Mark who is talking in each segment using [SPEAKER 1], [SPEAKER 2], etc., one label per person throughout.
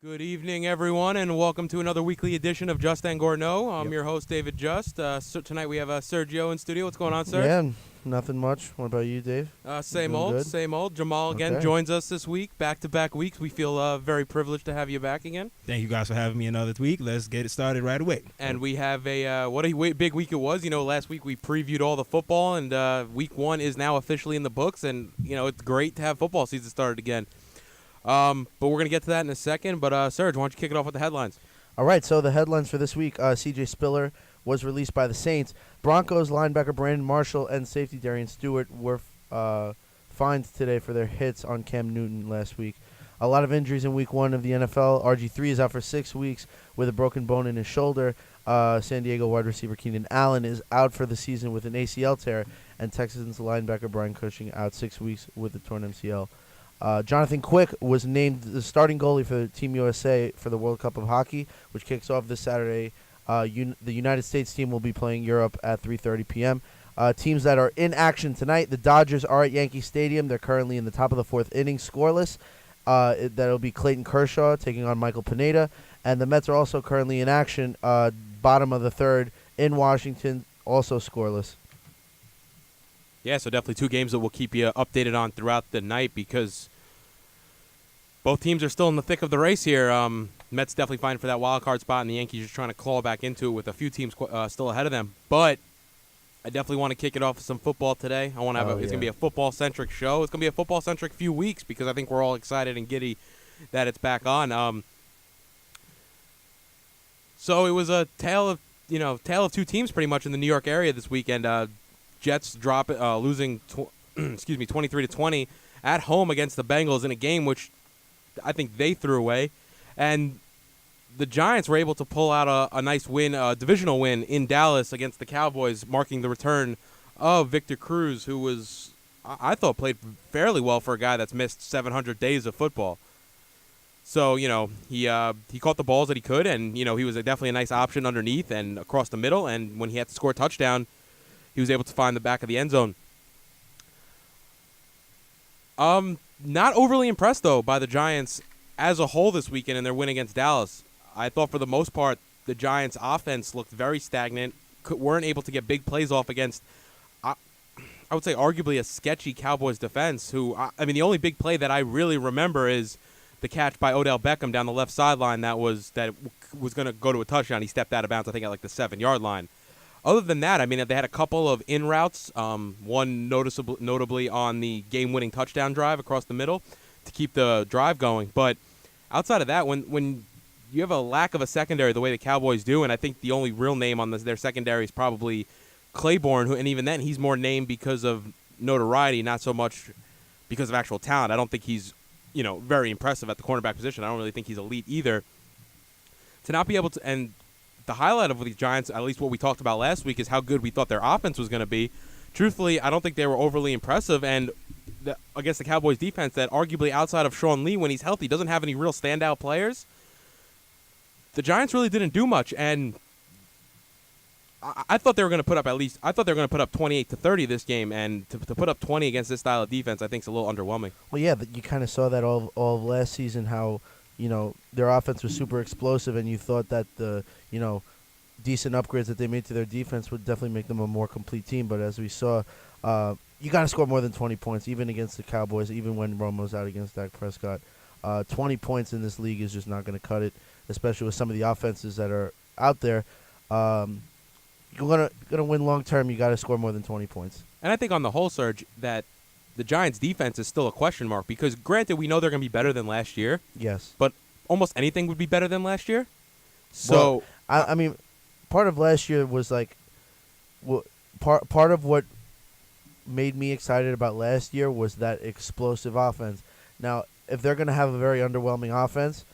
[SPEAKER 1] Good evening, everyone, and welcome to another weekly edition of Just and Gorno. I'm your host, David Just. So tonight we have Sergio in studio. What's going on, Serge?
[SPEAKER 2] Yeah, nothing much. What about you, Dave?
[SPEAKER 1] Same
[SPEAKER 2] Doing
[SPEAKER 1] old,
[SPEAKER 2] good?
[SPEAKER 1] same old. Jamal again
[SPEAKER 2] Okay.
[SPEAKER 1] joins us this week, back-to-back weeks. We feel very privileged to have you back again.
[SPEAKER 3] Thank you guys for having me another week. Let's get it started right away.
[SPEAKER 1] And we have what a big week it was. You know, last week we previewed all the football, and week one is now officially in the books. And, you know, it's great to have football season started again. But we're going to get to that in a second. But, Serge, why don't you kick it off with the headlines?
[SPEAKER 2] All right, so the headlines for this week, C.J. Spiller was released by the Saints. Broncos linebacker Brandon Marshall and safety Darian Stewart were fined today for their hits on Cam Newton last week. A lot of injuries in week one of the NFL. RG3 is out for 6 weeks with a broken bone in his shoulder. San Diego wide receiver Keenan Allen is out for the season with an ACL tear. And Texans linebacker Brian Cushing out 6 weeks with a torn MCL. Jonathan Quick was named the starting goalie for Team USA for the World Cup of Hockey, which kicks off this Saturday. The United States team will be playing Europe at 3:30 p.m. Teams that are in action tonight, the Dodgers are at Yankee Stadium. They're currently in the top of the fourth inning, scoreless. That'll be Clayton Kershaw taking on Michael Pineda. And the Mets are also currently in action, bottom of the third in Washington, also scoreless.
[SPEAKER 1] Yeah, so definitely two games that we'll keep you updated on throughout the night because both teams are still in the thick of the race here. Mets definitely fighting for that wild card spot, and the Yankees are trying to claw back into it with a few teams still ahead of them. But I definitely want to kick it off with some football today. I want to have it's going to be a football-centric show. It's going to be a football-centric few weeks because I think we're all excited and giddy that it's back on. So it was a tale of two teams pretty much in the New York area this weekend. Jets losing 23-20 at home against the Bengals in a game which I think they threw away. And the Giants were able to pull out a nice win, a divisional win in Dallas against the Cowboys, marking the return of Victor Cruz, who was, I thought, played fairly well for a guy that's missed 700 days of football. So, you know, he caught the balls that he could, and, you know, he was definitely a nice option underneath and across the middle. And when he had to score a touchdown, he was able to find the back of the end zone. Not overly impressed, though, by the Giants as a whole this weekend in their win against Dallas. I thought for the most part the Giants' offense looked very stagnant, weren't able to get big plays off against, I would say, arguably a sketchy Cowboys defense, who, I mean, the only big play that I really remember is the catch by Odell Beckham down the left sideline that was going to go to a touchdown. He stepped out of bounds, I think, at like the 7-yard line. Other than that, I mean, they had a couple of in routes, one notably on the game-winning touchdown drive across the middle to keep the drive going. But outside of that, when you have a lack of a secondary the way the Cowboys do, and I think the only real name on their secondary is probably Claiborne, and even then he's more named because of notoriety, not so much because of actual talent. I don't think he's, you know, very impressive at the cornerback position. I don't really think he's elite either. To not be able to, and the highlight of these Giants, at least what we talked about last week, is how good we thought their offense was going to be. Truthfully, I don't think they were overly impressive, and against the Cowboys defense that arguably outside of Sean Lee, when he's healthy, doesn't have any real standout players. The Giants really didn't do much, and I thought they were going to put up 28-30 this game, and to put up 20 against this style of defense, I think is a little underwhelming.
[SPEAKER 2] Well, yeah, you kind of saw that all of last season, how, you know, their offense was super explosive, and you thought that the, you know, decent upgrades that they made to their defense would definitely make them a more complete team. But as we saw, you got to score more than 20 points, even against the Cowboys, even when Romo's out against Dak Prescott. 20 points in this league is just not going to cut it, especially with some of the offenses that are out there. You're gonna win long term. You got to score more than 20 points.
[SPEAKER 1] And I think on the whole, Surge, that the Giants' defense is still a question mark because, granted, we know they're going to be better than last year.
[SPEAKER 2] Yes.
[SPEAKER 1] But almost anything would be better than last year. So,
[SPEAKER 2] well, I mean, part of last year was like, part of what made me excited about last year was that explosive offense. Now, if they're going to have a very underwhelming offense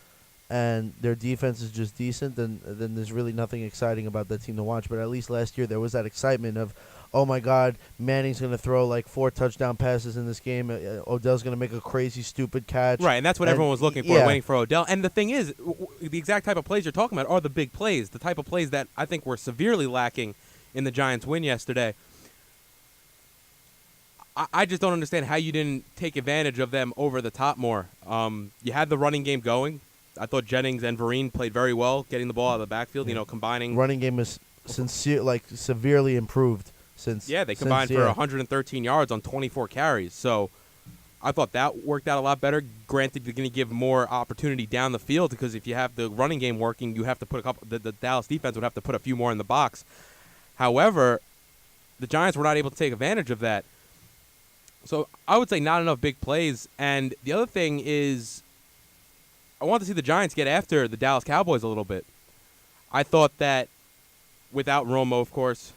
[SPEAKER 2] and their defense is just decent, then there's really nothing exciting about that team to watch. But at least last year there was that excitement of, oh my God, Manning's going to throw like 4 touchdown passes in this game. Odell's going to make a crazy, stupid catch.
[SPEAKER 1] Right, and that's what everyone was looking for, waiting for Odell. And the thing is, the exact type of plays you're talking about are the big plays, the type of plays that I think were severely lacking in the Giants' win yesterday. I just don't understand how you didn't take advantage of them over the top more. You had the running game going. I thought Jennings and Vereen played very well, getting the ball out of the backfield.
[SPEAKER 2] Yeah.
[SPEAKER 1] Combining.
[SPEAKER 2] Running game is severely improved since.
[SPEAKER 1] Yeah, they combined for 113 yards on 24 carries. So I thought that worked out a lot better. Granted, you're going to give more opportunity down the field because if you have the running game working, you have to put a couple. The Dallas defense would have to put a few more in the box. However, the Giants were not able to take advantage of that. So I would say not enough big plays. And the other thing is, I want to see the Giants get after the Dallas Cowboys a little bit. I thought that without Romo, of course,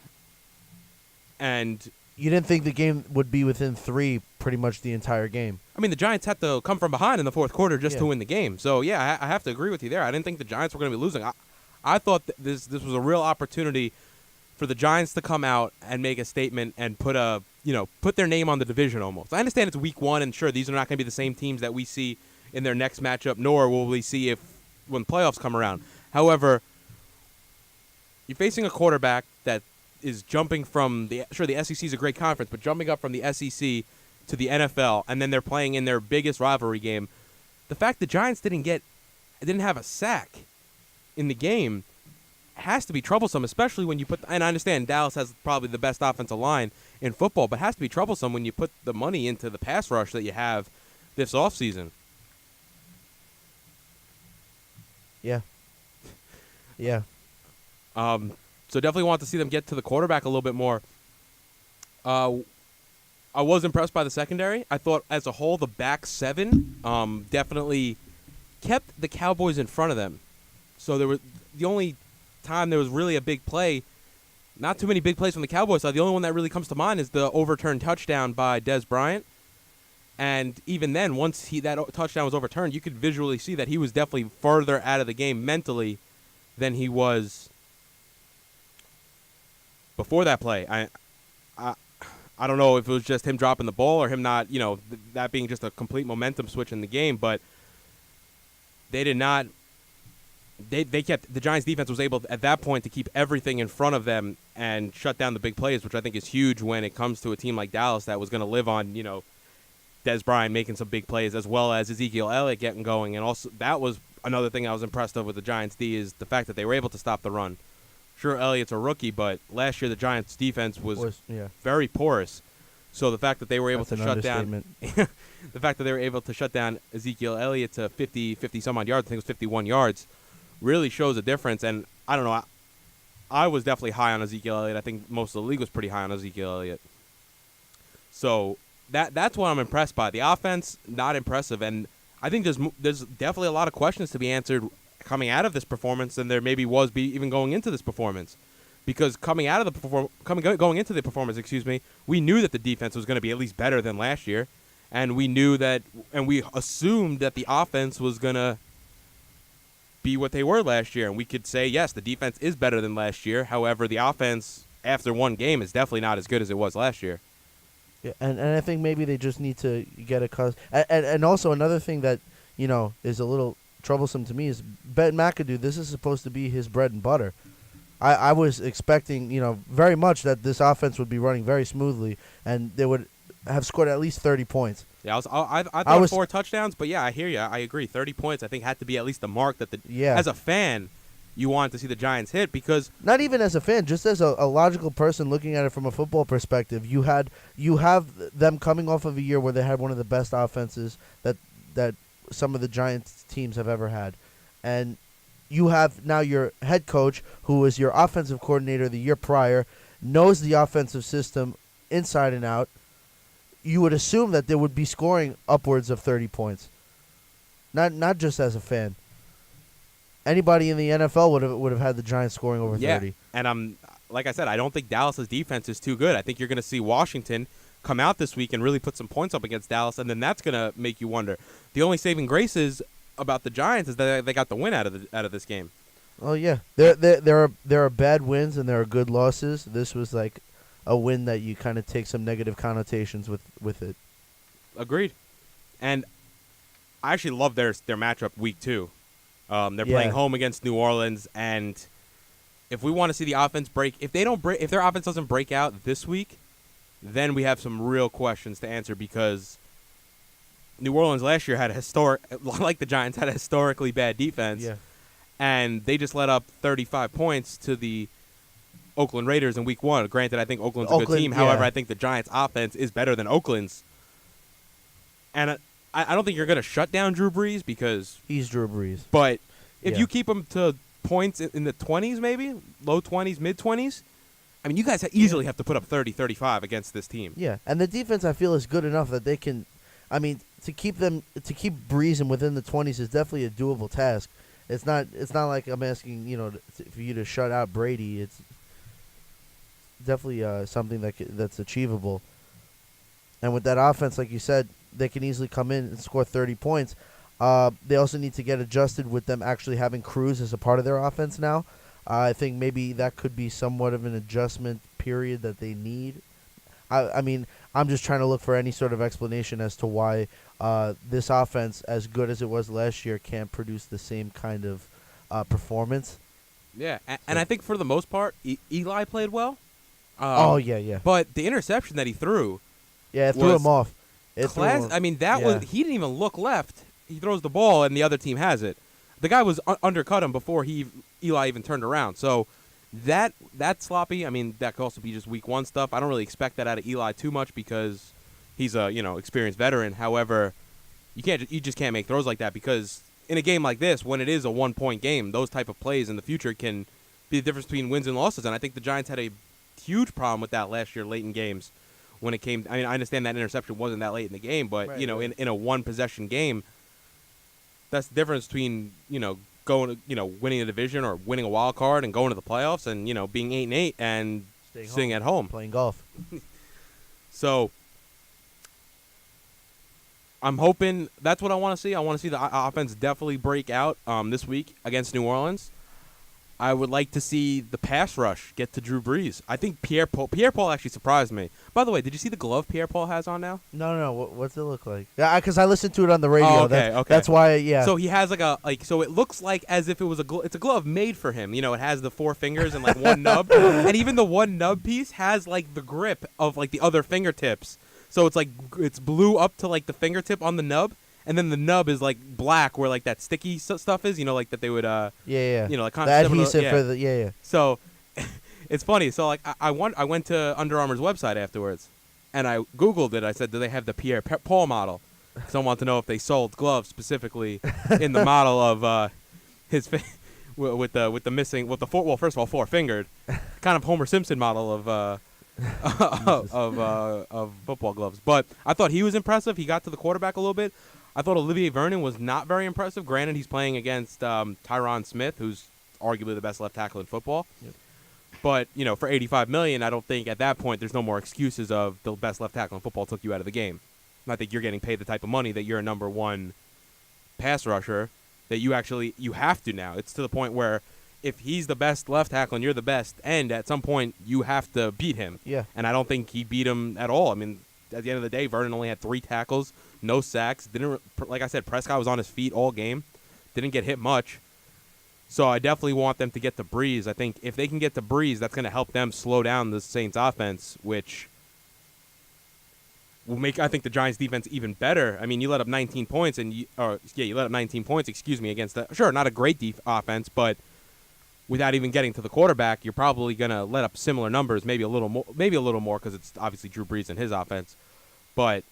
[SPEAKER 1] and
[SPEAKER 2] you didn't think the game would be within 3 pretty much the entire game.
[SPEAKER 1] I mean, the Giants had to come from behind in the fourth quarter just
[SPEAKER 2] Yeah.
[SPEAKER 1] to win the game. So, yeah, I have to agree with you there. I didn't think the Giants were going to be losing. I thought this was a real opportunity for the Giants to come out and make a statement and put their name on the division almost. I understand it's week 1, and sure, these are not going to be the same teams that we see in their next matchup, nor will we see when playoffs come around. However, you're facing a quarterback that is jumping from the SEC is a great conference, but jumping up from the SEC to the NFL, and then they're playing in their biggest rivalry game. The fact the Giants didn't have a sack in the game has to be troublesome, especially when you put. And I understand Dallas has probably the best offensive line in football, but it has to be troublesome when you put the money into the pass rush that you have this offseason.
[SPEAKER 2] Yeah. Yeah.
[SPEAKER 1] So definitely want to see them get to the quarterback a little bit more. I was impressed by the secondary. I thought as a whole the back 7 definitely kept the Cowboys in front of them. So the only time there was really a big play, not too many big plays from the Cowboys side. The only one that really comes to mind is the overturned touchdown by Dez Bryant. And even then, once that touchdown was overturned, you could visually see that he was definitely further out of the game mentally than he was before that play. I don't know if it was just him dropping the ball or him not, that being just a complete momentum switch in the game, but they did not. They kept the Giants defense was able at that point to keep everything in front of them and shut down the big plays, which I think is huge when it comes to a team like Dallas that was going to live on, Dez Bryant making some big plays as well as Ezekiel Elliott getting going. And also that was another thing I was impressed of with the Giants D is the fact that they were able to stop the run. Sure, Elliott's a rookie, but last year the Giants defense was very porous. So the fact that they were able to shut down the fact that they were able to shut down Ezekiel Elliott to 50 some odd yards, I think it was 51 yards, really shows a difference. And I don't know, I was definitely high on Ezekiel Elliott. I think most of the league was pretty high on Ezekiel Elliott. So that's what I'm impressed by. The offense, not impressive, and I think there's definitely a lot of questions to be answered coming out of this performance than there maybe was even going into this performance. Because going into the performance, we knew that the defense was going to be at least better than last year, and we assumed that the offense was going to be what they were last year, and we could say yes, the defense is better than last year. However, the offense after one game is definitely not as good as it was last year.
[SPEAKER 2] Yeah, and I think maybe they just need to get a and also another thing that is a little troublesome to me is Ben McAdoo. This is supposed to be his bread and butter. I was expecting very much that this offense would be running very smoothly and they would have scored at least 30 points.
[SPEAKER 1] Yeah, I thought 4 touchdowns, but yeah, I hear you. I agree. 30 points I think had to be at least the mark that as a fan you want to see the Giants hit, because
[SPEAKER 2] not even as a fan, just as a logical person looking at it from a football perspective, you have them coming off of a year where they had one of the best offenses that some of the Giants teams have ever had, and you have now your head coach, who was your offensive coordinator the year prior, knows the offensive system inside and out. You would assume that they would be scoring upwards of 30 points, not just as a fan. Anybody in the NFL would have had the Giants scoring over 30.
[SPEAKER 1] And like I said, I don't think Dallas's defense is too good. I think you're going to see Washington come out this week and really put some points up against Dallas, and then that's going to make you wonder. The only saving grace about the Giants is that they got the win out of this game.
[SPEAKER 2] Oh yeah, there are bad wins and there are good losses. This was like a win that you kind of take some negative connotations with it.
[SPEAKER 1] Agreed. And I actually love their matchup week 2. They're playing home against New Orleans, and if we want to see the offense break, if their offense doesn't break out this week, then we have some real questions to answer, because New Orleans last year had like the Giants, had a historically bad defense.
[SPEAKER 2] Yeah.
[SPEAKER 1] And they just let up 35 points to the Oakland Raiders in Week 1. Granted, I think Oakland's a good team.
[SPEAKER 2] yeah.
[SPEAKER 1] However, I think the Giants' offense is better than Oakland's. And I don't think you're going to shut down Drew Brees because
[SPEAKER 2] He's Drew Brees.
[SPEAKER 1] But if
[SPEAKER 2] Yeah.
[SPEAKER 1] you keep him to points in the 20s, maybe low 20s, mid 20s, I mean, you guys easily have to put up 30, 35 against this team.
[SPEAKER 2] Yeah, and the defense I feel is good enough that they can. I mean, to keep Breeze within the 20s is definitely a doable task. It's not like I'm asking for you to shut out Brady. It's definitely something that's achievable. And with that offense, like you said, they can easily come in and score 30 points. They also need to get adjusted with them actually having Cruz as a part of their offense now. I think maybe that could be somewhat of an adjustment period that they need. I mean, I'm just trying to look for any sort of explanation as to why this offense, as good as it was last year, can't produce the same kind of performance.
[SPEAKER 1] Yeah, and I think for the most part, Eli played well.
[SPEAKER 2] Yeah.
[SPEAKER 1] But the interception that he threw,
[SPEAKER 2] Yeah, it threw
[SPEAKER 1] was
[SPEAKER 2] him off. It threw him.
[SPEAKER 1] I mean, that was he didn't even look left. He throws the ball, and the other team has it. The guy was undercut him before Eli even turned around. So that's sloppy. I mean, that could also be just Week 1 stuff. I don't really expect that out of Eli too much because he's a experienced veteran. However, you just can't make throws like that because in a game like this, when it is a 1-point game, those type of plays in the future can be the difference between wins and losses. And I think the Giants had a huge problem with that last year late in games when it came. I mean, I understand that interception wasn't that late in the game, but
[SPEAKER 2] Right.
[SPEAKER 1] In a 1-possession game, that's the difference between going winning a division or winning a wild card and going to the playoffs and being 8-8 and sitting at home
[SPEAKER 2] playing golf.
[SPEAKER 1] So I'm hoping that's what I want to see. I want to see the offense definitely break out this week against New Orleans. I would like to see the pass rush get to Drew Brees. I think Pierre Paul actually surprised me. By the way, did you see the glove Pierre Paul has on now?
[SPEAKER 2] No. What's it look like? Yeah, because I listened to it on the radio.
[SPEAKER 1] Oh, okay.
[SPEAKER 2] That's why. Yeah.
[SPEAKER 1] So he has so it looks like as if it was it's a glove made for him. It has the 4 fingers and like one nub, and even the one nub piece has like the grip of like the other fingertips. So it's like it's blue up to like the fingertip on the nub. And then the nub is like black, where like that sticky stuff is, like that they would,
[SPEAKER 2] yeah.
[SPEAKER 1] like
[SPEAKER 2] The adhesive for the yeah.
[SPEAKER 1] So it's funny. So like I went to Under Armour's website afterwards, and I Googled it. I said, do they have the Pierre Paul model? Because I want to know if they sold gloves specifically in the model of his with the missing first of all 4-fingered, kind of Homer Simpson model of of football gloves. But I thought he was impressive. He got to the quarterback a little bit. I thought Olivier Vernon was not very impressive. Granted, he's playing against Tyron Smith, who's arguably the best left tackle in football.
[SPEAKER 2] Yep.
[SPEAKER 1] But, for $85 million, I don't think at that point there's no more excuses of the best left tackle in football took you out of the game. And I think you're getting paid the type of money that you're a number 1 pass rusher that you have to now. It's to the point where if he's the best left tackle and you're the best end, at some point you have to beat him.
[SPEAKER 2] Yeah.
[SPEAKER 1] And I don't think he beat him at all. I mean, at the end of the day, Vernon only had 3 tackles, no sacks. Like I said, Prescott was on his feet all game. Didn't get hit much. So I definitely want them to get to Breeze. I think if they can get to Breeze, that's going to help them slow down the Saints offense, which will make, I think, the Giants defense even better. I mean, you let up 19 points, you let up 19 points, against not a great offense, but without even getting to the quarterback, you're probably going to let up similar numbers, maybe a little more because it's obviously Drew Brees and his offense. But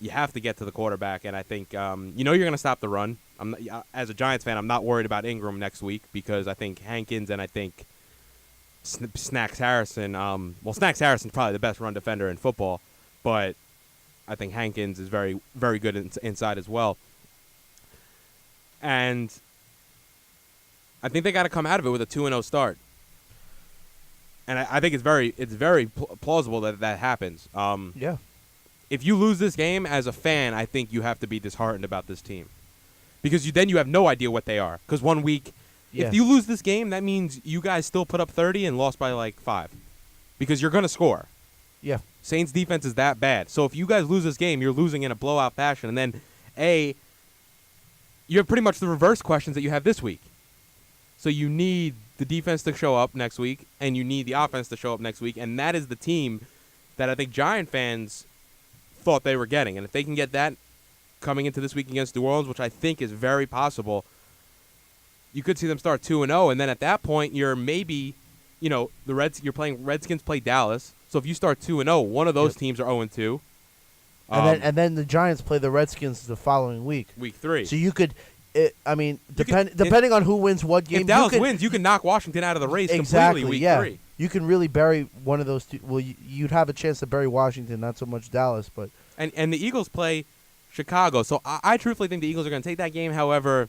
[SPEAKER 1] you have to get to the quarterback, and I think you're going to stop the run. As a Giants fan, I'm not worried about Ingram next week because I think Hankins and I think Snacks Harrison. Snacks Harrison's probably the best run defender in football, but I think Hankins is very, very good inside as well. And I think they got to come out of it with a 2-0 start. And I think it's very plausible that happens.
[SPEAKER 2] Yeah.
[SPEAKER 1] If you lose this game as a fan, I think you have to be disheartened about this team. Because then you have no idea what they are. Because 1 week, if you lose this game, that means you guys still put up 30 and lost by like 5. Because you're going to score.
[SPEAKER 2] Yeah.
[SPEAKER 1] Saints defense is that bad. So if you guys lose this game, you're losing in a blowout fashion. And then, you have pretty much the reverse questions that you have this week. So you need the defense to show up next week, and you need the offense to show up next week. And that is the team that I think Giant fans thought they were getting. And if they can get that coming into this week against New Orleans, which I think is very possible, you could see them start 2-0, and then at that point you're maybe, you're playing Redskins play Dallas. So if you start 2-0, one of those teams are 0-2.
[SPEAKER 2] And then the Giants play the Redskins the following week.
[SPEAKER 1] Week 3.
[SPEAKER 2] So you could, depending on who wins what game.
[SPEAKER 1] If Dallas wins, you can knock Washington out of the race completely week 3.
[SPEAKER 2] You can really bury one of those two. Well, you'd have a chance to bury Washington, not so much Dallas. But
[SPEAKER 1] And the Eagles play Chicago. So I truthfully think the Eagles are going to take that game. However,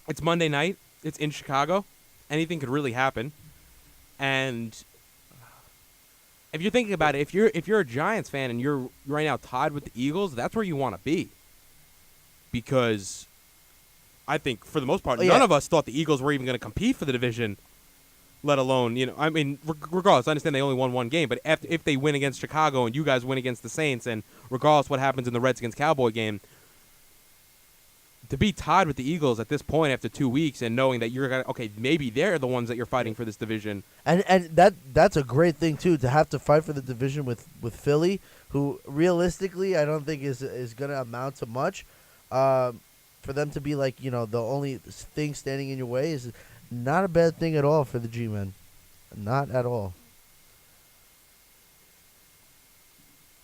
[SPEAKER 1] it's Monday night. It's in Chicago. Anything could really happen. And if you're thinking about it, if you're a Giants fan and you're right now tied with the Eagles, that's where you want to be. Because I think for the most part, none of us thought the Eagles were even going to compete for the division, let alone, regardless, I understand they only won one game, but if they win against Chicago and you guys win against the Saints, and regardless what happens in the Redskins-Cowboy game, to be tied with the Eagles at this point after 2 weeks and knowing that you're maybe they're the ones that you're fighting for this division.
[SPEAKER 2] And that's a great thing, too, to have to fight for the division with Philly, who realistically I don't think is going to amount to much. For them to be the only thing standing in your way is not a bad thing at all for the G-Men. Not at all.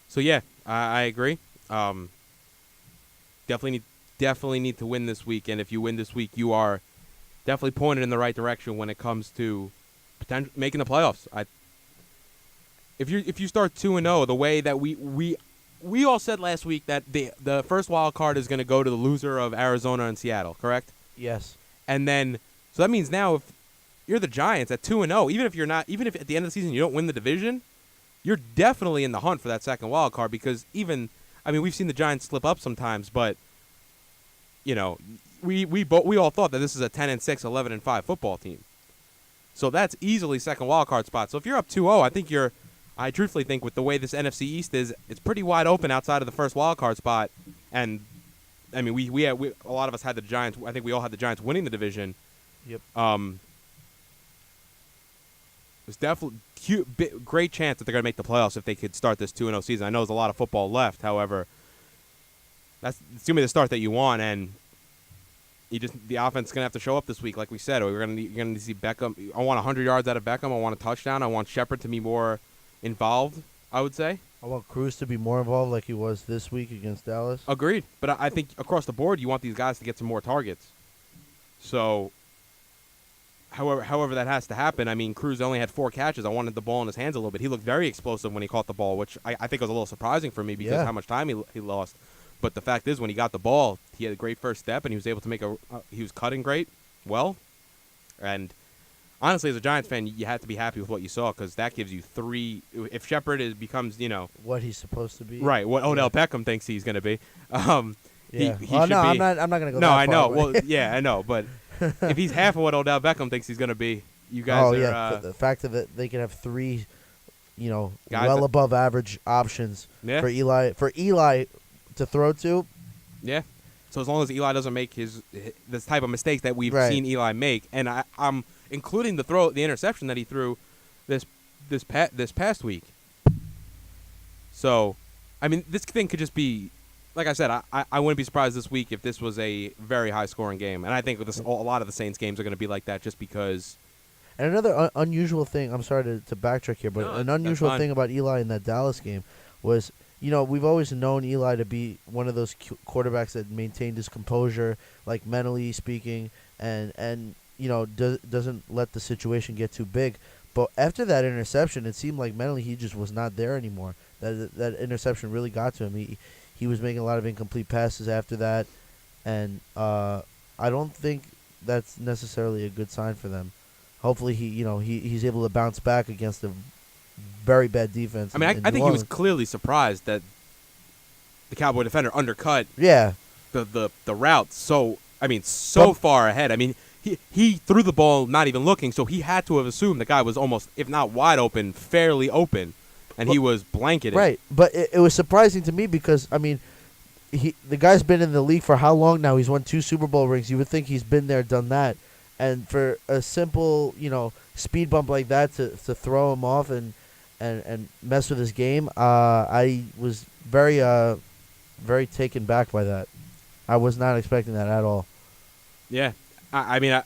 [SPEAKER 1] So, yeah, I agree. Definitely need to win this week, and if you win this week, you are definitely pointed in the right direction when it comes to making the playoffs. If you start 2-0, the way that we all said last week that the first wild card is going to go to the loser of Arizona and Seattle, correct?
[SPEAKER 2] Yes.
[SPEAKER 1] And then so that means now if you're the Giants at 2-0, even if at the end of the season you don't win the division, you're definitely in the hunt for that second wild card because we've seen the Giants slip up sometimes, but we all thought that this is a 10-6, 11-5 football team. So that's easily second wild card spot. So if you're up 2-0, I truthfully think with the way this NFC East is, it's pretty wide open outside of the first wild card spot. And a lot of us had the Giants. I think we all had the Giants winning the division.
[SPEAKER 2] Yep.
[SPEAKER 1] There's definitely great chance that they're going to make the playoffs if they could start this 2-0 season. I know there's a lot of football left. However, it's going to be the start that you want, and the offense is going to have to show up this week, like we said. You're going to see Beckham. I want 100 yards out of Beckham. I want a touchdown. I want Shepard to be more involved, I would say.
[SPEAKER 2] I want Cruz to be more involved like he was this week against Dallas.
[SPEAKER 1] Agreed. But I think across the board, you want these guys to get some more targets. So, however that has to happen, Cruz only had 4 catches. I wanted the ball in his hands a little bit. He looked very explosive when he caught the ball, which I think was a little surprising for me because how much time he lost. But the fact is, when he got the ball, he had a great first step, and he was able to he was cutting great, well. And honestly, as a Giants fan, you have to be happy with what you saw because that gives you 3. If Shepard becomes,
[SPEAKER 2] what he's supposed to be,
[SPEAKER 1] right? What Odell Beckham thinks he's going to be. He should be.
[SPEAKER 2] I'm not going to go.
[SPEAKER 1] No,
[SPEAKER 2] that
[SPEAKER 1] I know.
[SPEAKER 2] far away.
[SPEAKER 1] Well, yeah, I know. But if he's half of what Odell Beckham thinks he's going to be, you guys are.
[SPEAKER 2] The fact that they can have 3,
[SPEAKER 1] guys
[SPEAKER 2] above average options
[SPEAKER 1] for
[SPEAKER 2] Eli to throw to.
[SPEAKER 1] Yeah. So as long as Eli doesn't make this type of mistakes that we've seen Eli make, and I'm including the interception that he threw this past week. So, this thing could just be, like I said, I wouldn't be surprised this week if this was a very high scoring game, and I think a lot of the Saints games are going to be like that just because.
[SPEAKER 2] And another unusual thing, I'm sorry to backtrack here, but an unusual thing about Eli in that Dallas game was, we've always known Eli to be one of those quarterbacks that maintained his composure, like mentally speaking, and doesn't let the situation get too big. But after that interception, it seemed like mentally he just was not there anymore. That interception really got to him. He was making a lot of incomplete passes after that, and I don't think that's necessarily a good sign for them. Hopefully he's able to bounce back against a very bad defense.
[SPEAKER 1] I think he was clearly surprised that the Cowboy defender undercut the route so far ahead. He threw the ball not even looking, so he had to have assumed the guy was almost, if not wide open, fairly open, and he was blanketed.
[SPEAKER 2] Right, but it was surprising to me because, the guy's been in the league for how long now? He's won 2 Super Bowl rings. You would think he's been there, done that. And for a simple, speed bump like that to throw him off and mess with his game, I was very taken back by that. I was not expecting that at all.
[SPEAKER 1] Yeah. I mean,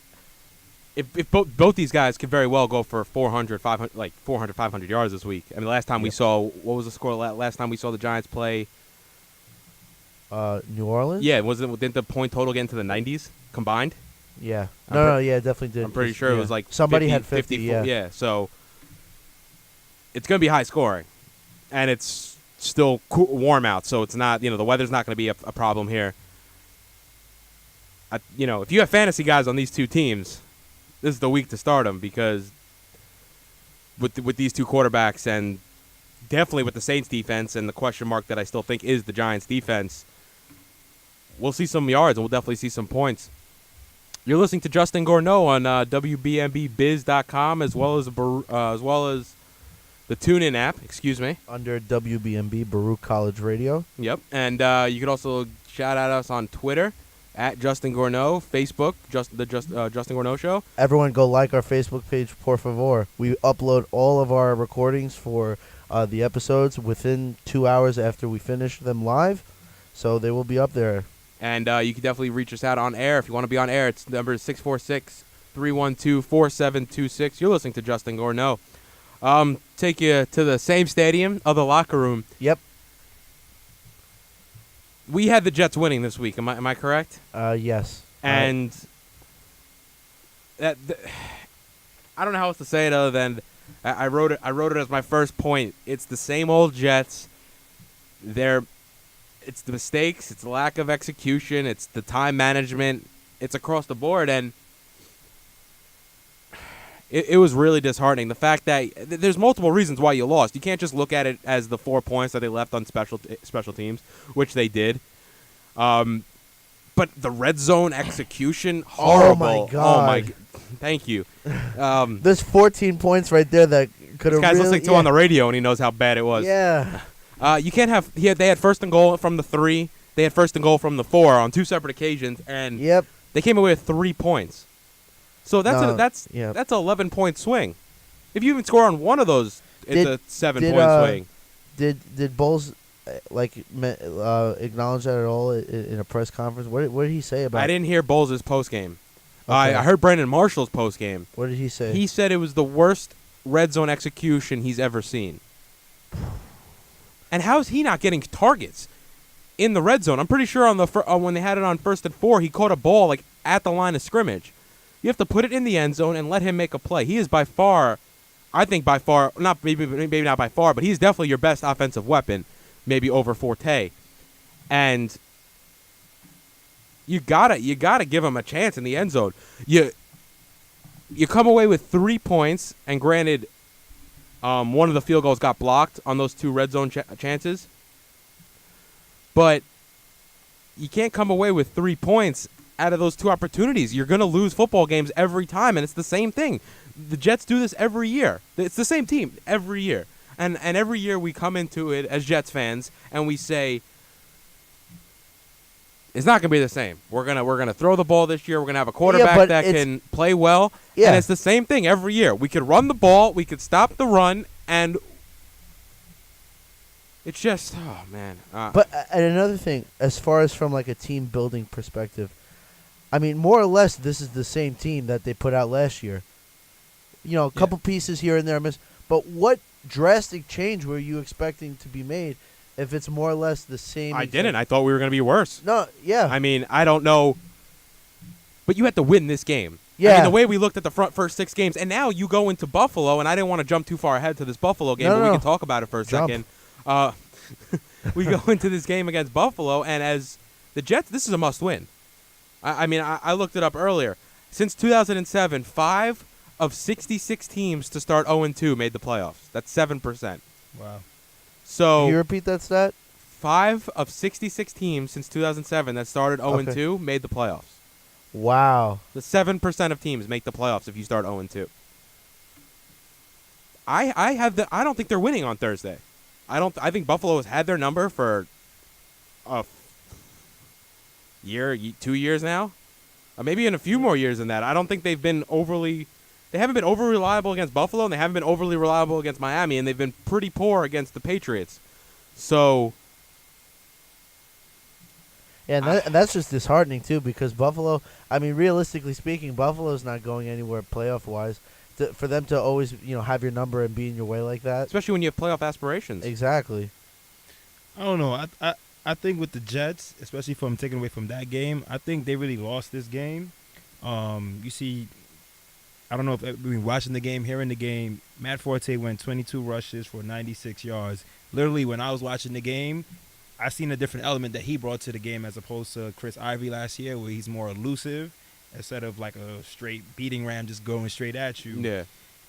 [SPEAKER 1] if both these guys could very well go for 400, 500 yards this week. I mean, last time we
[SPEAKER 2] Yep.
[SPEAKER 1] saw, what was the score last time we saw the Giants play?
[SPEAKER 2] New Orleans?
[SPEAKER 1] Yeah, didn't the point total get into the 90s combined?
[SPEAKER 2] Yeah.
[SPEAKER 1] I'm
[SPEAKER 2] No,
[SPEAKER 1] pre-
[SPEAKER 2] yeah, it definitely did.
[SPEAKER 1] I'm pretty sure
[SPEAKER 2] yeah.
[SPEAKER 1] it was like
[SPEAKER 2] somebody
[SPEAKER 1] 50,
[SPEAKER 2] had 50.
[SPEAKER 1] 54,
[SPEAKER 2] Yeah.
[SPEAKER 1] so it's going to be high scoring, and it's still warm out, so it's not, the weather's not going to be a problem here. If you have fantasy guys on these two teams, this is the week to start them, because with these two quarterbacks, and definitely with the Saints defense and the question mark that I still think is the Giants defense, we'll see some yards and we'll definitely see some points. You're listening to Justin Gorno on WBMBBiz.com as well as the TuneIn app. Excuse me.
[SPEAKER 2] Under WBMB, Baruch College Radio.
[SPEAKER 1] Yep, and you can also shout out us on Twitter at Justin Gorno, Facebook, Justin Gorno Show.
[SPEAKER 2] Everyone go like our Facebook page, por favor. We upload all of our recordings for the episodes within 2 hours after we finish them live, so they will be up there.
[SPEAKER 1] And you can definitely reach us out on air. If you want to be on air, it's the number is 646-312-4726. You're listening to Justin Gorno. Take you to the same stadium of the locker room.
[SPEAKER 2] Yep.
[SPEAKER 1] We had the Jets winning this week. Am I correct?
[SPEAKER 2] Yes.
[SPEAKER 1] And I don't know how else to say it other than I wrote it as my first point. It's the same old Jets. It's the mistakes, it's the lack of execution, it's the time management, it's across the board, and it was really disheartening. The fact that there's multiple reasons why you lost. You can't just look at it as the 4 points that they left on special teams, which they did. But the red zone execution, horrible.
[SPEAKER 2] Oh, my God.
[SPEAKER 1] Oh, my thank you.
[SPEAKER 2] There's 14 points right there that could have
[SPEAKER 1] This guy's
[SPEAKER 2] really...
[SPEAKER 1] listening to on the radio, and he knows how bad it was.
[SPEAKER 2] Yeah.
[SPEAKER 1] You can't have. They had first and goal from the 3. They had first and goal from the 4 on 2 separate occasions, and
[SPEAKER 2] Yep.
[SPEAKER 1] they came away with 3 points. So that's
[SPEAKER 2] No,
[SPEAKER 1] that's
[SPEAKER 2] yeah.
[SPEAKER 1] that's an 11-point swing. If you even score on one of those, it's a 7-point swing.
[SPEAKER 2] Did Bowles acknowledge that at all in a press conference? What did he say about
[SPEAKER 1] I
[SPEAKER 2] it?
[SPEAKER 1] didn't hear Bowles' post game.
[SPEAKER 2] Okay.
[SPEAKER 1] I heard Brandon Marshall's post game.
[SPEAKER 2] What did he say?
[SPEAKER 1] He said it was the worst red zone execution he's ever seen. And how is he not getting targets in the red zone? I'm pretty sure on when they had it on 1st and 4, he caught a ball at the line of scrimmage. You have to put it in the end zone and let him make a play. He is by far, maybe not by far, but he's definitely your best offensive weapon, maybe over Forte. And you gotta give him a chance in the end zone. You come away with 3 points, and granted, one of the field goals got blocked on those 2 red zone chances. But you can't come away with 3 points out of those 2 opportunities. You're going to lose football games every time, and it's the same thing. The Jets do this every year. It's the same team every year. And every year we come into it as Jets fans, and we say, it's not going to be the same. We're gonna throw the ball this year. We're going to have a quarterback that can play well.
[SPEAKER 2] Yeah.
[SPEAKER 1] And it's the same thing every year. We could run the ball. We could stop the run. And it's just, oh, man.
[SPEAKER 2] But and another thing, as far as from a team building perspective, I mean, more or less, this is the same team that they put out last year. A couple pieces here and there missed. But what drastic change were you expecting to be made if it's more or less the same?
[SPEAKER 1] I didn't. I thought we were going to be worse.
[SPEAKER 2] No, yeah.
[SPEAKER 1] I mean, I don't know. But you had to win this game.
[SPEAKER 2] Yeah.
[SPEAKER 1] I mean, the way we looked at the first 6 games, and now you go into Buffalo, and I didn't want to jump too far ahead to this Buffalo game, but we can talk about it for a second. We go into this game against Buffalo, and as the Jets, this is a must-win. I mean, I looked it up earlier. Since 2007, 5 of 66 teams to start 0-2 made the playoffs. That's 7%.
[SPEAKER 3] Wow.
[SPEAKER 1] So
[SPEAKER 2] Can you repeat that stat?
[SPEAKER 1] 5 of 66 teams since 2007 that started 0-2 made the playoffs.
[SPEAKER 2] Wow.
[SPEAKER 1] The 7% of teams make the playoffs if you start 0-2. I don't think they're winning on Thursday. I think Buffalo has had their number for a year, 2 years now. Maybe in a few more years than that. I don't think they haven't been overly reliable against Buffalo, and they haven't been overly reliable against Miami, and they've been pretty poor against the Patriots. So
[SPEAKER 2] Yeah, and that's just disheartening too, because Buffalo. I mean, realistically speaking, Buffalo's not going anywhere playoff wise. For them to always, have your number and be in your way like that.
[SPEAKER 1] especially when you have playoff aspirations.
[SPEAKER 2] Exactly.
[SPEAKER 3] I don't know. I think with the Jets, especially from taking away from that game, I think they really lost this game. You see, I don't know if we've been watching the game, hearing the game. Matt Forte went 22 rushes for 96 yards. Literally, when I was watching the game, I seen a different element that he brought to the game as opposed to Chris Ivory last year, where he's more elusive instead of like a straight beating ram just going straight at you.
[SPEAKER 1] Yeah.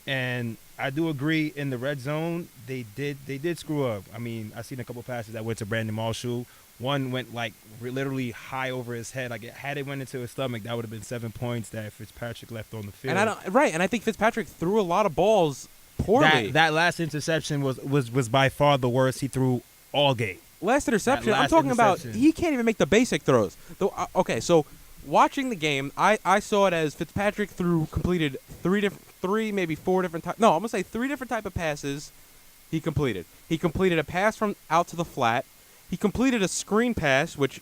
[SPEAKER 3] And I do agree in the red zone, they did screw up. I mean, I seen a couple passes that went to Brandon Marshall. One went like literally high over his head. Like had it went into his stomach, that would have been 7 points that Fitzpatrick left on the field.
[SPEAKER 1] And I think Fitzpatrick threw a lot of balls poorly.
[SPEAKER 3] That last interception was by far the worst he threw all game.
[SPEAKER 1] Last interception, I'm
[SPEAKER 3] last
[SPEAKER 1] talking about
[SPEAKER 3] interception.
[SPEAKER 1] he can't even make the basic throws. Okay, so watching the game, I saw it as Fitzpatrick completed three, maybe four different types. No, I'm gonna say three different type of passes. He completed a pass from out to the flat. He completed a screen pass, which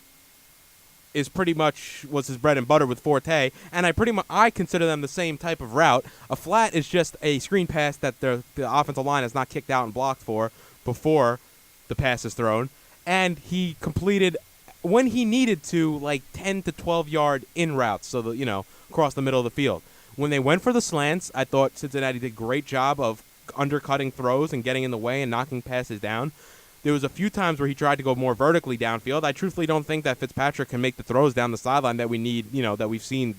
[SPEAKER 1] is pretty much was his bread and butter with Forte, and I consider them the same type of route. A flat is just a screen pass that the offensive line has not kicked out and blocked for before the pass is thrown, and he completed when he needed to like 10 to 12 yard in routes, so that across the middle of the field. When they went for the slants, I thought Cincinnati did a great job of undercutting throws and getting in the way and knocking passes down. There was a few times where he tried to go more vertically downfield. I truthfully don't think that Fitzpatrick can make the throws down the sideline that we need, that we've seen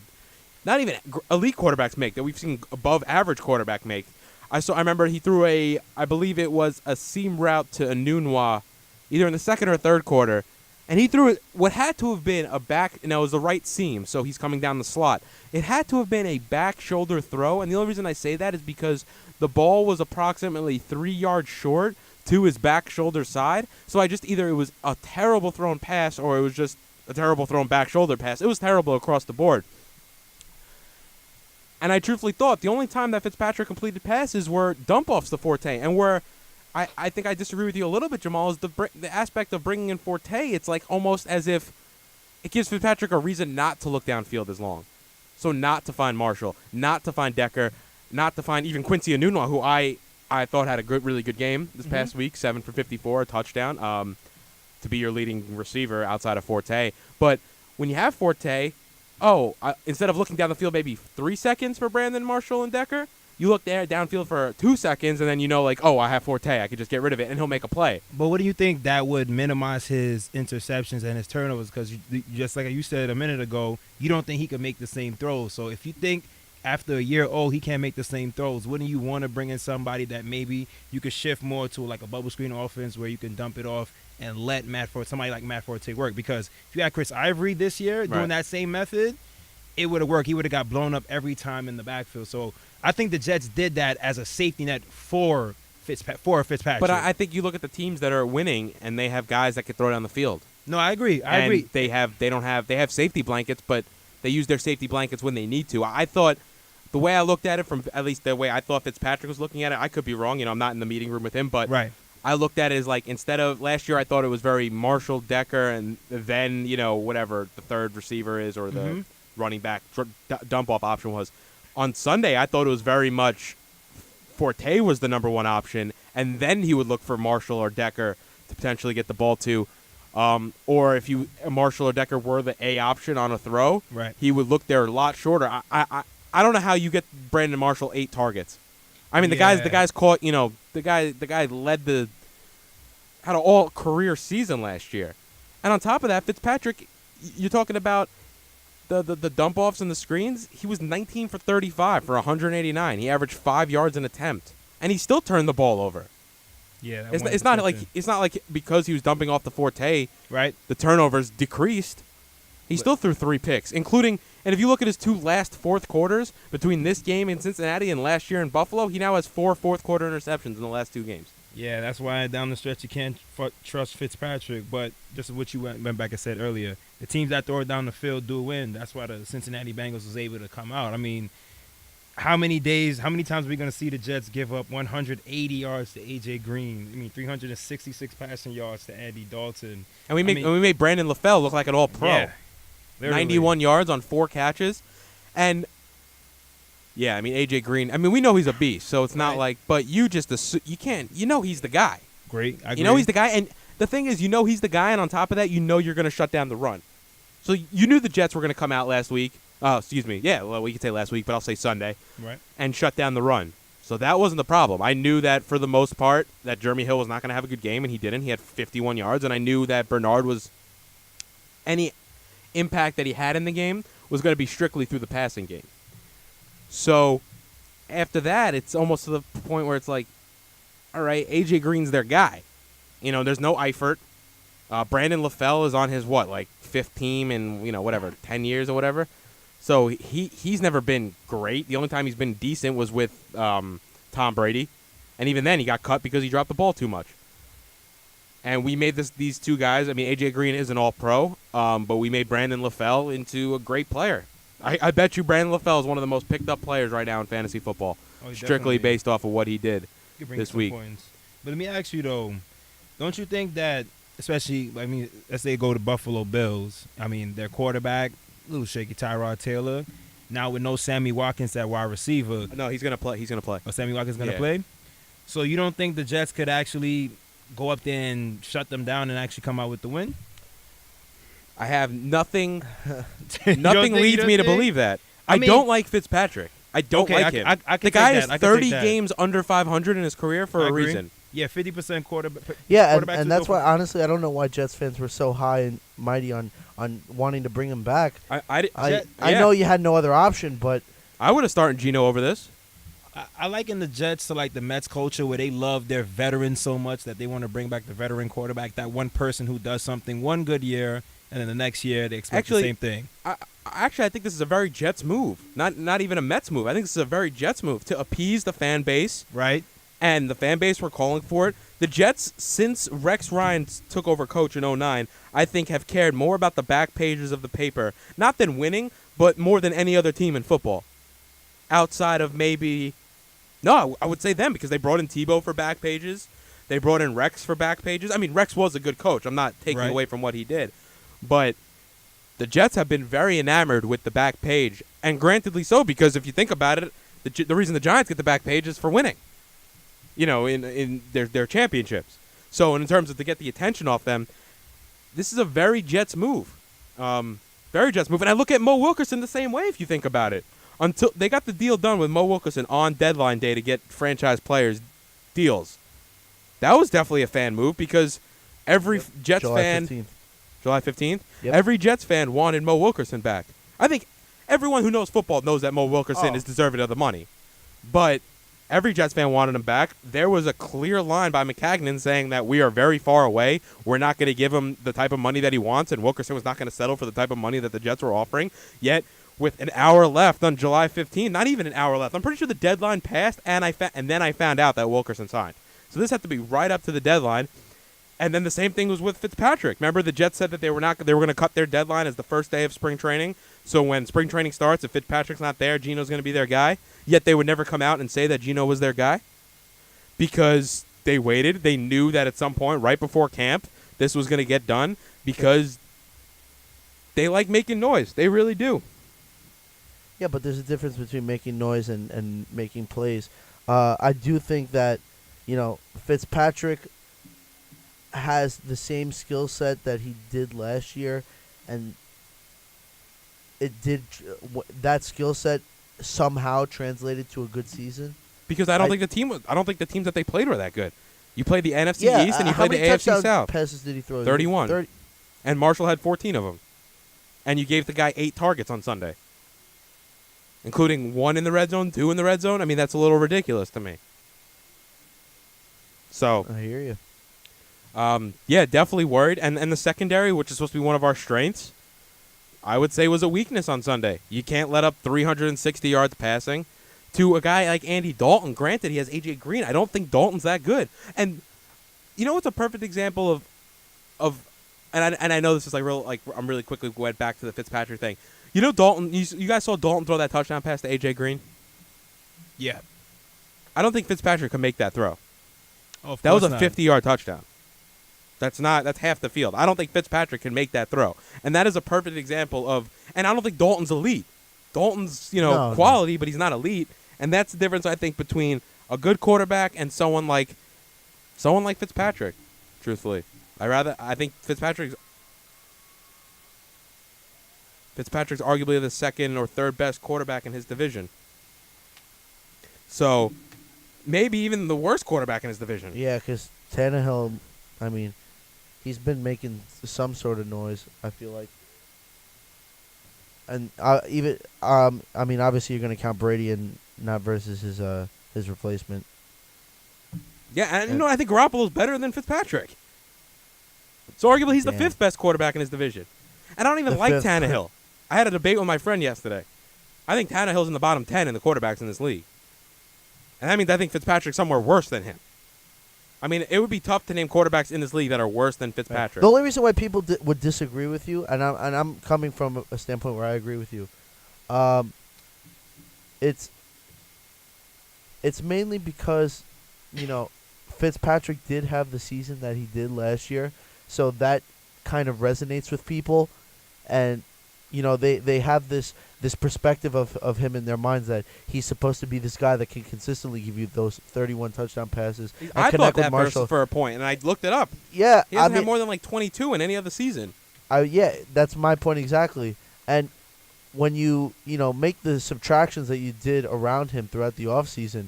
[SPEAKER 1] not even elite quarterbacks make, that we've seen above average quarterback make. I remember he threw I believe it was a seam route to Enunwa, either in the second or third quarter, and he threw what had to have been a back, and it was the right seam, so he's coming down the slot. It had to have been a back shoulder throw, and the only reason I say that is because the ball was approximately 3 yards short to his back shoulder side, so either it was a terrible thrown pass or it was just a terrible thrown back shoulder pass. It was terrible across the board. And I truthfully thought the only time that Fitzpatrick completed passes were dump-offs to Forte, and where I think I disagree with you a little bit, Jamal, is the aspect of bringing in Forte. It's like almost as if it gives Fitzpatrick a reason not to look downfield as long. So not to find Marshall, not to find Decker, not to find even Quincy Enunwa, who I thought had a really good game this past week, 7 for 54, a touchdown, to be your leading receiver outside of Forte. But when you have Forte, instead of looking down the field maybe 3 seconds for Brandon Marshall and Decker, you look there downfield for 2 seconds, and then I have Forte. I could just get rid of it, and he'll make a play.
[SPEAKER 3] But what do you think that would minimize his interceptions and his turnovers? Because just like you said a minute ago, you don't think he could make the same throws. So if you think after a year, he can't make the same throws, wouldn't you want to bring in somebody that maybe you could shift more to like a bubble screen offense where you can dump it off and let somebody like Matt Forte work? Because if you had Chris Ivory this year doing that same method, it would have worked. He would have got blown up every time in the backfield. So I think the Jets did that as a safety net for Fitzpatrick.
[SPEAKER 1] But I think you look at the teams that are winning, and they have guys that can throw down the field.
[SPEAKER 3] No, I agree.
[SPEAKER 1] They have safety blankets, but they use their safety blankets when they need to. I thought the way I looked at it, from at least the way I thought Fitzpatrick was looking at it, I could be wrong. I'm not in the meeting room with him, but I looked at it as like instead of last year, I thought it was very Marshall, Decker, and then whatever the third receiver is or the running back dump off option was. On Sunday, I thought it was very much Forte was the number one option, and then he would look for Marshall or Decker to potentially get the ball to. Or if Marshall or Decker were the A option on a throw, he would look there a lot shorter. I don't know how you get Brandon Marshall 8 targets. I mean, the guy's caught. The guy had an all career season last year, and on top of that, Fitzpatrick, you're talking about the dump offs and the screens. He was 19 for 35 for 189. He averaged 5 yards an attempt, and he still turned the ball over.
[SPEAKER 3] Yeah,
[SPEAKER 1] it's not like because he was dumping off the Forte, the turnovers decreased. He still threw 3 picks, including, and if you look at his 2 last fourth quarters between this game in Cincinnati and last year in Buffalo, he now has 4 fourth quarter interceptions in the last 2 games.
[SPEAKER 3] Yeah, that's why down the stretch you can't trust Fitzpatrick. But just what you went back and said earlier, the teams that throw it down the field do win. That's why the Cincinnati Bengals was able to come out. I mean, how many times are we going to see the Jets give up 180 yards to A.J. Green? I mean, 366 passing yards to Andy Dalton.
[SPEAKER 1] And we made Brandon LaFell look like an all-pro.
[SPEAKER 3] Yeah, literally.
[SPEAKER 1] 91 yards on 4 catches. And, yeah, I mean, A.J. Green, I mean, we know he's a beast, so it's not like, but you just you can't, he's the guy.
[SPEAKER 3] Great. I agree.
[SPEAKER 1] You know he's the guy, and the thing is, he's the guy, and on top of that, you're going to shut down the run. So you knew the Jets were going to come out last week. Excuse me. Yeah, well, we could say last week, but I'll say Sunday.
[SPEAKER 3] Right. And
[SPEAKER 1] shut down the run. So that wasn't the problem. I knew that for the most part that Jeremy Hill was not going to have a good game, and he didn't. He had 51 yards, and I knew that Bernard was any impact that he had in the game was going to be strictly through the passing game. So after that, it's almost to the point where it's like, all right, A.J. Green's their guy. There's no Eifert. Brandon LaFell is on his, 5th team in, 10 years or whatever. So he's never been great. The only time he's been decent was with Tom Brady. And even then, he got cut because he dropped the ball too much. And we made these two guys. I mean, A.J. Green is an all-pro, but we made Brandon LaFell into a great player. I bet you Brandon LaFell is one of the most picked-up players right now in fantasy football, strictly based off of what he did this week.
[SPEAKER 3] Points. But let me ask you, though, don't you think that, especially, let's say go to Buffalo Bills, their quarterback, a little shaky, Tyrod Taylor, now with no Sammy Watkins at wide receiver.
[SPEAKER 1] No, he's going to play.
[SPEAKER 3] Oh, Sammy Watkins going to play? So you don't think the Jets could actually go up there and shut them down and actually come out with the win?
[SPEAKER 1] I have nothing. Nothing leads me to believe that. I don't like Fitzpatrick. I don't like him. The guy is 30 games under 500 in his career for a reason.
[SPEAKER 3] Yeah, 50% quarterback.
[SPEAKER 2] Yeah, and that's why, honestly, I don't know why Jets fans were so high and mighty on wanting to bring him back. I know you had no other option, but
[SPEAKER 1] I would have started Geno over this.
[SPEAKER 3] I liken the Jets to like the Mets culture where they love their veterans so much that they want to bring back the veteran quarterback, that one person who does something one good year, and then the next year they expect the same thing.
[SPEAKER 1] I think this is a very Jets move, not even a Mets move. I think this is a very Jets move to appease the fan base.
[SPEAKER 3] Right.
[SPEAKER 1] And the fan base were calling for it. The Jets, since Rex Ryan took over coach in 2009, I think have cared more about the back pages of the paper, not than winning, but more than any other team in football. Outside of maybe, no, I would say them, because they brought in Tebow for back pages. They brought in Rex for back pages. I mean, Rex was a good coach. I'm not taking away from what he did. But the Jets have been very enamored with the back page, and grantedly so, because if you think about it, the reason the Giants get the back page is for winning. In their championships. So in terms of to get the attention off them, this is a very Jets move. Very Jets move. And I look at Mo Wilkerson the same way if you think about it. Until they got the deal done with Mo Wilkerson on deadline day to get franchise players deals. That was definitely a fan move because every Jets fan...
[SPEAKER 2] 15th.
[SPEAKER 1] July 15th?
[SPEAKER 2] Yep.
[SPEAKER 1] Every Jets fan wanted Mo Wilkerson back. I think everyone who knows football knows that Mo Wilkerson is deserving of the money. But... every Jets fan wanted him back. There was a clear line by McCagnon saying that we are very far away. We're not going to give him the type of money that he wants, and Wilkerson was not going to settle for the type of money that the Jets were offering. Yet, with an hour left on July 15th, not even an hour left, I'm pretty sure the deadline passed, and then I found out that Wilkerson signed. So this had to be right up to the deadline. And then the same thing was with Fitzpatrick. Remember, the Jets said that they were going to cut their deadline as the first day of spring training. So when spring training starts, if Fitzpatrick's not there, Geno's going to be their guy. Yet they would never come out and say that Geno was their guy because they waited. They knew that at some point, right before camp, this was going to get done because they like making noise. They really do.
[SPEAKER 2] Yeah, but there's a difference between making noise and making plays. I do think that, Fitzpatrick has the same skill set that he did last year, and that skill set somehow translated to a good season.
[SPEAKER 1] Because I don't think the teams that they played were that good. You played the NFC East and you played the AFC South. How many
[SPEAKER 2] passes did he throw?
[SPEAKER 1] 31. And Marshall had 14 of them. And you gave the guy 8 targets on Sunday, including 1 in the red zone, 2 in the red zone. I mean, that's a little ridiculous to me. So
[SPEAKER 2] I hear you.
[SPEAKER 1] Yeah, definitely worried. And the secondary, which is supposed to be one of our strengths, I would say was a weakness on Sunday. You can't let up 360 yards passing to a guy like Andy Dalton. Granted, he has A.J. Green. I don't think Dalton's that good. And you know what's a perfect example of and I know this is I'm really quickly went back to the Fitzpatrick thing. Dalton, you guys saw Dalton throw that touchdown pass to A.J. Green?
[SPEAKER 3] Yeah.
[SPEAKER 1] I don't think Fitzpatrick can make that throw.
[SPEAKER 3] Oh, of
[SPEAKER 1] That was
[SPEAKER 3] course
[SPEAKER 1] a
[SPEAKER 3] not.
[SPEAKER 1] 50-yard touchdown. That's half the field. I don't think Fitzpatrick can make that throw. And that is a perfect example of, and I don't think Dalton's elite. Dalton's,
[SPEAKER 2] No.
[SPEAKER 1] quality, but he's not elite. And that's the difference, I think, between a good quarterback and someone like Fitzpatrick, truthfully. I think Fitzpatrick's arguably the second or third best quarterback in his division. So, maybe even the worst quarterback in his division.
[SPEAKER 2] Yeah, because Tannehill, I mean, he's been making some sort of noise, I feel like. And I mean, obviously you're going to count Brady and not versus his replacement.
[SPEAKER 1] Yeah, and I think Garoppolo's better than Fitzpatrick. So arguably he's the
[SPEAKER 2] Damn.
[SPEAKER 1] fifth best quarterback in his division. And I don't even
[SPEAKER 2] The
[SPEAKER 1] like
[SPEAKER 2] fifth.
[SPEAKER 1] Tannehill. I had a debate with my friend yesterday. I think Tannehill's in the bottom 10 in the quarterbacks in this league. And that means I think Fitzpatrick's somewhere worse than him. I mean, it would be tough to name quarterbacks in this league that are worse than Fitzpatrick.
[SPEAKER 2] The only reason why people would disagree with you, and I'm coming from a standpoint where I agree with you, it's mainly because, Fitzpatrick did have the season that he did last year, so that kind of resonates with people, and they have this perspective of him in their minds that he's supposed to be this guy that can consistently give you those 31 touchdown passes. And
[SPEAKER 1] I thought
[SPEAKER 2] connect with
[SPEAKER 1] that
[SPEAKER 2] Marshall.
[SPEAKER 1] for a point, and I looked it up.
[SPEAKER 2] Yeah,
[SPEAKER 1] He hasn't had more than like 22 in any other season.
[SPEAKER 2] yeah, that's my point exactly. And when you make the subtractions that you did around him throughout the offseason,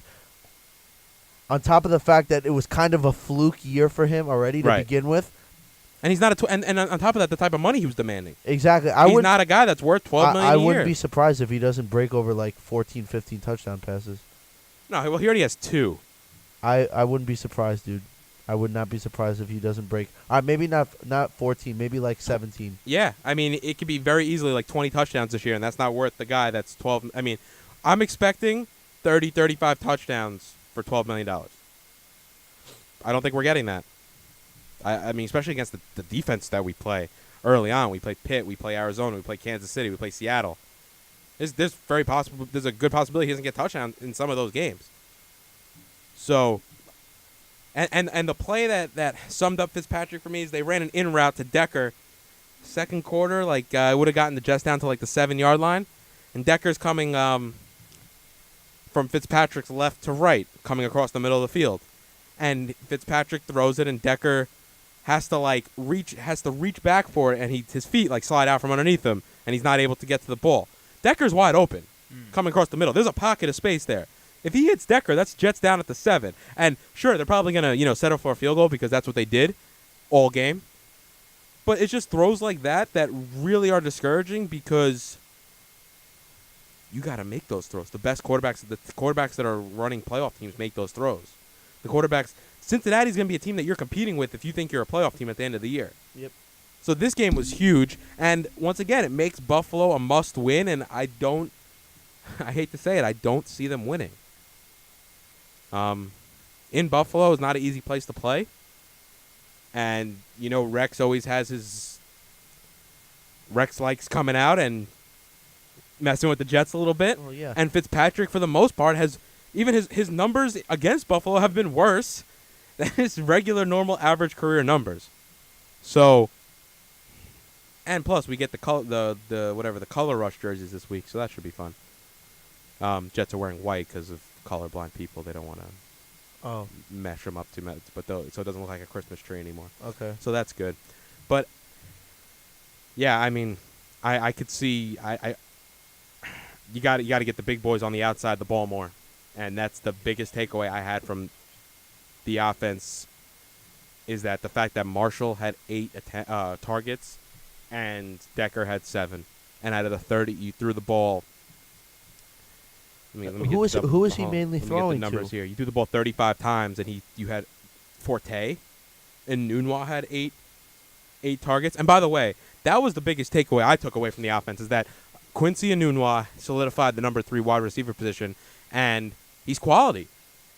[SPEAKER 2] on top of the fact that it was kind of a fluke year for him already to
[SPEAKER 1] Right.
[SPEAKER 2] begin with.
[SPEAKER 1] And he's not and on top of that, the type of money he was demanding.
[SPEAKER 2] Exactly.
[SPEAKER 1] He's not a guy that's worth $12 million
[SPEAKER 2] I
[SPEAKER 1] a year.
[SPEAKER 2] wouldn't be surprised if he doesn't break over like 14, 15 touchdown passes.
[SPEAKER 1] No, well, he already has 2.
[SPEAKER 2] I wouldn't be surprised, dude. I would not be surprised if he doesn't break. Maybe not 14, maybe like 17.
[SPEAKER 1] Yeah, I mean, it could be very easily like 20 touchdowns this year, and that's not worth the guy that's 12. I mean, I'm expecting 30, 35 touchdowns for $12 million. I don't think we're getting that. I mean, especially against the defense that we play early on. We play Pitt, we play Arizona, we play Kansas City, we play Seattle. There's a good possibility he doesn't get touchdown in some of those games. So, and the play that summed up Fitzpatrick for me is they ran an in route to Decker, second quarter, would have gotten the Jets down to like the 7-yard line, and Decker's coming from Fitzpatrick's left to right, coming across the middle of the field, and Fitzpatrick throws it, and Decker has to reach back for it, and his feet slide out from underneath him, and he's not able to get to the ball. Decker's wide open, coming across the middle. There's a pocket of space there. If he hits Decker, that's Jets down at the 7. And sure, they're probably gonna settle for a field goal because that's what they did all game. But it's just throws like that really are discouraging because you got to make those throws. The quarterbacks that are running playoff teams make those throws. The quarterbacks. Cincinnati's going to be a team that you're competing with if you think you're a playoff team at the end of the year.
[SPEAKER 2] Yep.
[SPEAKER 1] So this game was huge, and once again, it makes Buffalo a must-win, and I hate to say it, I don't see them winning. In Buffalo is not an easy place to play, and Rex always has Rex likes coming out and messing with the Jets a little bit.
[SPEAKER 2] Well, yeah.
[SPEAKER 1] And Fitzpatrick, for the most part, has even his numbers against Buffalo have been worse than his regular, normal, average career numbers. So, and plus we get the color rush jerseys this week, so that should be fun. Jets are wearing white because of colorblind people. They don't want to mesh them up too much, so it doesn't look like a Christmas tree anymore.
[SPEAKER 2] Okay.
[SPEAKER 1] So that's good. But yeah, I mean, I could see you got to get the big boys on the outside of the ball more, and that's the biggest takeaway I had from the offense is that the fact that Marshall had 8 targets and Decker had 7, and out of the 30 you threw the ball.
[SPEAKER 2] Who is he mainly throwing
[SPEAKER 1] the numbers
[SPEAKER 2] to?
[SPEAKER 1] here. You threw the ball 35 times, and you had Forte, and Nunwa had 8 targets. And by the way, that was the biggest takeaway I took away from the offense is that Quincy Enunwa solidified the number 3 wide receiver position, and he's quality.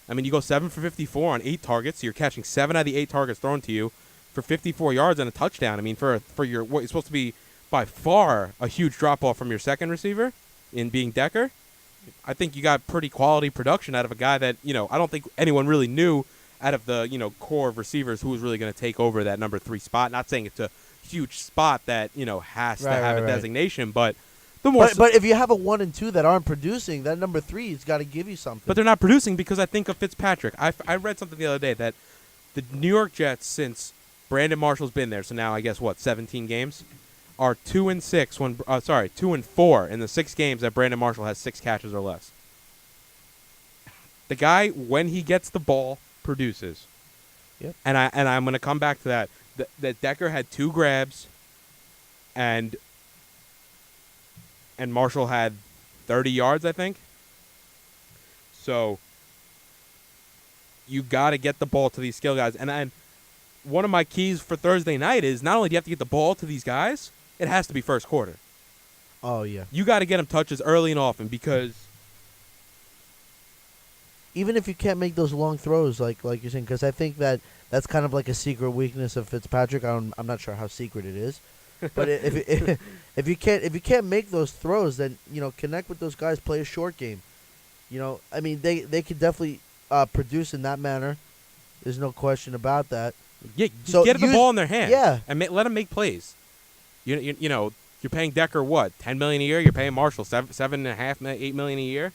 [SPEAKER 1] I mean, you go 7 for 54 on 8 targets, so you're catching 7 out of the 8 targets thrown to you for 54 yards and a touchdown. I mean, for your what is supposed to be by far a huge drop-off from your second receiver in being Decker, I think you got pretty quality production out of a guy that, I don't think anyone really knew out of the, core of receivers who was really going to take over that number 3 spot. Not saying it's a huge spot that, has to have a designation, but the more
[SPEAKER 2] but if you have a 1 and 2 that aren't producing, that number 3's got to give you something.
[SPEAKER 1] But they're not producing because I think of Fitzpatrick. I read something the other day that the New York Jets, since Brandon Marshall's been there, so now I guess 17 games, are 2-6 when 2-4 in the 6 games that Brandon Marshall has 6 catches or less. The guy, when he gets the ball, produces.
[SPEAKER 2] Yep.
[SPEAKER 1] And I'm going to come back to that. That Decker had 2 grabs, and Marshall had 30 yards, I think. So you got to get the ball to these skill guys. And one of my keys for Thursday night is not only do you have to get the ball to these guys, it has to be first quarter.
[SPEAKER 2] Oh, yeah.
[SPEAKER 1] You got to get them touches early and often because
[SPEAKER 2] even if you can't make those long throws, like you're saying, because I think that's kind of like a secret weakness of Fitzpatrick. I'm not sure how secret it is, but if you can't make those throws, then connect with those guys, play a short game. I mean they could definitely produce in that manner. There's no question about that.
[SPEAKER 1] Yeah, just get the ball in their hands.
[SPEAKER 2] Yeah,
[SPEAKER 1] and let them make plays. You're paying Decker what, $10 million a year? You're paying Marshall $7.5, $8 million a year.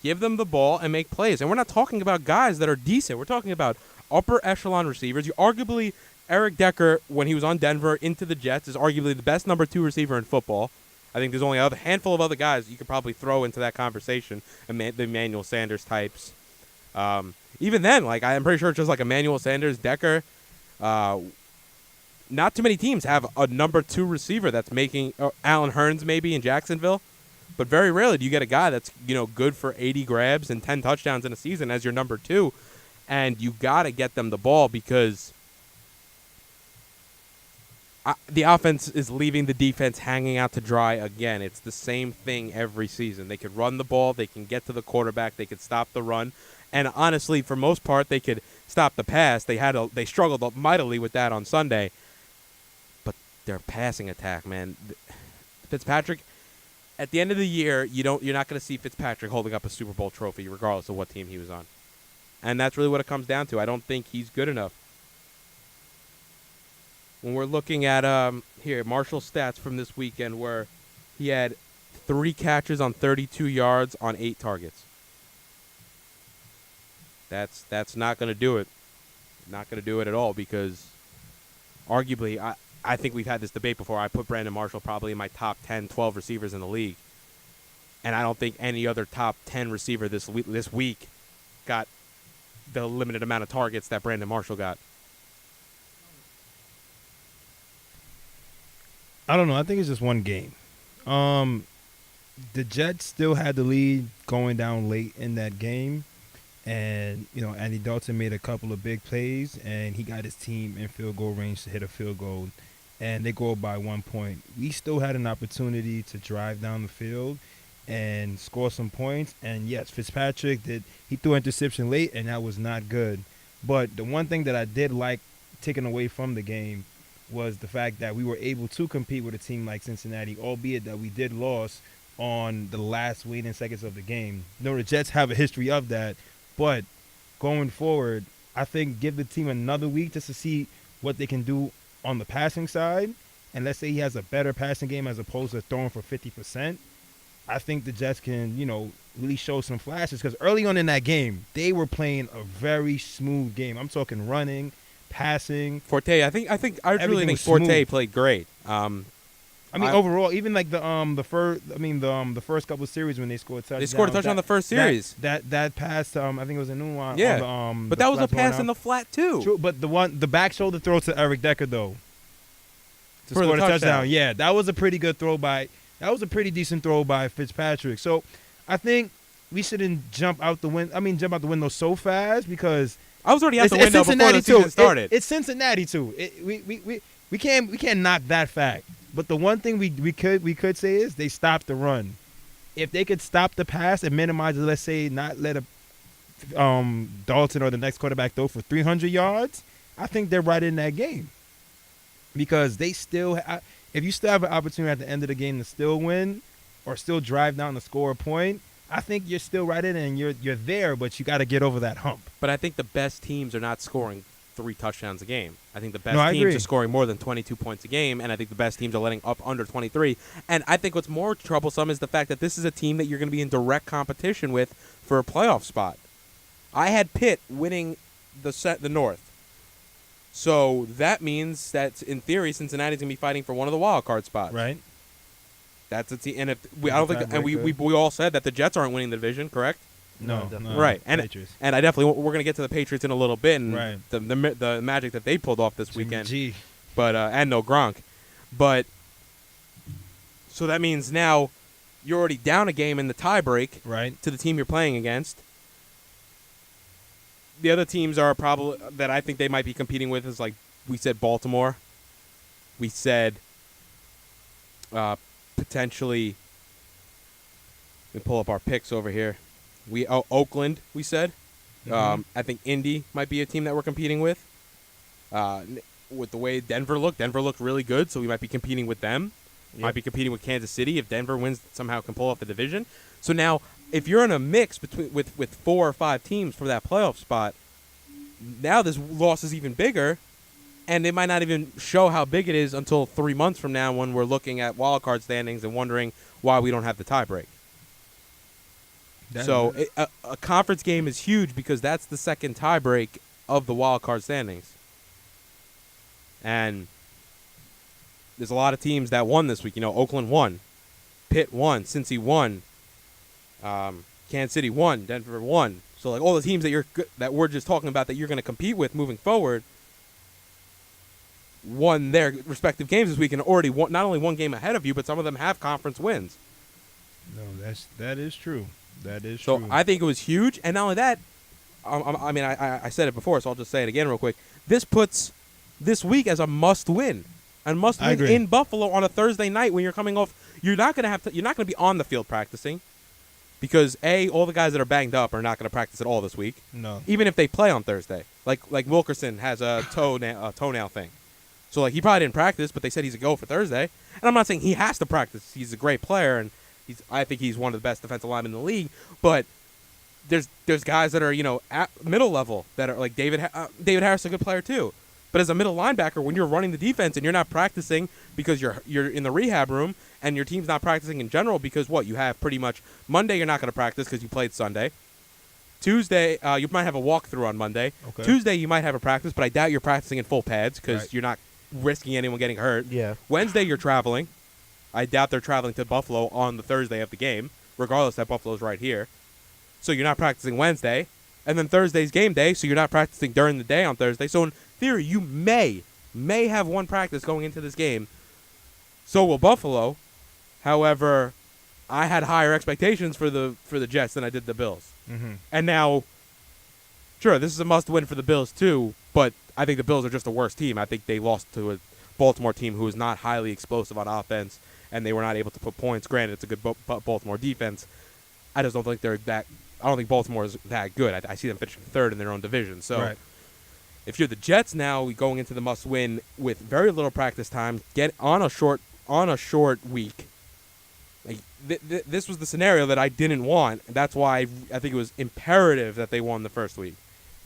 [SPEAKER 1] Give them the ball and make plays. And we're not talking about guys that are decent. We're talking about upper echelon receivers. You arguably, Eric Decker, when he was on Denver into the Jets, is arguably the best number 2 receiver in football. I think there's only a handful of other guys you could probably throw into that conversation, the Emmanuel Sanders types. Even then, I'm pretty sure it's just like Emmanuel Sanders, Decker. Not too many teams have a number 2 receiver that's making Allen Hurns maybe in Jacksonville, but very rarely do you get a guy that's good for 80 grabs and 10 touchdowns in a season as your number 2, and you got to get them the ball because the offense is leaving the defense hanging out to dry again. It's the same thing every season. They could run the ball, they can get to the quarterback, they could stop the run, and honestly, for most part, they could stop the pass. They struggled mightily with that on Sunday. Their passing attack, man. Fitzpatrick, at the end of the year, you're not going to see Fitzpatrick holding up a Super Bowl trophy regardless of what team he was on. And that's really what it comes down to. I don't think he's good enough. When we're looking at Marshall's stats from this weekend where he had 3 catches on 32 yards on 8 targets. That's not going to do it. Not going to do it at all because arguably I think we've had this debate before. I put Brandon Marshall probably in my top 10, 12 receivers in the league. And I don't think any other top 10 receiver this week got the limited amount of targets that Brandon Marshall got.
[SPEAKER 3] I don't know. I think it's just one game. The Jets still had the lead going down late in that game. And, Andy Dalton made a couple of big plays, and he got his team in field goal range to hit a field goal. And they go by 1 point. We still had an opportunity to drive down the field and score some points. And, yes, Fitzpatrick he threw an interception late, and that was not good. But the one thing that I did like taking away from the game was the fact that we were able to compete with a team like Cincinnati, albeit that we did lose on the last waning seconds of the game. The Jets have a history of that. But going forward, I think give the team another week just to see what they can do on the passing side. And let's say he has a better passing game as opposed to throwing for 50%. I think the Jets can, really show some flashes. Because early on in that game, they were playing a very smooth game. I'm talking running, passing.
[SPEAKER 1] Forte, I really think Forte played great.
[SPEAKER 3] Overall, even like the first couple of series when they scored touchdowns.
[SPEAKER 1] They scored a touchdown on the first series.
[SPEAKER 3] That pass, I think it was a new one.
[SPEAKER 1] Yeah, but that was a pass in the flat too.
[SPEAKER 3] True, but the back shoulder throw to Eric Decker though, to
[SPEAKER 1] for
[SPEAKER 3] score
[SPEAKER 1] the touchdown.
[SPEAKER 3] Yeah, that was a pretty good throw by. That was a pretty decent throw by Fitzpatrick. So, I think we shouldn't jump out the window so fast because
[SPEAKER 1] I was already out the window before the season started.
[SPEAKER 3] It's Cincinnati too. We can't knock that fact. But the one thing we could say is they stopped the run. If they could stop the pass and minimize it, let's say not let a Dalton or the next quarterback throw for 300 yards, I think they're right in that game. Because they still, if you still have an opportunity at the end of the game to still win or still drive down to score a point, I think you're still right in it and you're there, but you got to get over that hump.
[SPEAKER 1] But I think the best teams are not scoring 3 touchdowns a game. I think the best
[SPEAKER 3] No, I
[SPEAKER 1] teams
[SPEAKER 3] agree.
[SPEAKER 1] are scoring more than 22 points a game, and I think the best teams are letting up under 23. And I think what's more troublesome is the fact that this is a team that you're going to be in direct competition with for a playoff spot. I had Pitt winning the North. So that means that, in theory, Cincinnati's going to be fighting for one of the wild card spots.
[SPEAKER 3] Right.
[SPEAKER 1] That's a team. And if I don't think, and we all said that the Jets aren't winning the division, correct?
[SPEAKER 3] No,
[SPEAKER 2] definitely.
[SPEAKER 1] Right. And
[SPEAKER 3] Patriots.
[SPEAKER 1] I definitely, we're going to get to the Patriots in a little bit and
[SPEAKER 3] Right.
[SPEAKER 1] the magic that they pulled off this
[SPEAKER 3] Jimmy
[SPEAKER 1] weekend.
[SPEAKER 3] G.
[SPEAKER 1] But and no Gronk. But so that means now you're already down a game in the tiebreak
[SPEAKER 3] Right.
[SPEAKER 1] to the team you're playing against. The other teams are probably that I think they might be competing with is, like we said, Baltimore. We said potentially. Let me pull up our picks over here. Oakland. We said.
[SPEAKER 3] Mhm.
[SPEAKER 1] I think Indy might be a team that we're competing with. With the way Denver looked really good, so we might be competing with them.
[SPEAKER 2] Yep.
[SPEAKER 1] Might be competing with Kansas City if Denver wins, somehow can pull off the division. So now, if you're in a mix between with 4 or 5 teams for that playoff spot, now this loss is even bigger, and it might not even show how big it is until 3 months from now when we're looking at wild card standings and wondering why we don't have the tiebreak. So a conference game is huge because that's the second tiebreak of the wild card standings. And there's a lot of teams that won this week. You know, Oakland won, Pitt won, Cincy won, Kansas City won, Denver won. So like all the teams that we're just talking about that you're going to compete with moving forward won their respective games this week and already won, not only one game ahead of you, but some of them have conference wins.
[SPEAKER 3] No, that is true. That is
[SPEAKER 1] So
[SPEAKER 3] true.
[SPEAKER 1] I think it was huge, and not only that, I mean, I said it before, so I'll just say it again real quick. This puts this week as a must-win, and
[SPEAKER 3] I
[SPEAKER 1] must-win
[SPEAKER 3] agree.
[SPEAKER 1] in Buffalo on a Thursday night when you're coming off. You're not gonna be on the field practicing, because all the guys that are banged up are not gonna practice at all this week,
[SPEAKER 3] no.
[SPEAKER 1] even if they play on Thursday. Like Wilkerson has a toenail thing, so like he probably didn't practice, but they said he's a go for Thursday. And I'm not saying he has to practice. He's a great player, and I think he's one of the best defensive linemen in the league. But there's guys that are at middle level that are like David Harris, is a good player too. But as a middle linebacker, when you're running the defense and you're not practicing because you're in the rehab room and your team's not practicing in general because you have pretty much Monday you're not going to practice because you played Sunday. Tuesday you might have a walkthrough on Monday.
[SPEAKER 3] Okay.
[SPEAKER 1] Tuesday you might have a practice, but I doubt you're practicing in full pads because
[SPEAKER 3] Right.
[SPEAKER 1] you're not risking anyone getting hurt.
[SPEAKER 2] Yeah.
[SPEAKER 1] Wednesday you're traveling. I doubt they're traveling to Buffalo on the Thursday of the game, regardless that Buffalo's right here. So you're not practicing Wednesday. And then Thursday's game day, so you're not practicing during the day on Thursday. So in theory, you may have one practice going into this game. So will Buffalo. However, I had higher expectations for the Jets than I did the Bills.
[SPEAKER 3] Mm-hmm.
[SPEAKER 1] And now, sure, this is a must-win for the Bills too, but I think the Bills are just a worse team. I think they lost to a Baltimore team who is not highly explosive on offense, and they were not able to put points. Granted, it's a good Baltimore defense. I just don't think they're that. I don't think Baltimore is that good. I see them finishing third in their own division. So,
[SPEAKER 3] Right.
[SPEAKER 1] if you're the Jets now, going into the must-win with very little practice time, get on a short week. Like this was the scenario that I didn't want. And that's why I think it was imperative that they won the first week.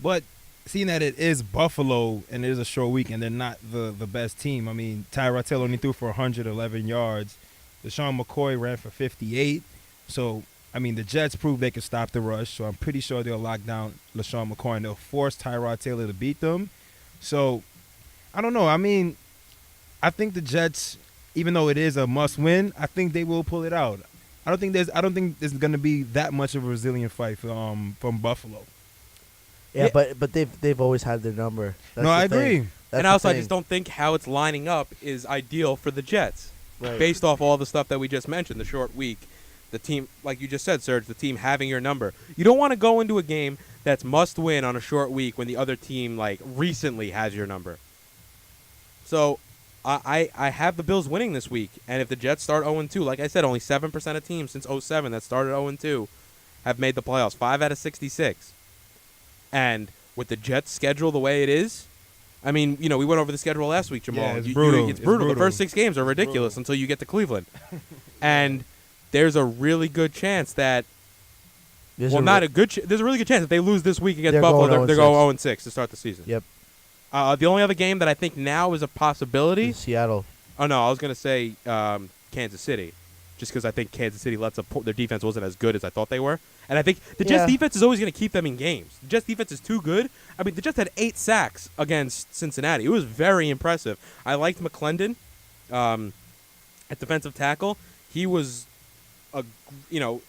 [SPEAKER 3] But seeing that it is Buffalo and it is a short week and they're not the best team, I mean, Tyrod Taylor only threw for 111 yards. LaShawn McCoy ran for 58. So, I mean, the Jets proved they could stop the rush. So I'm pretty sure they'll lock down LaShawn McCoy and they'll force Tyrod Taylor to beat them. So, I don't know. I mean, I think the Jets, even though it is a must-win, I think they will pull it out. I don't think there's going to be that much of a resilient fight from Buffalo.
[SPEAKER 2] Yeah,
[SPEAKER 1] Yeah.
[SPEAKER 2] but they've always had their number. That's
[SPEAKER 3] No,
[SPEAKER 2] the
[SPEAKER 3] I
[SPEAKER 2] thing.
[SPEAKER 3] agree.
[SPEAKER 2] That's
[SPEAKER 1] And
[SPEAKER 2] the
[SPEAKER 1] also, I
[SPEAKER 2] thing.
[SPEAKER 1] just don't think how it's lining up is ideal for the Jets.
[SPEAKER 2] Right.
[SPEAKER 1] Based off all the stuff that we just mentioned, the short week, the team, like you just said, Serge, the team having your number. You don't want to go into a game that's must win on a short week when the other team, like, recently has your number. So I have the Bills winning this week. And if the Jets start 0-2, like I said, only 7% of teams since 2007 that started 0-2 have made the playoffs, 5 out of 66. And with the Jets' schedule the way it is, I mean, we went over the schedule last week, Jamal.
[SPEAKER 3] Yeah, it's brutal.
[SPEAKER 1] It's
[SPEAKER 3] It's
[SPEAKER 1] brutal. The
[SPEAKER 3] brutal.
[SPEAKER 1] first 6 games are ridiculous until you get to Cleveland. And there's a really good chance that
[SPEAKER 2] There's
[SPEAKER 1] Well,
[SPEAKER 2] a
[SPEAKER 1] not
[SPEAKER 2] re-
[SPEAKER 1] a good. There's a really good chance if they lose this week against
[SPEAKER 2] They're
[SPEAKER 1] Buffalo,
[SPEAKER 2] going
[SPEAKER 1] they're
[SPEAKER 2] 0-6.
[SPEAKER 1] going 0-6 to start the season.
[SPEAKER 2] Yep.
[SPEAKER 1] The only other game that I think now is a possibility.
[SPEAKER 2] Seattle.
[SPEAKER 1] Oh no, I was gonna say Kansas City, just because I think Kansas City lets up. Their defense wasn't as good as I thought they were, and I think the Jets'
[SPEAKER 2] Yeah.
[SPEAKER 1] defense is always gonna keep them in games. The Jets' defense is too good. I mean, the Jets had 8 sacks against Cincinnati. It was very impressive. I liked McClendon at defensive tackle. He was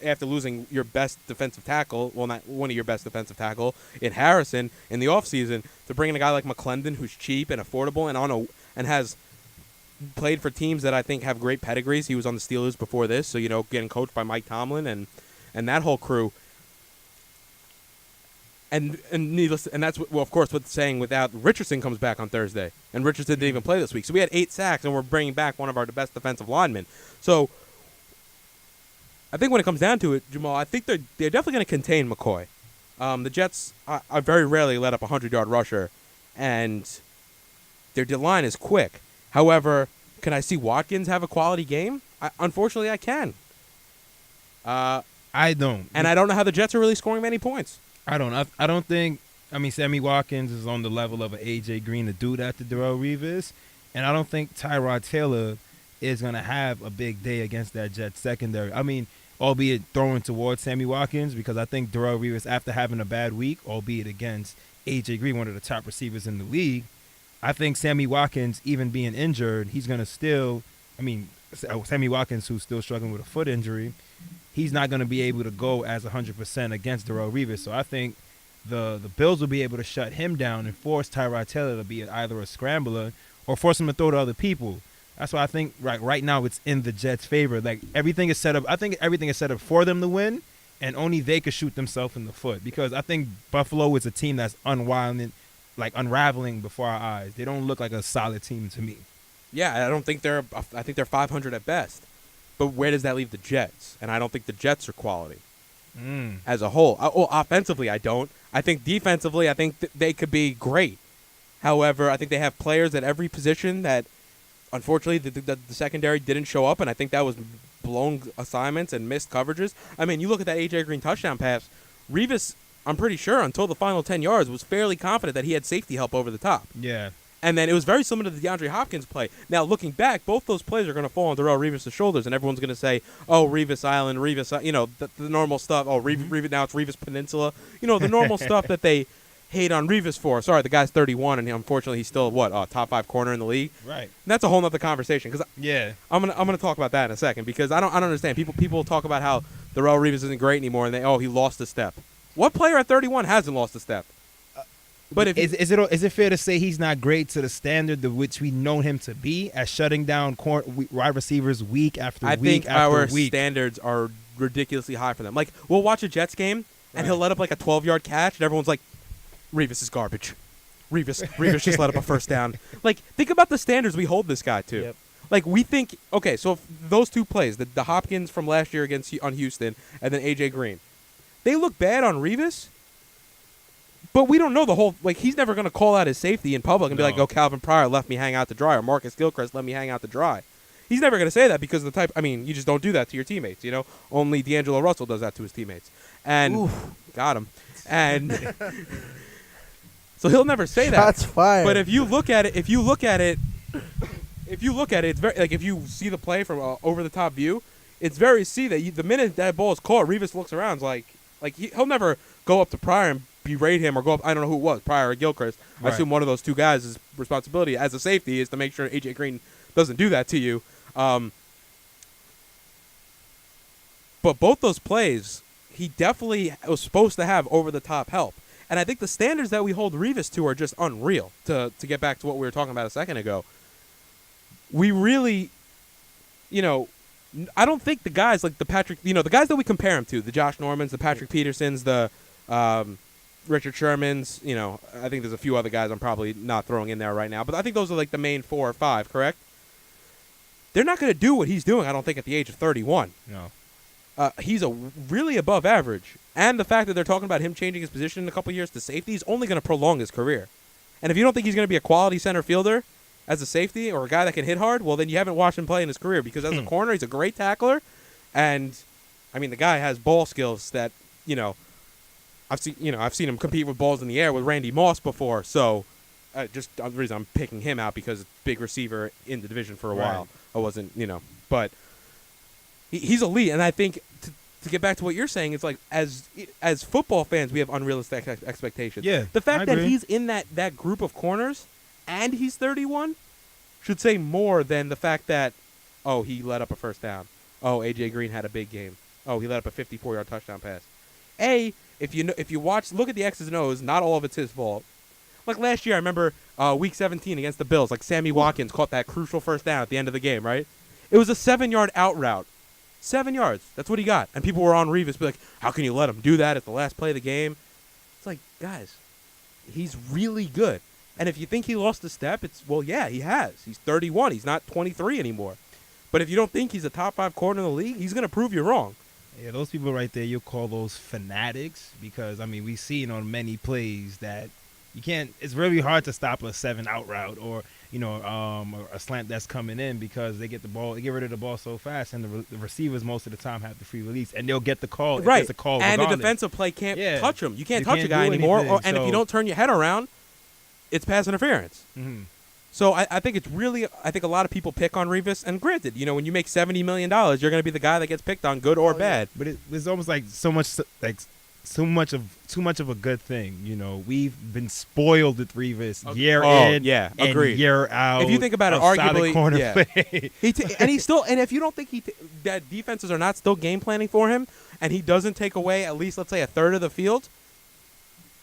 [SPEAKER 1] after losing your best defensive tackle, well, not one of your best defensive tackle in Harrison in the offseason, to bring in a guy like McClendon who's cheap and affordable and has played for teams that I think have great pedigrees. He was on the Steelers before this, so getting coached by Mike Tomlin and that whole crew. And needless, and that's of course what's saying without Richardson comes back on Thursday, and Richardson didn't even play this week, so we had 8 sacks, and we're bringing back one of our best defensive linemen. So I think when it comes down to it, Jamal, I think they're definitely going to contain McCoy. The Jets I very rarely let up a 100-yard rusher, and their line is quick. However, can I see Watkins have a quality game? Unfortunately, I can.
[SPEAKER 3] I don't.
[SPEAKER 1] And I don't know how the Jets are really scoring many points.
[SPEAKER 3] I don't. I don't think. I mean, Sammy Watkins is on the level of an AJ Green to do that to Darrelle Revis, and I don't think Tyrod Taylor is going to have a big day against that Jets secondary. I mean, albeit throwing towards Sammy Watkins, because I think Darrelle Revis, after having a bad week, albeit against AJ Green, one of the top receivers in the league, I think Sammy Watkins, even being injured, he's going to still. I mean, Sammy Watkins, who's still struggling with a foot injury, he's not going to be able to go as 100% against Darrelle Revis. So I think the Bills will be able to shut him down and force Tyrod Taylor to be either a scrambler or force him to throw to other people. That's why I think right now it's in the Jets' favor. Like, everything is set up. I think everything is set up for them to win, and only they could shoot themselves in the foot, because I think Buffalo is a team that's unraveling before our eyes. They don't look like a solid team to me.
[SPEAKER 1] Yeah, I think they're 500 at best. But where does that leave the Jets? And I don't think the Jets are quality as a whole. Offensively, I don't. I think defensively, I think they could be great. However, I think they have players at every position that, unfortunately, the secondary didn't show up, and I think that was blown assignments and missed coverages. I mean, you look at that A.J. Green touchdown pass, Revis, I'm pretty sure, until the final 10 yards, was fairly confident that he had safety help over the top.
[SPEAKER 3] Yeah.
[SPEAKER 1] And then it was very similar to the DeAndre Hopkins play. Now, looking back, both those plays are going to fall on Darrelle Revis' shoulders, and everyone's going to say, oh, Revis Island, Revis, the normal stuff. Oh, Revis, now it's Revis Peninsula. The normal stuff that they hate on Revis for. Sorry, the guy's 31, and unfortunately he's still, top 5 corner in the league?
[SPEAKER 3] Right.
[SPEAKER 1] And that's a whole other conversation. Cause
[SPEAKER 3] yeah.
[SPEAKER 1] I'm gonna talk about that in a second, because I don't understand. People talk about how Darrelle Revis isn't great anymore, and he lost a step. What player at 31 hasn't lost a step? But if
[SPEAKER 3] is it fair to say he's not great to the standard of which we know him to be, as shutting down wide receivers week after
[SPEAKER 1] I
[SPEAKER 3] week
[SPEAKER 1] think
[SPEAKER 3] after
[SPEAKER 1] our
[SPEAKER 3] week?
[SPEAKER 1] standards are ridiculously high for them. Like, we'll watch a Jets game, and he'll let up like a 12-yard catch, and everyone's like, Revis is garbage. Revis just let up a first down. Like, think about the standards we hold this guy to.
[SPEAKER 2] Yep.
[SPEAKER 1] Like, we think, okay, so if those two plays, the Hopkins from last year on Houston, and then A.J. Green, they look bad on Revis. But we don't know the whole, he's never going to call out his safety in public and be like, oh, Calvin Pryor left me hang out to dry, or Marcus Gilchrist let me hang out to dry. He's never going to say that, because of the type, you just don't do that to your teammates, Only D'Angelo Russell does that to his teammates. And, got him. And, so he'll never say that.
[SPEAKER 2] Shots fired.
[SPEAKER 1] But if you look at it, it's very, if you see the play from over-the-top view, it's very that the minute that ball is caught, Revis looks around, he'll never go up to Pryor and berate him, or go up. I don't know who it was, Pryor or Gilchrist. Right. I assume one of those two guys' responsibility as a safety is to make sure A.J. Green doesn't do that to you. But both those plays, he definitely was supposed to have over-the-top help. And I think the standards that we hold Revis to are just unreal, to get back to what we were talking about a second ago. We really, I don't think the guys like the Patrick, the guys that we compare him to, the Josh Normans, the Patrick Petersons, the Richard Shermans, I think there's a few other guys I'm probably not throwing in there right now, but I think those are the main 4 or 5, correct? They're not going to do what he's doing, I don't think, at the age of 31.
[SPEAKER 3] No.
[SPEAKER 1] He's really above average, and the fact that they're talking about him changing his position in a couple years to safety is only going to prolong his career. And if you don't think he's going to be a quality center fielder as a safety, or a guy that can hit hard, well, then you haven't watched him play in his career, because as a corner, he's a great tackler, and, the guy has ball skills that I've seen him compete with balls in the air with Randy Moss before. So, just the reason I'm picking him out because it's big receiver in the division for a while. I wasn't, but he's elite, and I think to get back to what you're saying, it's like as football fans, we have unrealistic expectations.
[SPEAKER 3] Yeah,
[SPEAKER 1] the fact
[SPEAKER 3] I
[SPEAKER 1] that
[SPEAKER 3] agree.
[SPEAKER 1] he's in that group of corners and he's 31 should say more than the fact that he let up a first down. AJ Green had a big game. He let up a 54-yard touchdown pass. If you look at the X's and O's, not all of it's his fault. Like last year, I remember Week 17 against the Bills. Like Sammy Watkins caught that crucial first down at the end of the game, right? It was a 7-yard out route. 7 yards. That's what he got. And people were on Revis, be like, how can you let him do that at the last play of the game? It's like, guys, he's really good. And if you think he lost a step, yeah, he has. He's 31. He's not 23 anymore. But if you don't think he's a top 5 corner in the league, he's going to prove you wrong.
[SPEAKER 3] Yeah, those people right there, you'll call those fanatics because, we've seen on many plays that you can't – it's really hard to stop a 7-out route or, a slant that's coming in because they get rid of the ball so fast, and the receivers most of the time have the free release, and they'll get the call. If
[SPEAKER 1] Right.
[SPEAKER 3] it's a call
[SPEAKER 1] and
[SPEAKER 3] regardless.
[SPEAKER 1] a defensive play can't touch him. You can't
[SPEAKER 3] You
[SPEAKER 1] touch
[SPEAKER 3] can't
[SPEAKER 1] a guy
[SPEAKER 3] do
[SPEAKER 1] anymore.
[SPEAKER 3] anything,
[SPEAKER 1] And if you
[SPEAKER 3] so-
[SPEAKER 1] don't turn your head around, it's pass interference.
[SPEAKER 3] Mm-hmm.
[SPEAKER 1] So I think it's really – I think a lot of people pick on Revis. And granted, when you make $70 million, you're going to be the guy that gets picked on, good or bad.
[SPEAKER 3] But it's almost like too much of a good thing. We've been spoiled with Revis year in and
[SPEAKER 1] agreed.
[SPEAKER 3] year out.
[SPEAKER 1] If you think about it,
[SPEAKER 3] of solid
[SPEAKER 1] arguably,
[SPEAKER 3] corner
[SPEAKER 1] yeah.
[SPEAKER 3] play.
[SPEAKER 1] And if you don't think that defenses are not still game planning for him, and he doesn't take away at least, let's say, a third of the field,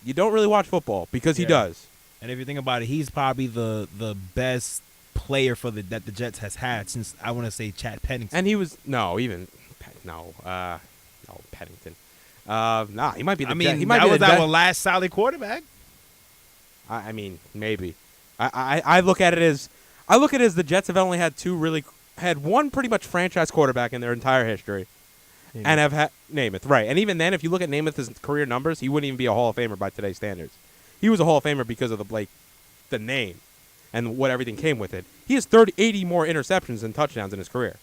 [SPEAKER 1] you don't really watch football because he does.
[SPEAKER 3] And if you think about it, he's probably the best player that the Jets has had since, I want to say, Chad Pennington.
[SPEAKER 1] And he was Pennington. He might be the Jet. He might
[SPEAKER 3] that
[SPEAKER 1] be
[SPEAKER 3] was
[SPEAKER 1] the
[SPEAKER 3] our
[SPEAKER 1] Jet.
[SPEAKER 3] last solid quarterback.
[SPEAKER 1] I mean, maybe. I look at it as the Jets have only had one pretty much franchise quarterback in their entire history.
[SPEAKER 3] Namath.
[SPEAKER 1] And have had Namath, right. And even then, if you look at Namath's career numbers, he wouldn't even be a Hall of Famer by today's standards. He was a Hall of Famer because of the name and what everything came with it. He has 80 more interceptions than touchdowns in his career.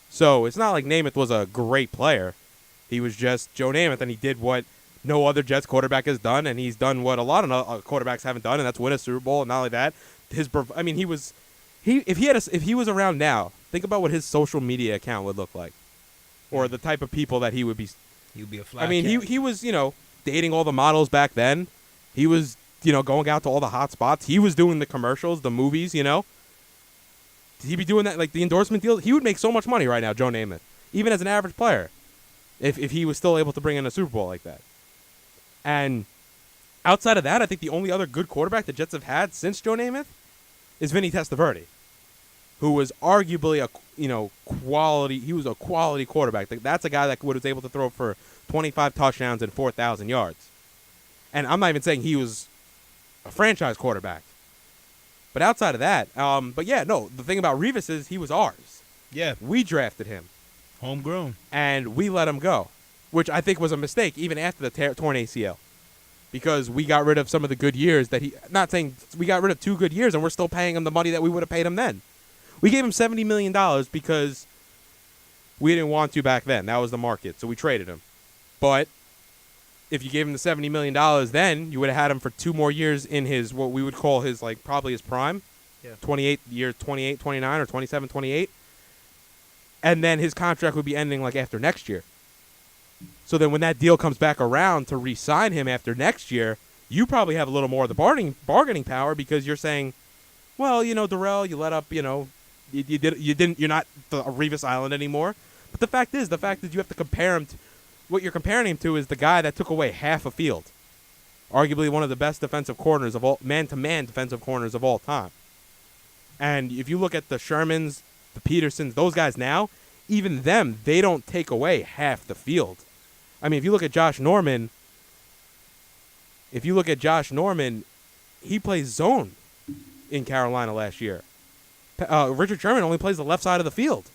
[SPEAKER 1] So it's not like Namath was a great player. He was just Joe Namath, and he did what no other Jets quarterback has done, and he's done what a lot of quarterbacks haven't done, and that's win a Super Bowl. And not only that, if he was around now, think about what his social media account would look like, or the type of people that he would be.
[SPEAKER 3] He would be a fly.
[SPEAKER 1] He was dating all the models back then. He was going out to all the hot spots. He was doing the commercials, the movies. Did he be doing that, like the endorsement deals? He would make so much money right now, Joe Namath, even as an average player, if he was still able to bring in a Super Bowl like that. And outside of that, I think the only other good quarterback the Jets have had since Joe Namath is Vinny Testaverde, who was arguably quality. He was a quality quarterback. That's a guy that was able to throw for 25 touchdowns and 4,000 yards. And I'm not even saying he was a franchise quarterback. But outside of that, the thing about Revis is he was ours.
[SPEAKER 3] Yeah.
[SPEAKER 1] We drafted him.
[SPEAKER 3] Homegrown.
[SPEAKER 1] And we let him go, which I think was a mistake even after the torn ACL. Because we got rid of some of the good years not saying we got rid of 2 good years and we're still paying him the money that we would have paid him then. We gave him $70 million because we didn't want to back then. That was the market, so we traded him. But if you gave him the $70 million then, you would have had him for 2 more years in his, what we would call his, probably his prime.
[SPEAKER 2] Yeah.
[SPEAKER 1] 28, 29, or 27, 28. And then his contract would be ending, after next year. So then when that deal comes back around to re-sign him after next year, you probably have a little more of the bargaining power because you're saying, well, Darrell, you let up, you're not the Revis Island anymore. But the fact is you have to compare him to, what you're comparing him to is the guy that took away half a field. Arguably one of the best defensive corners of all, man-to-man defensive corners of all time. And if you look at the Shermans, the Petersons, those guys now, even them, they don't take away half the field. I mean, if you look at Josh Norman, he plays zone in Carolina last year. Richard Sherman only plays the left side of the field.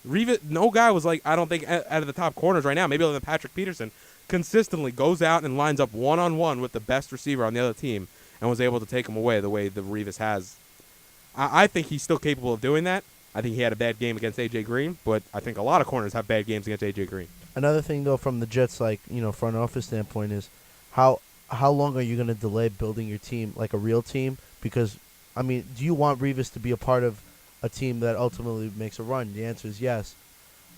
[SPEAKER 1] No guy was I don't think out of the top corners right now, maybe other than Patrick Peterson, consistently goes out and lines up one-on-one with the best receiver on the other team and was able to take him away the way the Revis has. I think he's still capable of doing that. I think he had a bad game against A.J. Green, but I think a lot of corners have bad games against A.J. Green.
[SPEAKER 2] Another thing, though, from the Jets, like, front office standpoint is how long are you going to delay building your team like a real team? Because, I mean, do you want Revis to be a part of a team that ultimately makes a run? The answer is yes.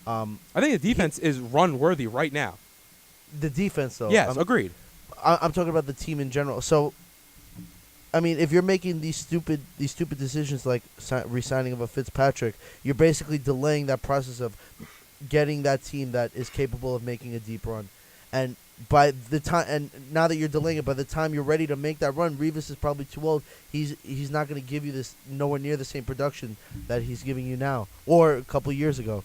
[SPEAKER 1] I think the defense is run-worthy right now.
[SPEAKER 2] The defense, though.
[SPEAKER 1] Yes, agreed.
[SPEAKER 2] I'm talking about the team in general. So, I mean, if you're making these stupid decisions like re-signing of a Fitzpatrick, you're basically delaying that process of getting that team that is capable of making a deep run. And by the time, and now that you're delaying it, by the time you're ready to make that run, Revis is probably too old. He's not going to give you this nowhere near the same production that he's giving you now or a couple years ago.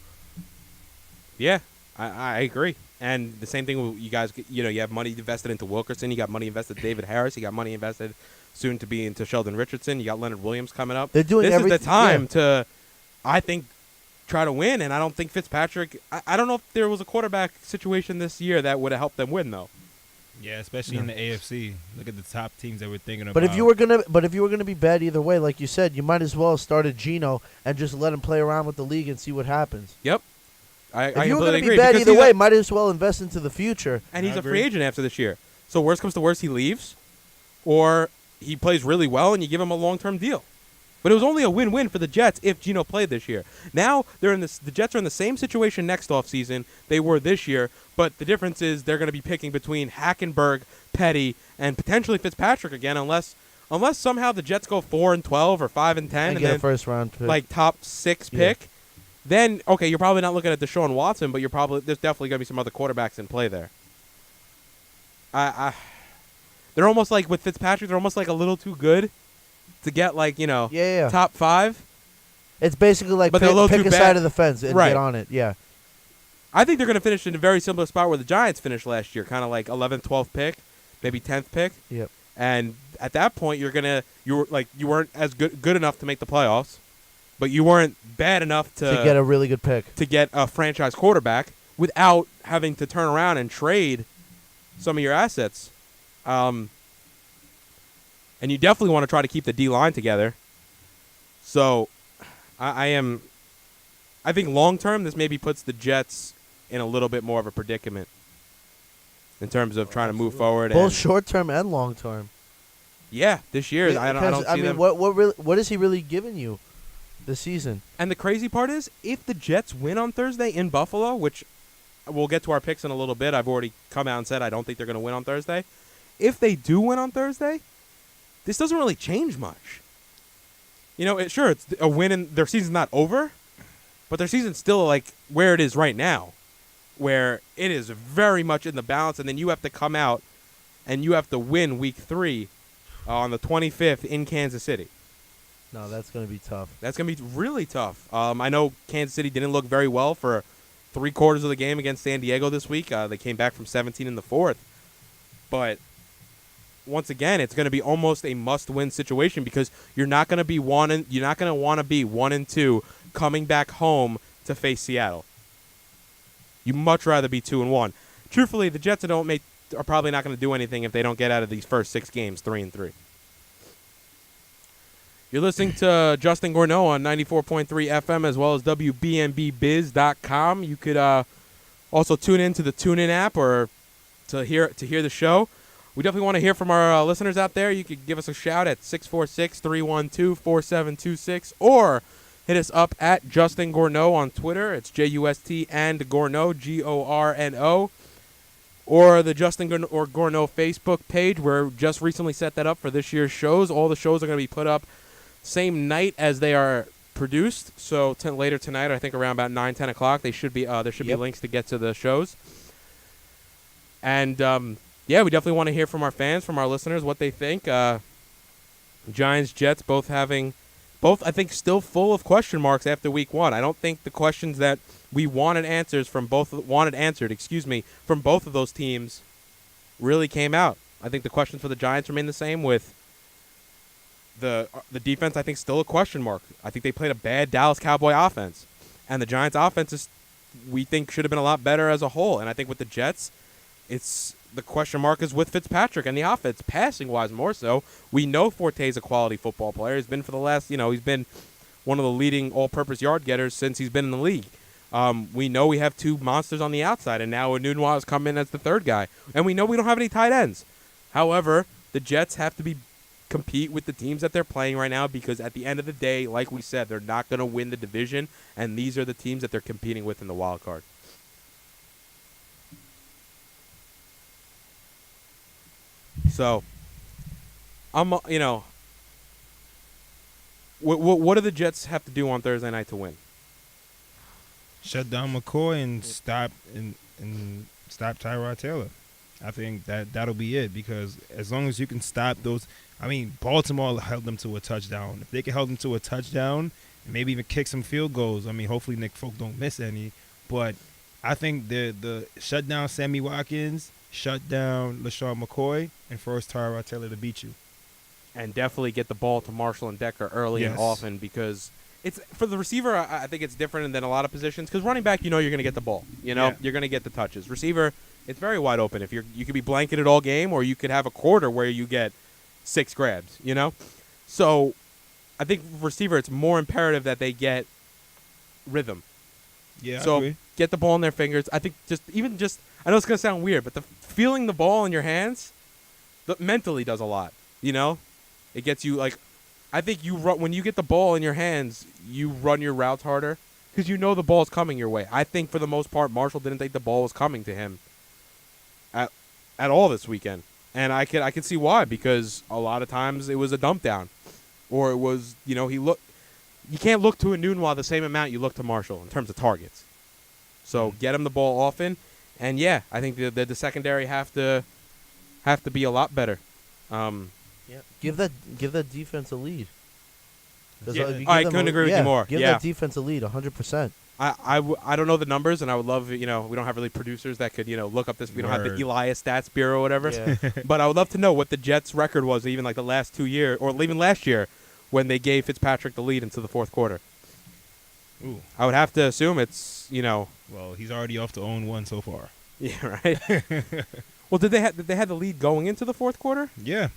[SPEAKER 1] Yeah, I agree. And the same thing with you guys. You have money invested into Wilkerson. You got money invested in David Harris. You got money invested soon to be into Sheldon Richardson. You got Leonard Williams coming up.
[SPEAKER 2] They're doing
[SPEAKER 1] this
[SPEAKER 2] everything.
[SPEAKER 1] Is the time to, I think, try to win. And I don't think Fitzpatrick. I don't know if there was a quarterback situation this year that would have helped them win, though.
[SPEAKER 3] Yeah, especially in the AFC. Look at the top teams that we're thinking about.
[SPEAKER 2] But if you were gonna be bad either way, like you said, you might as well start a Geno and just let him play around with the league and see what happens.
[SPEAKER 1] Yep.
[SPEAKER 2] If you were
[SPEAKER 1] completely
[SPEAKER 2] gonna be
[SPEAKER 1] agree,
[SPEAKER 2] bad
[SPEAKER 1] because
[SPEAKER 2] either way, might as well invest into the future.
[SPEAKER 1] And he's
[SPEAKER 3] I
[SPEAKER 1] a
[SPEAKER 3] agree.
[SPEAKER 1] free agent after this year. So worst comes to worst, he leaves, or he plays really well and you give him a long-term deal. But it was only a win-win for the Jets if Geno played this year. Now the Jets are in the same situation next offseason they were this year, but the difference is they're going to be picking between Hackenberg, Petty, and potentially Fitzpatrick again, unless somehow the Jets go 4-12 or 5-10 and
[SPEAKER 2] get
[SPEAKER 1] then
[SPEAKER 2] a first round pick.
[SPEAKER 1] like top 6 pick. Then okay, you're probably not looking at Deshaun Watson, but there's definitely going to be some other quarterbacks in play there. They're almost like with Fitzpatrick, they're almost like a little too good to get top 5.
[SPEAKER 2] It's basically like
[SPEAKER 1] But they're a little
[SPEAKER 2] pick
[SPEAKER 1] too
[SPEAKER 2] a
[SPEAKER 1] bad.
[SPEAKER 2] side of the fence and
[SPEAKER 1] Right.
[SPEAKER 2] get on it. Yeah.
[SPEAKER 1] I think they're going to finish in a very similar spot where the Giants finished last year, kind of like 11th, 12th pick, maybe 10th pick.
[SPEAKER 2] Yep.
[SPEAKER 1] And at that point, you weren't as good enough to make the playoffs, but you weren't bad enough
[SPEAKER 2] To get a really good pick.
[SPEAKER 1] to get a franchise quarterback without having to turn around and trade some of your assets. And you definitely want to try to keep the D-line together. So I think long-term, this maybe puts the Jets in a little bit more of a predicament in terms of trying to move forward.
[SPEAKER 2] Both
[SPEAKER 1] and
[SPEAKER 2] short-term and long-term.
[SPEAKER 1] yeah, this year, I don't see them.
[SPEAKER 2] What is he really giving you this season?
[SPEAKER 1] And the crazy part is, if the Jets win on Thursday in Buffalo, which we'll get to our picks in a little bit. I've already come out and said I don't think they're going to win on Thursday. If they do win on Thursday, this doesn't really change much. It's a win and their season's not over, but their season's still like where it is right now, where it is very much in the balance, and then you have to come out and you have to win week 3 on the 25th in Kansas City.
[SPEAKER 2] No, that's going to be tough.
[SPEAKER 1] That's going to be really tough. I know Kansas City didn't look very well for 3/4 of the game against San Diego this week. They came back from 17 in the 4th. But once again, it's going to be almost a must-win situation because you're not going to want to be 1-2 coming back home to face Seattle. You much rather be 2-1. Truthfully, the Jets are probably not going to do anything if they don't get out of these first 6 games 3-3. You're listening to Justin Gorno on 94.3 FM as well as WBNBBiz.com. You could also tune in to the TuneIn app or to hear the show. We definitely want to hear from our listeners out there. You could give us a shout at 646-312-4726 or hit us up at Justin Gorno on Twitter. It's JUST and Gorno, GORNO. Or the Justin Gorno Facebook page. We're just recently set that up for this year's shows. All the shows are going to be put up same night as they are produced. So later tonight, I think around about 9, 10 o'clock, there should be links to get to the shows. And, we definitely want to hear from our fans, from our listeners, what they think. Giants, Jets, both I think, still full of question marks after week 1. I don't think the questions that we wanted answered from both of those teams really came out. I think the questions for the Giants remain the same with the defense. I think still a question mark. I think they played a bad Dallas Cowboy offense, and the Giants offense we think should have been a lot better as a whole. And I think with the Jets, the question mark is with Fitzpatrick and the offense, passing wise more so. We know Forte's a quality football player. He's been for the last, he's been one of the leading all-purpose yard getters since he's been in the league. We know we have two monsters on the outside, and now Nunwa has come in as the third guy. And we know we don't have any tight ends. However, the Jets have to compete with the teams that they're playing right now because at the end of the day, like we said, they're not going to win the division, and these are the teams that they're competing with in the wild card. So, what do the Jets have to do on Thursday night to win?
[SPEAKER 3] Shut down McCoy and stop Tyrod Taylor. I think that'll be it because as long as you can stop those, I mean, Baltimore held them to a touchdown. If they can hold them to a touchdown and maybe even kick some field goals, I mean, hopefully Nick Folk don't miss any. But I think the shut down Sammy Watkins, shut down LaShawn McCoy, and force Tyrod Taylor to beat you.
[SPEAKER 1] And definitely get the ball to Marshall and Decker early and often because it's for the receiver. I think it's different than a lot of positions because running back, you're going to get the ball. You're going to get the touches. Receiver, it's very wide open. If you could be blanketed all game, or you could have a quarter where you get 6 grabs. So I think receiver, it's more imperative that they get rhythm.
[SPEAKER 3] Yeah,
[SPEAKER 1] so
[SPEAKER 3] I agree.
[SPEAKER 1] Get the ball in their fingers. I think I know it's going to sound weird, but feeling the ball in your hands, mentally does a lot. It gets you I think you run when you get the ball in your hands, you run your routes harder because you know the ball's coming your way. I think for the most part, Marshall didn't think the ball was coming to him at all this weekend, and I could see why because a lot of times it was a dump down, or it was You can't look to a Nunwa the same amount you look to Marshall in terms of targets. So get him the ball often, and I think the secondary have to be a lot better.
[SPEAKER 2] Give that defense a lead.
[SPEAKER 1] I couldn't agree with you more.
[SPEAKER 2] Give that defense a lead, 100%.
[SPEAKER 1] I don't know the numbers, and I would love we don't have really producers that could look up this. We don't have the Elias Stats Bureau or whatever.
[SPEAKER 2] Yeah.
[SPEAKER 1] But I would love to know what the Jets' record was, even like the last 2 years, or even last year, when they gave Fitzpatrick the lead into the fourth quarter.
[SPEAKER 3] Ooh.
[SPEAKER 1] I would have to assume it's
[SPEAKER 3] Well, he's already off to 0-1 so far.
[SPEAKER 1] Yeah, right. Well, did they have the lead going into the fourth quarter?
[SPEAKER 3] Yeah.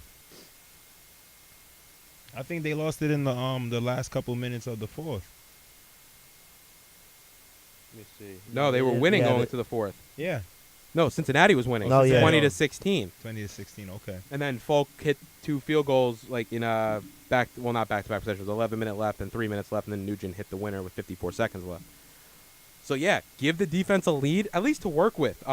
[SPEAKER 3] I think they lost it in the last couple minutes of the fourth.
[SPEAKER 1] Let me see. No, they were winning going into the fourth.
[SPEAKER 3] Yeah.
[SPEAKER 1] No, Cincinnati was winning.
[SPEAKER 2] Oh, yeah.
[SPEAKER 1] 20-16.
[SPEAKER 3] 20-16, okay.
[SPEAKER 1] And then Folk hit 2 field goals in not back-to-back possessions. 11 minutes left and 3 minutes left, and then Nugent hit the winner with 54 seconds left. So give the defense a lead, at least to work with.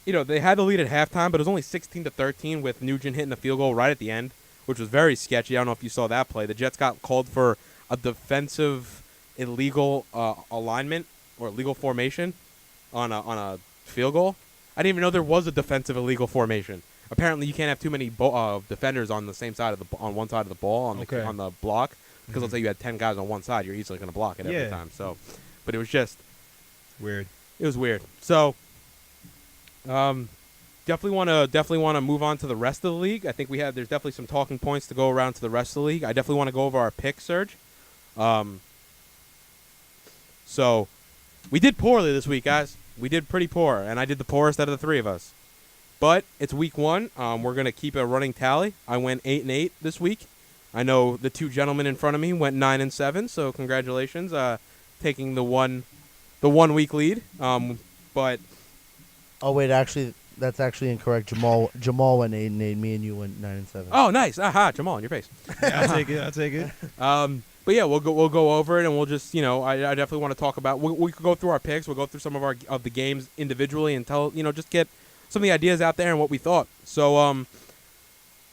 [SPEAKER 1] They had the lead at halftime, but it was only 16-13 with Nugent hitting the field goal right at the end, which was very sketchy. I don't know if you saw that play. The Jets got called for a defensive illegal alignment or illegal formation on a field goal. I didn't even know there was a defensive illegal formation. Apparently, you can't have too many defenders on the same side on one side of the ball on the block because let's say you had 10 guys on one side, you're easily going to block it every time. So, but it was just
[SPEAKER 3] weird.
[SPEAKER 1] It was weird. So. Definitely want to move on to the rest of the league. I think there's definitely some talking points to go around to the rest of the league. I definitely want to go over our picks, Serge. So we did poorly this week, guys. We did pretty poor, and I did the poorest out of the 3 of us. But it's week 1. We're gonna keep a running tally. I went 8-8 this week. I know the 2 gentlemen in front of me went 9-7. So congratulations, taking the one week lead. But.
[SPEAKER 2] Oh wait, that's actually incorrect. Jamal went 8-8. Me and you went 9-7.
[SPEAKER 1] Oh, nice! Aha, Jamal in your face.
[SPEAKER 3] Yeah, I'll take it.
[SPEAKER 1] But we'll go over it, and we'll just I definitely want to talk about. We could go through our picks. We'll go through some of the games individually and tell just get some of the ideas out there and what we thought. So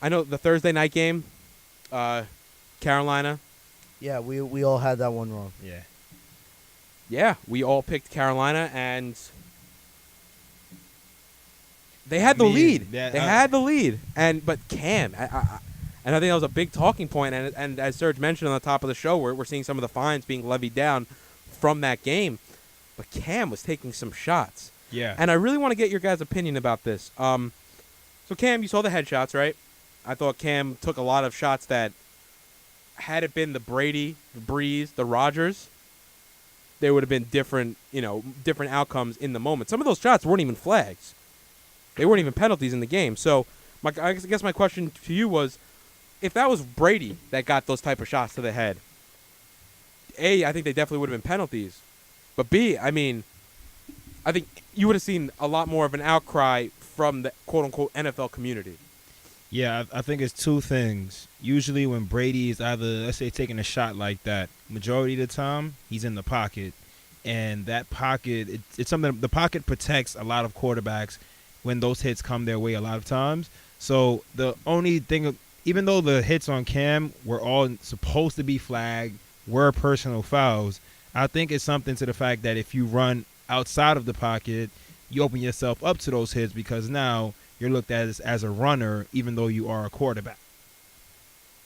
[SPEAKER 1] I know the Thursday night game, Carolina.
[SPEAKER 2] Yeah, we all had that one wrong.
[SPEAKER 3] Yeah.
[SPEAKER 1] Yeah, we all picked Carolina and. They had the lead. They had the lead, but Cam, and I think that was a big talking point. And as Serge mentioned on the top of the show, we're seeing some of the fines being levied down from that game. But Cam was taking some shots.
[SPEAKER 3] Yeah.
[SPEAKER 1] And I really want to get your guys' opinion about this. So Cam, you saw the headshots, right? I thought Cam took a lot of shots that, had it been the Brady, the Breeze, the Rodgers, there would have been different outcomes in the moment. Some of those shots weren't even flags. They weren't even penalties in the game. So I guess my question to you was, if that was Brady that got those type of shots to the head, A, I think they definitely would have been penalties. But B, I mean, I think you would have seen a lot more of an outcry from the quote-unquote NFL community.
[SPEAKER 3] Yeah, I think it's two things. Usually when Brady is either, let's say, taking a shot like that, majority of the time, he's in the pocket. And that pocket, it's something, the pocket protects a lot of quarterbacks when those hits come their way a lot of times. So the only thing, even though the hits on Cam were all supposed to be flagged, were personal fouls, I think it's something to the fact that if you run outside of the pocket, you open yourself up to those hits because now you're looked at as a runner, even though you are a quarterback.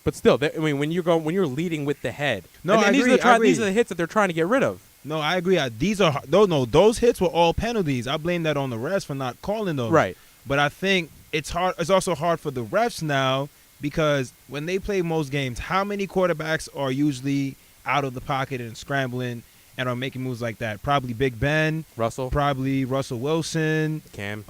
[SPEAKER 1] But still, I mean, when you're leading with the head,
[SPEAKER 3] No, I
[SPEAKER 1] these
[SPEAKER 3] agree,
[SPEAKER 1] are
[SPEAKER 3] I agree.
[SPEAKER 1] these are the hits that they're trying to get rid of.
[SPEAKER 3] No, I agree. Those hits were all penalties. I blame that on the refs for not calling those.
[SPEAKER 1] Right.
[SPEAKER 3] But I think it's hard. It's also hard for the refs now because when they play most games, how many quarterbacks are usually out of the pocket and scrambling and are making moves like that? Probably Big Ben,
[SPEAKER 1] Russell,
[SPEAKER 3] probably Russell Wilson,
[SPEAKER 1] Cam,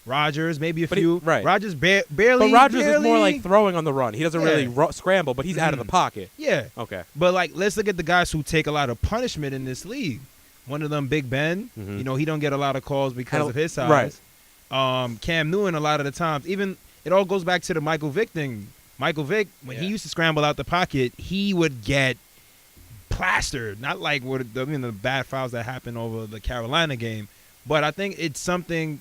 [SPEAKER 3] Rodgers, maybe a
[SPEAKER 1] But
[SPEAKER 3] few.
[SPEAKER 1] right.
[SPEAKER 3] Rodgers barely.
[SPEAKER 1] But Rodgers is
[SPEAKER 3] barely.
[SPEAKER 1] more like throwing on the run. He doesn't really
[SPEAKER 3] Yeah.
[SPEAKER 1] scramble, but he's out of the pocket.
[SPEAKER 3] Yeah.
[SPEAKER 1] Okay.
[SPEAKER 3] But, like, let's look at the guys who take a lot of punishment in this league. One of them, Big Ben,
[SPEAKER 1] Mhm.
[SPEAKER 3] you know, he don't get a lot of calls because of his size.
[SPEAKER 1] Right.
[SPEAKER 3] Cam Newton, a lot of the times, even it all goes back to the Michael Vick thing. Michael Vick, when he used to scramble out the pocket, he would get plastered. Not like the bad fouls that happened over the Carolina game. But I think it's something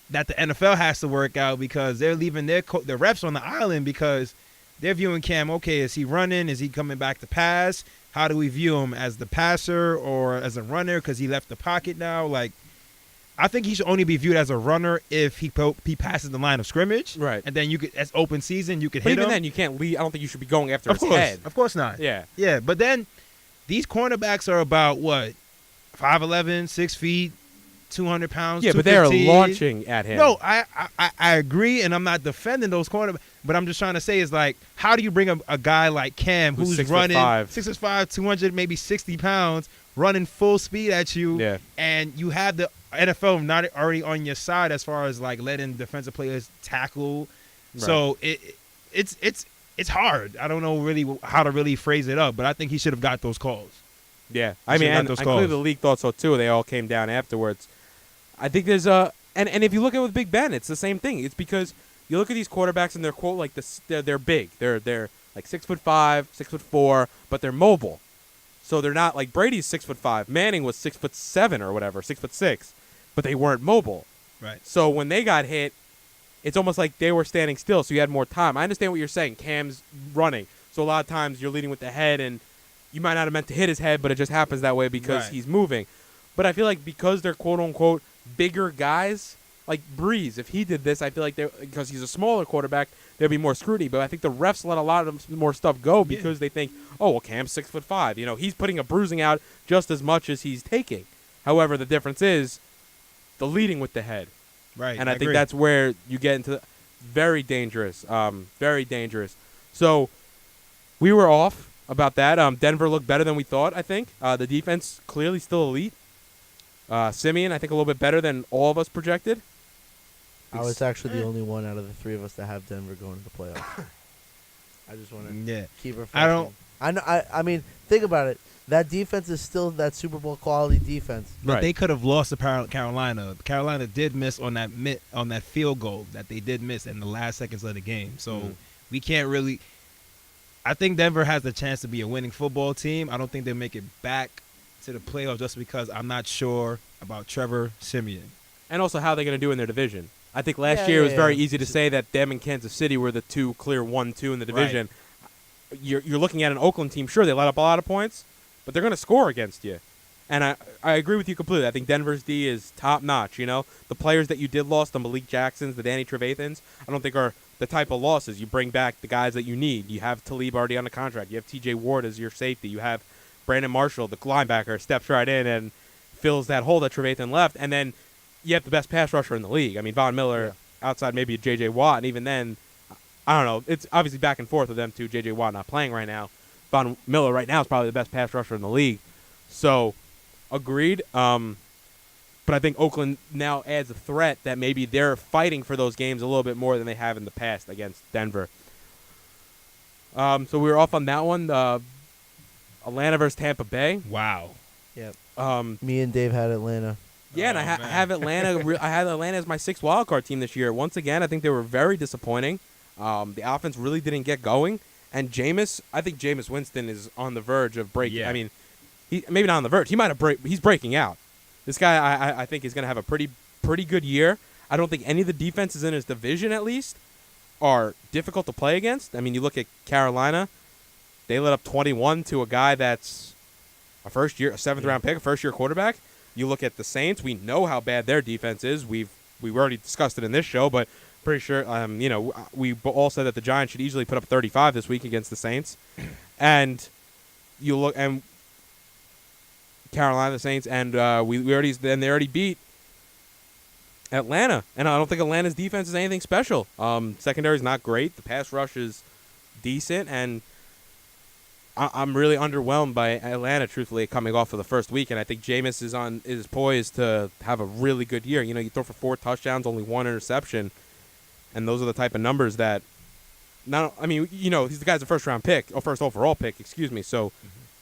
[SPEAKER 3] that the NFL has to work out because they're leaving their refs on the island because they're viewing Cam, okay, is he running? Is he coming back to pass? How do we view him, as the passer or as a runner because he left the pocket now? Like, I think he should only be viewed as a runner if he passes the line of scrimmage.
[SPEAKER 1] Right.
[SPEAKER 3] And then as open season, you could
[SPEAKER 1] But
[SPEAKER 3] hit
[SPEAKER 1] even
[SPEAKER 3] him.
[SPEAKER 1] then, you can't lead. I don't think you should be going after
[SPEAKER 3] Of
[SPEAKER 1] his
[SPEAKER 3] course.
[SPEAKER 1] head.
[SPEAKER 3] Of course not.
[SPEAKER 1] Yeah.
[SPEAKER 3] Yeah, but then these cornerbacks are about, what, 5'11", 6 feet, 200 pounds,
[SPEAKER 1] Yeah, but they are
[SPEAKER 3] 215.
[SPEAKER 1] launching at him.
[SPEAKER 3] No, I agree, and I'm not defending those cornerbacks, but I'm just trying to say is like, how do you bring a guy like Cam
[SPEAKER 1] Who's
[SPEAKER 3] who's
[SPEAKER 1] 6'5",
[SPEAKER 3] running 6'5", 200, maybe 60 pounds, running full speed at you,
[SPEAKER 1] Yeah.
[SPEAKER 3] and you have the NFL not already on your side as far as like letting defensive players tackle.
[SPEAKER 1] Right.
[SPEAKER 3] So it's hard. I don't know really how to really phrase it up, but I think he should have got those calls.
[SPEAKER 1] Yeah.
[SPEAKER 3] He
[SPEAKER 1] I mean,
[SPEAKER 3] should've got
[SPEAKER 1] and
[SPEAKER 3] those
[SPEAKER 1] I believe
[SPEAKER 3] calls.
[SPEAKER 1] the league thought so too. They all came down afterwards. I think there's and if you look at it with Big Ben, it's the same thing. It's because you look at these quarterbacks and they're quote like this. They're big. They're like 6'5", 6'4", but they're mobile. So they're not like Brady's 6'5". Manning was 6'7" or whatever, 6'6", but they weren't mobile.
[SPEAKER 3] Right.
[SPEAKER 1] So when they got hit, it's almost like they were standing still, so you had more time. I understand what you're saying. Cam's running, so a lot of times you're leading with the head, and you might not have meant to hit his head, but it just happens that way because
[SPEAKER 3] Right.
[SPEAKER 1] he's moving. But I feel like because they're quote-unquote bigger guys, like Breeze, if he did this, I feel like because he's a smaller quarterback, there'd be more scrutiny. But I think the refs let a lot of more stuff go because they think, oh, well, Cam's 6'5". You know, he's putting a bruising out just as much as he's taking. However, the difference is the leading with the head.
[SPEAKER 3] Right.
[SPEAKER 1] And I think
[SPEAKER 3] agree.
[SPEAKER 1] that's where you get into very dangerous, very dangerous. So we were off about that. Denver looked better than we thought, I think. The defense clearly still elite. Simeon, I think, a little bit better than all of us projected.
[SPEAKER 2] I was actually the only one out of the three of us that have Denver going to the playoffs. I just want to keep refreshing.
[SPEAKER 3] I don't.
[SPEAKER 2] I know. I mean, think about it. That defense is still that Super Bowl quality defense.
[SPEAKER 3] But
[SPEAKER 1] Right.
[SPEAKER 3] they could have lost to Carolina. Carolina did miss on that field goal that they did miss in the last seconds of the game. So we can't really. I think Denver has the chance to be a winning football team. I don't think they'll make it back to the playoffs just because I'm not sure about Trevor Simeon.
[SPEAKER 1] And also how they're going to do in their division. I think last year it was very easy to say that them and Kansas City were the two clear 1-2 in the division. Right. You're looking at an Oakland team. Sure, they let up a lot of points, but they're going to score against you. And I agree with you completely. I think Denver's D is top notch. You know, the players that you did lost, the Malik Jacksons, the Danny Trevathans, I don't think are the type of losses. You bring back the guys that you need. You have Talib already on the contract. You have T.J. Ward as your safety. You have Brandon Marshall, the linebacker, steps right in and fills that hole that Trevathan left. And then you have the best pass rusher in the league. I mean, Von Miller outside maybe J.J. Watt, and even then, I don't know. It's obviously back and forth with them two. J.J. Watt not playing right now. Von Miller right now is probably the best pass rusher in the league. So, agreed. But I think Oakland now adds a threat that maybe they're fighting for those games a little bit more than they have in the past against Denver. So we were off on that one. Atlanta versus Tampa Bay.
[SPEAKER 3] Wow.
[SPEAKER 2] Yep.
[SPEAKER 1] Um,
[SPEAKER 2] Me and Dave had Atlanta.
[SPEAKER 1] Yeah, and
[SPEAKER 3] Oh,
[SPEAKER 1] I
[SPEAKER 3] man.
[SPEAKER 1] have Atlanta. I had Atlanta as my 6th wildcard team this year. Once again, I think they were very disappointing. The offense really didn't get going, and I think Jameis Winston is on the verge of breaking.
[SPEAKER 3] Yeah.
[SPEAKER 1] I mean, he maybe not on the verge. He might have He's breaking out. This guy, I think, is going to have a pretty good year. I don't think any of the defenses in his division, at least, are difficult to play against. I mean, you look at Carolina; they let up 21 to a guy that's a 7th-round pick, a first-year quarterback. You look at the Saints. We know how bad their defense is. We've already discussed it in this show, but pretty sure we all said that the Giants should easily put up 35 this week against the Saints. And you look and Carolina, the Saints, and they already beat Atlanta. And I don't think Atlanta's defense is anything special. Secondary is not great. The pass rush is decent, and I'm really underwhelmed by Atlanta, truthfully, coming off of the first week, and I think Jameis is poised to have a really good year. You know, you throw for 4 touchdowns, only 1 interception, and those are the type of numbers that. He's the guy's a first overall pick, excuse me. So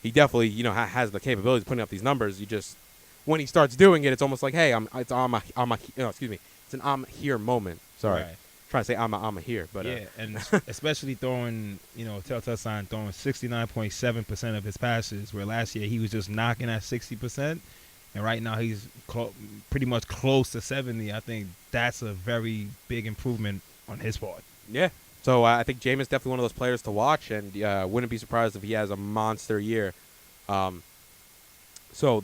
[SPEAKER 1] he definitely, has the capability of putting up these numbers. You just when he starts doing it, it's almost like, hey, it's an I'm here moment. Sorry.
[SPEAKER 3] Right.
[SPEAKER 1] Trying to say I'm a here, but
[SPEAKER 3] yeah, and especially throwing, telltale sign throwing 69.7% of his passes, where last year he was just knocking at 60%, and right now he's pretty much close to 70. I think that's a very big improvement on his part.
[SPEAKER 1] Yeah. So I think Jameis is definitely one of those players to watch, and wouldn't be surprised if he has a monster year. So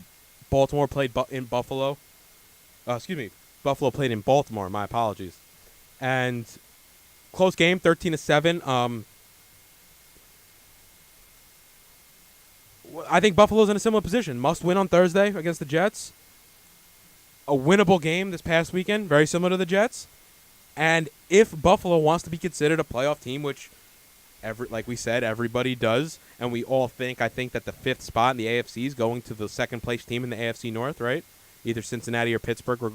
[SPEAKER 1] Baltimore played in Buffalo. Buffalo played in Baltimore. My apologies. And close game, 13-7. I think Buffalo's in a similar position. Must win on Thursday against the Jets. A winnable game this past weekend, very similar to the Jets. And if Buffalo wants to be considered a playoff team, which, like we said, everybody does, and we all think, I think that the 5th spot in the AFC is going to the second-place team in the AFC North, right? Either Cincinnati or Pittsburgh, or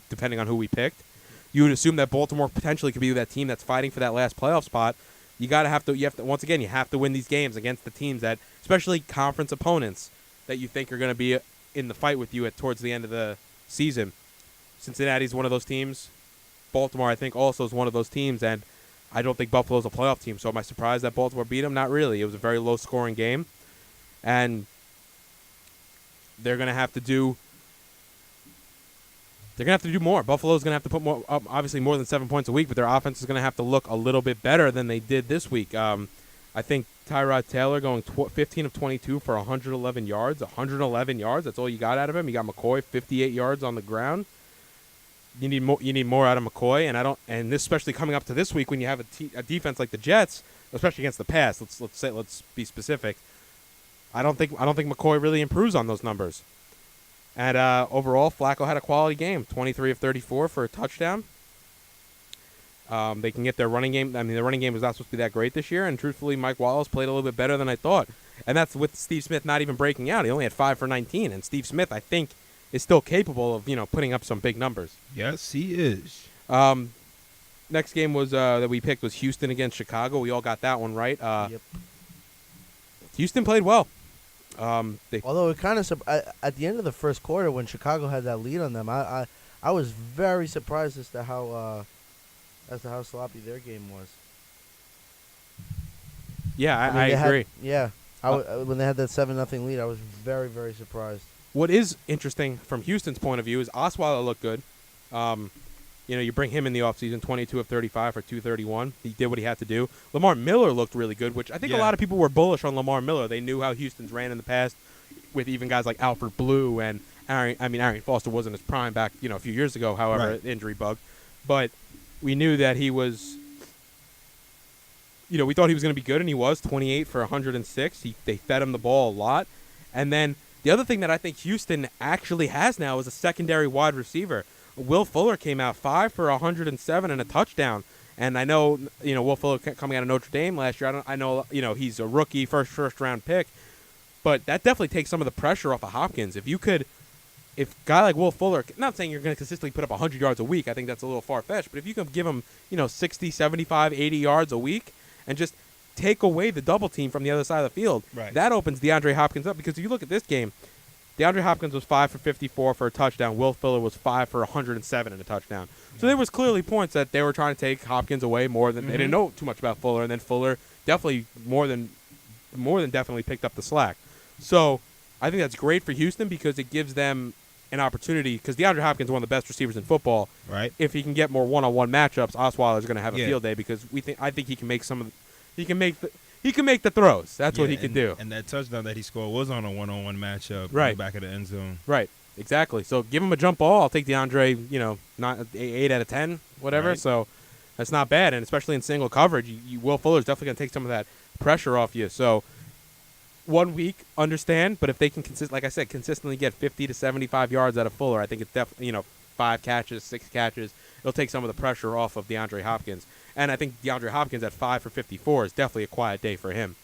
[SPEAKER 1] depending on who we picked. You would assume that Baltimore potentially could be that team that's fighting for that last playoff spot. You have to win these games against the teams that, especially conference opponents, that you think are going to be in the fight with you towards the end of the season. Cincinnati's one of those teams. Baltimore, I think, also is one of those teams, and I don't think Buffalo's a playoff team. So am I surprised that Baltimore beat them? Not really. It was a very low-scoring game, and they're going to have to do. They're going to have to do more. Buffalo's going to have to put more, obviously more than 7 points a week, but their offense is going to have to look a little bit better than they did this week. I think Tyrod Taylor going 15 of 22 for 111 yards. 111 yards, that's all you got out of him. You got McCoy, 58 yards on the ground. You need more out of McCoy, and this especially coming up to this week when you have a defense like the Jets, especially against the pass. Let's be specific. I don't think McCoy really improves on those numbers. And overall, Flacco had a quality game, 23 of 34 for a touchdown. They can get their running game. I mean, the running game was not supposed to be that great this year, and truthfully, Mike Wallace played a little bit better than I thought. And that's with Steve Smith not even breaking out. He only had 5 for 19, and Steve Smith, I think, is still capable of putting up some big numbers.
[SPEAKER 3] Yes, he is.
[SPEAKER 1] Next game was that we picked was Houston against Chicago. We all got that one right.
[SPEAKER 2] Yep.
[SPEAKER 1] Houston played well.
[SPEAKER 2] Although it kind of at the end of the first quarter when Chicago had that lead on them, I was very surprised as to how sloppy their game was.
[SPEAKER 1] Yeah, I agree.
[SPEAKER 2] When they had that 7-0 lead, I was very, very surprised.
[SPEAKER 1] What is interesting from Houston's point of view is Osweiler looked good. You bring him in the offseason, 22 of 35 for 231. He did what he had to do. Lamar Miller looked really good, which I think a lot of people were bullish on Lamar Miller. They knew how Houston's ran in the past with even guys like Alfred Blue and Arian Foster wasn't his prime back, a few years ago, however, injury bug. But we knew that he was, we thought he was going to be good, and he was, 28 for 106. They fed him the ball a lot. And then the other thing that I think Houston actually has now is a secondary wide receiver. Will Fuller came out 5 for 107 and a touchdown. And I know, Will Fuller coming out of Notre Dame last year. I know, he's a rookie, first round pick. But that definitely takes some of the pressure off of Hopkins. If a guy like Will Fuller, not saying you're going to consistently put up 100 yards a week, I think that's a little far-fetched. But if you can give him, 60, 75, 80 yards a week, and just take away the double team from the other side of the field.
[SPEAKER 3] Right.
[SPEAKER 1] That opens DeAndre Hopkins up because if you look at this game, DeAndre Hopkins was 5 for 54 for a touchdown. Will Fuller was 5 for 107 and a touchdown. So there was clearly points that they were trying to take Hopkins away more than they didn't know too much about Fuller, and then Fuller definitely more than definitely picked up the slack. So I think that's great for Houston because it gives them an opportunity because DeAndre Hopkins is one of the best receivers in football.
[SPEAKER 3] Right.
[SPEAKER 1] If he can get more one-on-one matchups, Osweiler's going to have a
[SPEAKER 3] Yeah.
[SPEAKER 1] field day because I think he can make he can make the throws. That's what he can do.
[SPEAKER 3] And that touchdown that he scored was on a one-on-one matchup in
[SPEAKER 1] Right.
[SPEAKER 3] the back of the end zone.
[SPEAKER 1] Right. Exactly. So give him a jump ball. I'll take DeAndre, not 8 out of 10, whatever.
[SPEAKER 3] Right.
[SPEAKER 1] So that's not bad. And especially in single coverage, Will Fuller's definitely going to take some of that pressure off you. So 1 week, understand. But if they can, like I said, consistently get 50 to 75 yards out of Fuller, I think it's definitely, 5 catches, 6 catches. It'll take some of the pressure off of DeAndre Hopkins. And I think DeAndre Hopkins at 5 for 54 is definitely a quiet day for him.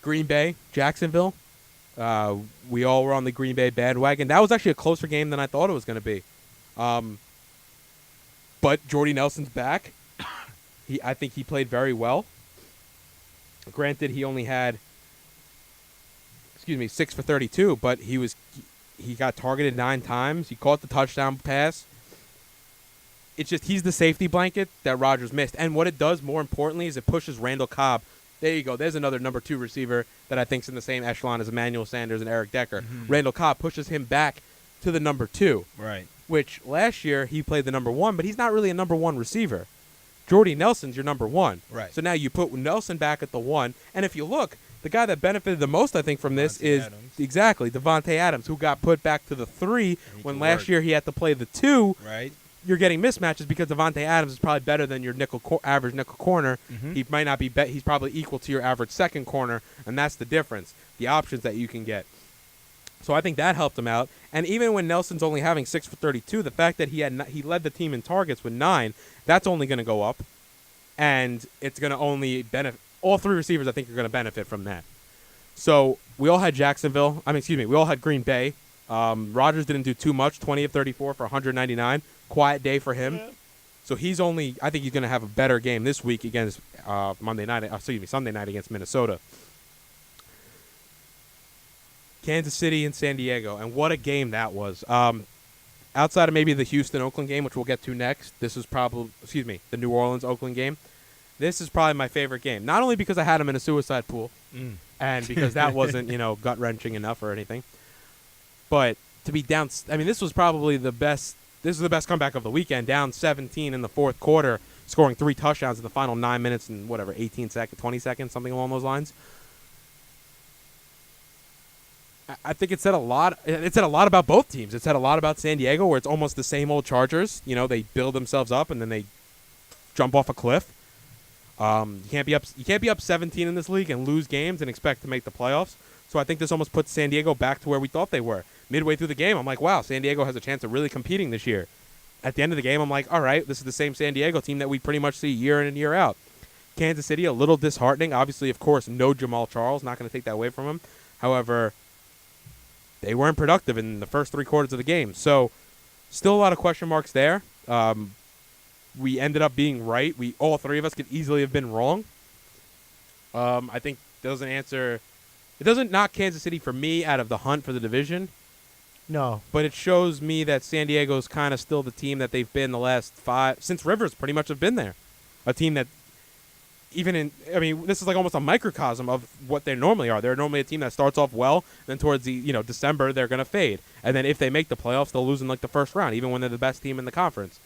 [SPEAKER 1] Green Bay, Jacksonville. We all were on the Green Bay bandwagon. That was actually a closer game than I thought it was going to be. But Jordy Nelson's back. I think he played very well. Granted, he only had, 6 for 32, but he got targeted 9 times. He caught the touchdown pass. It's just he's the safety blanket that Rodgers missed. And what it does, more importantly, is it pushes Randall Cobb. There you go. There's another number 2 receiver that I think's in the same echelon as Emmanuel Sanders and Eric Decker. Randall Cobb pushes him back to the number 2.
[SPEAKER 3] Right.
[SPEAKER 1] Which last year he played the number 1, but he's not really a number 1 receiver. Jordy Nelson's your number 1.
[SPEAKER 3] Right.
[SPEAKER 1] So now you put Nelson back at the 1. And if you look, the guy that benefited the most, I think, from this
[SPEAKER 3] Devontae
[SPEAKER 1] is
[SPEAKER 3] Adams.
[SPEAKER 1] exactly Devontae Adams, who got put back to the 3 when
[SPEAKER 3] can
[SPEAKER 1] last
[SPEAKER 3] work.
[SPEAKER 1] year he had to play the 2.
[SPEAKER 3] Right.
[SPEAKER 1] You're getting mismatches because Devontae Adams is probably better than your average nickel corner. He might not be. He's probably equal to your average second corner, and that's the difference. The options that you can get. So I think that helped him out. And even when Nelson's only having 6 for 32, the fact that he led the team in targets with 9, that's only going to go up, and it's going to only benefit all 3 receivers. I think are going to benefit from that. So we all had Jacksonville. We all had Green Bay. Rodgers didn't do too much. 20 of 34 for 199. Quiet day for him. Yeah. So I think he's going to have a better game this week against Sunday night against Minnesota. Kansas City and San Diego, and what a game that was. Outside of maybe the Houston-Oakland game, which we'll get to next, this is probably, the New Orleans-Oakland game. This is probably my favorite game, not only because I had him in a suicide pool, and because that wasn't, gut-wrenching enough or anything, but to be down, this was probably the best. This is the best comeback of the weekend, down 17 in the fourth quarter, scoring 3 touchdowns in the final 9 minutes and 18 seconds, 20 seconds, something along those lines. I think it said a lot. It said a lot about both teams. It said a lot about San Diego, where it's almost the same old Chargers. They build themselves up and then they jump off a cliff. You can't be up 17 in this league and lose games and expect to make the playoffs. So I think this almost puts San Diego back to where we thought they were. Midway through the game, I'm like, wow, San Diego has a chance of really competing this year. At the end of the game, I'm like, all right, this is the same San Diego team that we pretty much see year in and year out. Kansas City, a little disheartening. Obviously, of course, no Jamal Charles. Not going to take that away from him. However, they weren't productive in the first 3 quarters of the game. So still a lot of question marks there. We ended up being right. All 3 of us could easily have been wrong. I think it doesn't knock Kansas City for me out of the hunt for the division.
[SPEAKER 2] No.
[SPEAKER 1] But it shows me that San Diego's kind of still the team that they've been the last 5, since Rivers pretty much have been there. A team that this is like almost a microcosm of what they normally are. They're normally a team that starts off well, then towards the, December, they're going to fade. And then if they make the playoffs, they'll lose in like the first round, even when they're the best team in the conference.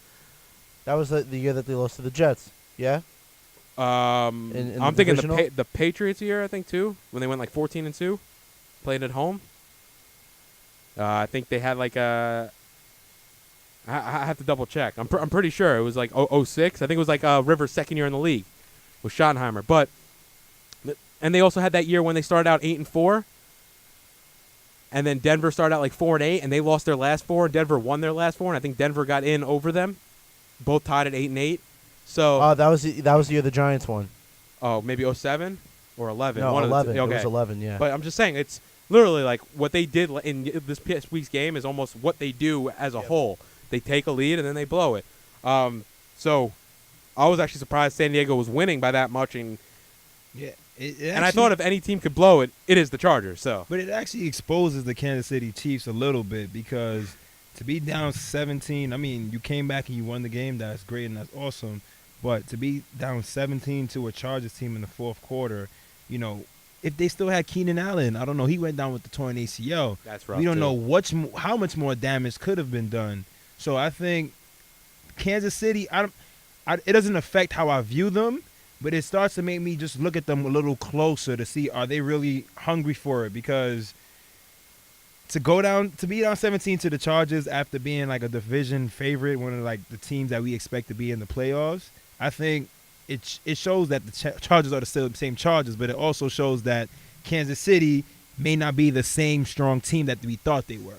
[SPEAKER 2] That was the year that they lost to the Jets, yeah?
[SPEAKER 1] I'm thinking the Patriots year, I think, too, when they went like 14-2, played at home. I think they had like I have to double check. I'm pretty sure it was like 06. I think it was like Rivers' second year in the league with Schottenheimer. And they also had that year when they started out 8-4, and then Denver started out like 4-8, and they lost their last 4. And Denver won their last 4, and I think Denver got in over them. Both tied at 8-8. So
[SPEAKER 2] that was the year the Giants won.
[SPEAKER 1] Oh, maybe 07 or 11.
[SPEAKER 2] No,
[SPEAKER 1] One
[SPEAKER 2] 11.
[SPEAKER 1] Of the okay.
[SPEAKER 2] It was 11, yeah.
[SPEAKER 1] But I'm just saying, it's literally like what they did in this week's game is almost what they do as a whole. They take a lead and then they blow it. So I was actually surprised San Diego was winning by that much. And
[SPEAKER 3] Yeah,
[SPEAKER 1] I thought if any team could blow it, it is the Chargers. So,
[SPEAKER 3] but it actually exposes the Kansas City Chiefs a little bit because to be down 17, I mean, you came back and you won the game. That's great and that's awesome. But to be down 17 to a Chargers team in the fourth quarter, you know, if they still had Keenan Allen, I don't know. He went down with the torn ACL.
[SPEAKER 1] that's rough.
[SPEAKER 3] We don't
[SPEAKER 1] too.
[SPEAKER 3] know how much more damage could have been done. So I think Kansas City, it doesn't affect how I view them, but it starts to make me just look at them a little closer to see are they really hungry for it, because to be down 17 to the Chargers after being like a division favorite, one of like the teams that we expect to be in the playoffs, I think it shows that the Chargers are still the same Chargers, but it also shows that Kansas City may not be the same strong team that we thought they were.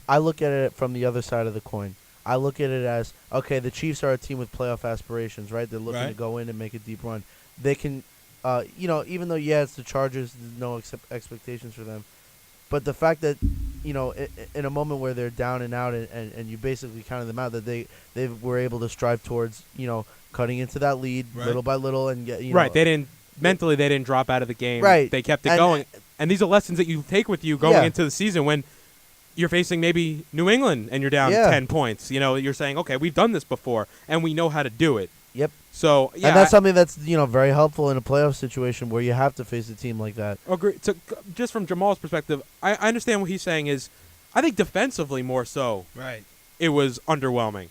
[SPEAKER 2] I look at it from the other side of the coin. I look at it as, okay, the Chiefs are a team with playoff aspirations, right? They're looking to go in and make a deep run. They can, even though, it's the Chargers, there's no expectations for them. But the fact that, in a moment where they're down and out and you basically counted them out, that they were able to strive towards, cutting into that lead little by little and get,
[SPEAKER 1] Right. They didn't drop out of the game.
[SPEAKER 2] Right.
[SPEAKER 1] They kept it going. And these are lessons that you take with you going into the season when you're facing maybe New England and you're down 10 points. You're saying, okay, we've done this before and we know how to do it.
[SPEAKER 2] Yep.
[SPEAKER 1] So, yeah.
[SPEAKER 2] And that's something that's, very helpful in a playoff situation where you have to face a team like that.
[SPEAKER 1] Agree. So, just from Jamal's perspective, I understand what he's saying is, I think defensively more so,
[SPEAKER 3] Right.
[SPEAKER 1] it was underwhelming.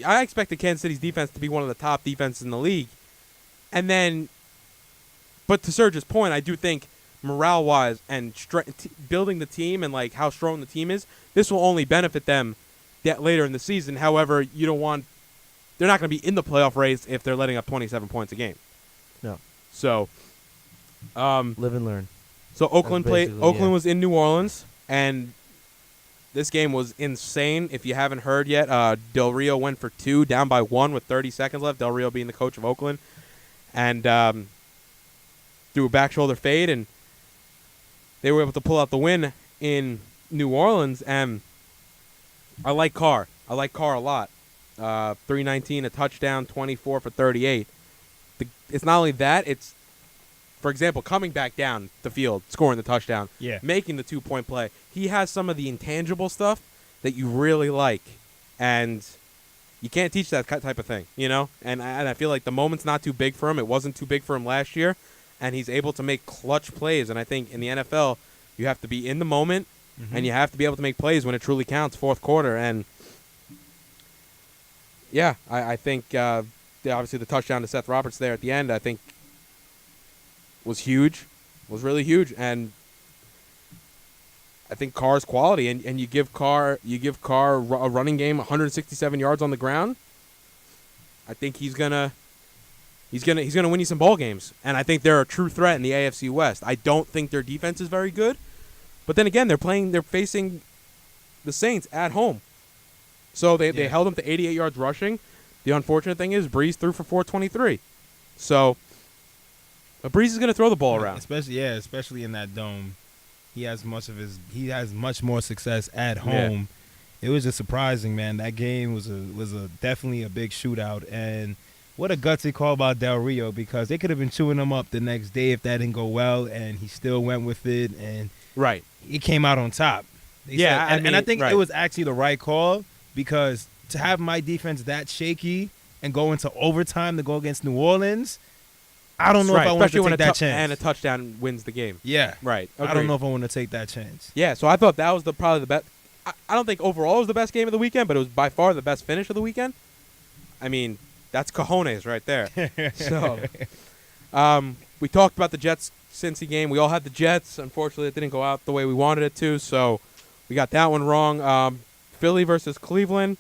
[SPEAKER 1] I expected Kansas City's defense to be one of the top defenses in the league. And then, but to Serge's point, I do think morale-wise and building the team and like how strong the team is, this will only benefit them later in the season. However, they're not going to be in the playoff race if they're letting up 27 points a game.
[SPEAKER 2] No.
[SPEAKER 1] So,
[SPEAKER 2] live and learn.
[SPEAKER 1] So Oakland was in New Orleans, and this game was insane. If you haven't heard yet, Del Rio went for 2, down by 1 with 30 seconds left. Del Rio being the coach of Oakland, and threw a back shoulder fade, and they were able to pull out the win in New Orleans. And I like Carr. I like Carr a lot. 319, a touchdown, 24 for 38. It's not only that, it's, for example, coming back down the field, scoring the touchdown, making the 2-point play. He has some of the intangible stuff that you really like, and you can't teach that type of thing, And I feel like the moment's not too big for him. It wasn't too big for him last year, and he's able to make clutch plays. And I think in the NFL, you have to be in the moment, and you have to be able to make plays when it truly counts, fourth quarter. And, yeah, I think obviously the touchdown to Seth Roberts there at the end, I think, was huge, was really huge. And I think Carr's quality, and you give Carr a running game, 167 yards on the ground. I think he's gonna win you some ball games, and I think they're a true threat in the AFC West. I don't think their defense is very good, but then again, they're facing the Saints at home, so they held them to 88 yards rushing. The unfortunate thing is Breeze threw for 423, so Breeze is gonna throw the ball around,
[SPEAKER 3] especially in that dome. He has much more success at home. Yeah. It was just surprising, man. That game was definitely a big shootout, and what a gutsy call by Del Rio, because they could have been chewing him up the next day if that didn't go well, and he still went with it, and he came out on top. I think it was actually the right call, because to have my defense that shaky and go into overtime to go against New Orleans, I don't know if I want to take that chance.
[SPEAKER 1] And a touchdown wins the game.
[SPEAKER 3] Yeah.
[SPEAKER 1] Right. Agreed.
[SPEAKER 3] I don't know if I want to take that chance.
[SPEAKER 1] Yeah, so I thought that was probably the best. I don't think overall it was the best game of the weekend, but it was by far the best finish of the weekend. I mean, that's cojones right there. So, we talked about the Jets-Cincy game. We all had the Jets. Unfortunately, it didn't go out the way we wanted it to, so we got that one wrong. Philly versus Cleveland.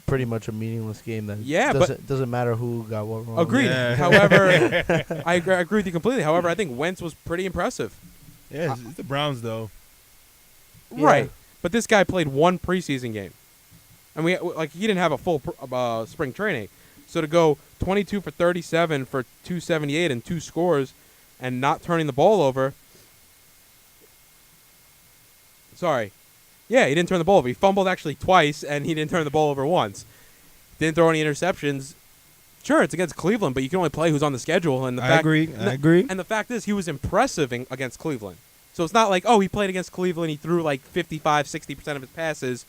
[SPEAKER 2] Pretty much a meaningless game then.
[SPEAKER 1] Yeah,
[SPEAKER 2] but doesn't matter who got what wrong.
[SPEAKER 1] Agreed.
[SPEAKER 3] Yeah.
[SPEAKER 1] However, I agree with you completely. However, I think Wentz was pretty impressive.
[SPEAKER 3] Yeah, it's the Browns though.
[SPEAKER 1] Right, but this guy played one preseason game, and he didn't have a full spring training. So to go 22 for 37 for 278 and 2 scores, and not turning the ball over. Sorry. Yeah, he didn't turn the ball over. He fumbled actually twice, and he didn't turn the ball over once. Didn't throw any interceptions. Sure, it's against Cleveland, but you can only play who's on the schedule. And
[SPEAKER 3] I agree.
[SPEAKER 1] And the fact is, he was impressive against Cleveland. So it's not like, oh, he played against Cleveland, he threw like 55, 60% of his passes,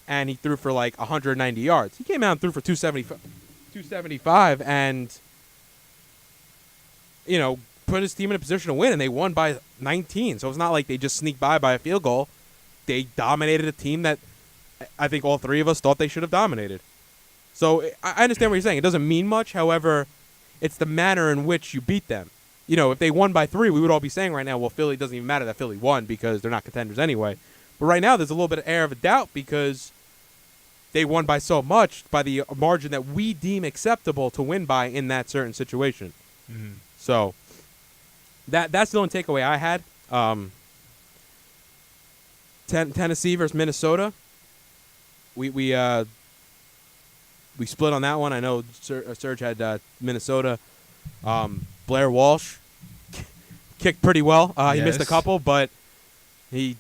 [SPEAKER 1] and he threw for like 190 yards. He came out and threw for 275 and, put his team in a position to win, and they won by 19. So it's not like they just sneaked by a field goal. They dominated a team that I think all three of us thought they should have dominated. So I understand what you're saying. It doesn't mean much. However, it's the manner in which you beat them. If they won by 3, we would all be saying right now, well, Philly doesn't even matter that Philly won because they're not contenders anyway. But right now, there's a little bit of air of a doubt because they won by so much, by the margin that we deem acceptable to win by in that certain situation.
[SPEAKER 3] Mm-hmm.
[SPEAKER 1] So that's the only takeaway I had. Tennessee versus Minnesota. We split on that one. I know Serge had Minnesota. Blair Walsh kicked pretty well. He missed a couple, but he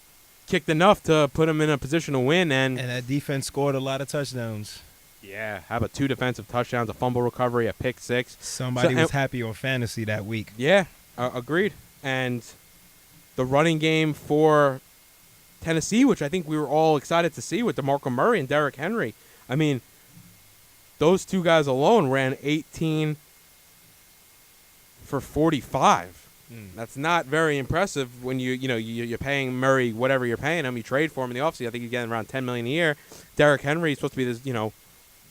[SPEAKER 1] kicked enough to put him in a position to win. And
[SPEAKER 3] that defense scored a lot of touchdowns.
[SPEAKER 1] Yeah, how about 2 defensive touchdowns, a fumble recovery, a pick 6.
[SPEAKER 3] Somebody was happy on fantasy that week.
[SPEAKER 1] Yeah, agreed. And the running game for Tennessee, which I think we were all excited to see with DeMarco Murray and Derrick Henry. I mean, those two guys alone ran 18 for 45. That's not very impressive when you're paying Murray whatever you're paying him. You trade for him in the offseason. I think you're getting around $10 million a year. Derrick Henry is supposed to be this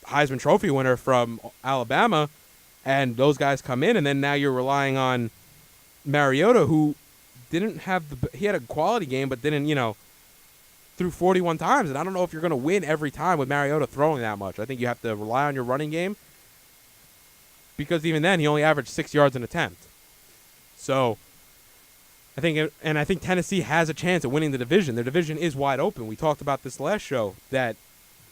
[SPEAKER 1] Heisman Trophy winner from Alabama, and those guys come in, and then now you're relying on Mariota, who didn't have he had a quality game, but didn't threw 41 times, and I don't know if you're going to win every time with Mariota throwing that much. I think you have to rely on your running game because even then he only averaged 6 yards an attempt. So I think Tennessee has a chance at winning the division. Their division is wide open. We talked about this last show that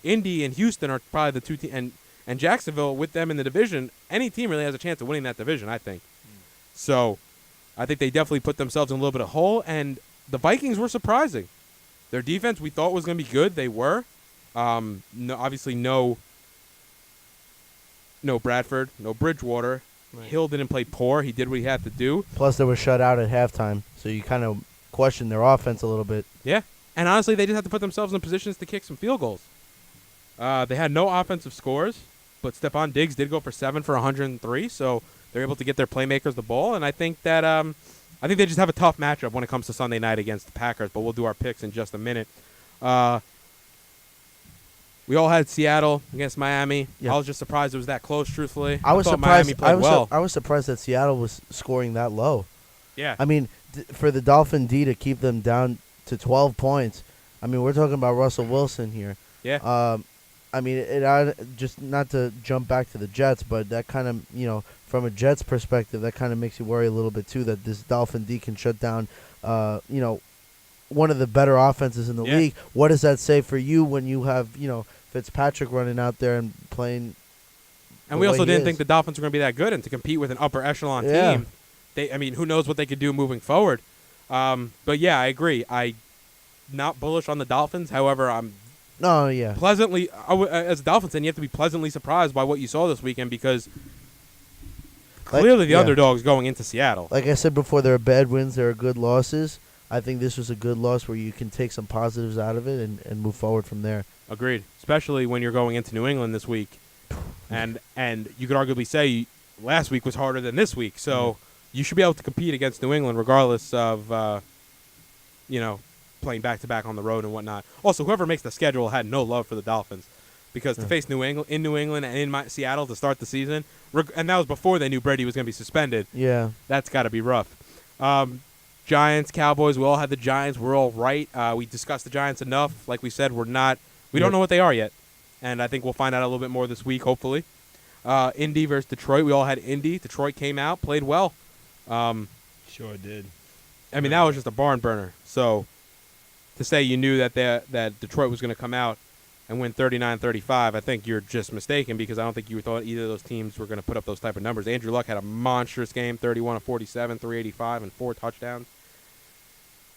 [SPEAKER 1] Indy and Houston are probably the two teams, and Jacksonville with them in the division. Any team really has a chance of winning that division, I think. So I think they definitely put themselves in a little bit of hole, and the Vikings were surprising. Their defense we thought was going to be good. They were. Obviously no Bradford, no Bridgewater. Right. Hill didn't play poor. He did what he had to do.
[SPEAKER 2] Plus, they were shut out at halftime, so you kind of question their offense a little bit.
[SPEAKER 1] Yeah, and honestly, they just have to put themselves in positions to kick some field goals. They had no offensive scores, but Stephon Diggs did go for 7 for 103, so they're able to get their playmakers the ball. And I think that they just have a tough matchup when it comes to Sunday night against the Packers. But we'll do our picks in just a minute. We all had Seattle against Miami. Yep. I was just surprised it was that close. Truthfully,
[SPEAKER 2] I was
[SPEAKER 1] thought
[SPEAKER 2] surprised.
[SPEAKER 1] Miami played well.
[SPEAKER 2] I was surprised that Seattle was scoring that low.
[SPEAKER 1] Yeah,
[SPEAKER 2] I mean, for the Dolphin D to keep them down to 12 points. I mean, we're talking about Russell Wilson here.
[SPEAKER 1] Yeah.
[SPEAKER 2] I mean, just not to jump back to the Jets, but that kind of, from a Jets perspective, that kind of makes you worry a little bit too that this Dolphin D can shut down, one of the better offenses in the league. What does that say for you when you have, Fitzpatrick running out there and playing?
[SPEAKER 1] And we also didn't think the Dolphins were going to be that good, and to compete with an upper echelon team, who knows what they could do moving forward. But yeah, I agree. I'm not bullish on the Dolphins. However, I'm pleasantly, as a Dolphins fan, you have to be pleasantly surprised by what you saw this weekend because clearly the underdog's going into Seattle.
[SPEAKER 2] Like I said before, there are bad wins, there are good losses. I think this was a good loss where you can take some positives out of it and move forward from there.
[SPEAKER 1] Agreed, especially when you're going into New England this week. And you could arguably say last week was harder than this week. So you should be able to compete against New England regardless of, playing back-to-back on the road and whatnot. Also, whoever makes the schedule had no love for the Dolphins because to face New England and in Seattle to start the season, and that was before they knew Brady was going to be suspended.
[SPEAKER 2] Yeah.
[SPEAKER 1] That's got to be rough. Giants, Cowboys, we all had the Giants. We're all right. We discussed the Giants enough. Like we said, we don't know what they are yet. And I think we'll find out a little bit more this week, hopefully. Indy versus Detroit. We all had Indy. Detroit came out, played well.
[SPEAKER 3] Sure did.
[SPEAKER 1] I mean, that was just a barn burner. So to say you knew that Detroit was going to come out and win 39-35, I think you're just mistaken because I don't think you thought either of those teams were going to put up those type of numbers. Andrew Luck had a monstrous game, 31-47, 385, and 4 touchdowns.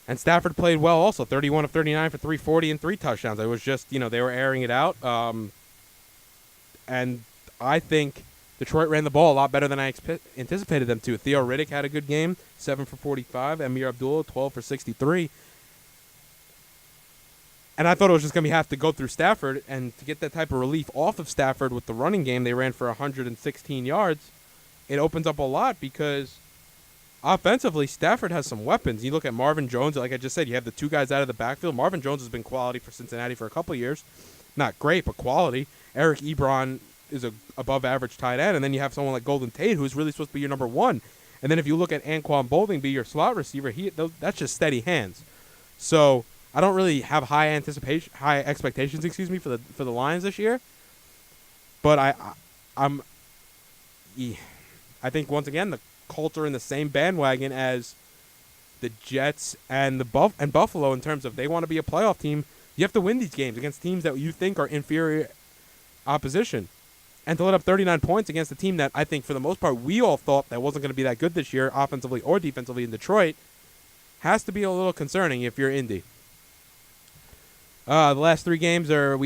[SPEAKER 1] And Stafford played well also, 31 of 39 for 340 and 3 touchdowns. It was just, they were airing it out. And I think Detroit ran the ball a lot better than I anticipated them to. Theo Riddick had a good game, 7 for 45. Amir Abdullah, 12 for 63. And I thought it was just going to have to go through Stafford, and to get that type of relief off of Stafford with the running game, they ran for 116 yards. It opens up a lot because offensively, Stafford has some weapons. You look at Marvin Jones, like I just said, you have the two guys out of the backfield. Marvin Jones has been quality for Cincinnati for a couple of years. Not great, but quality. Eric Ebron is a above-average tight end, and then you have someone like Golden Tate, who's really supposed to be your number one. And then if you look at Anquan Bolding be your slot receiver, that's just steady hands. So I don't really have high expectations, for the Lions this year. But I think once again the Colts are in the same bandwagon as the Jets and Buffalo in terms of they want to be a playoff team. You have to win these games against teams that you think are inferior opposition. And to let up 39 points against a team that I think for the most part we all thought that wasn't going to be that good this year, offensively or defensively in Detroit, has to be a little concerning if you're Indy. The last three games are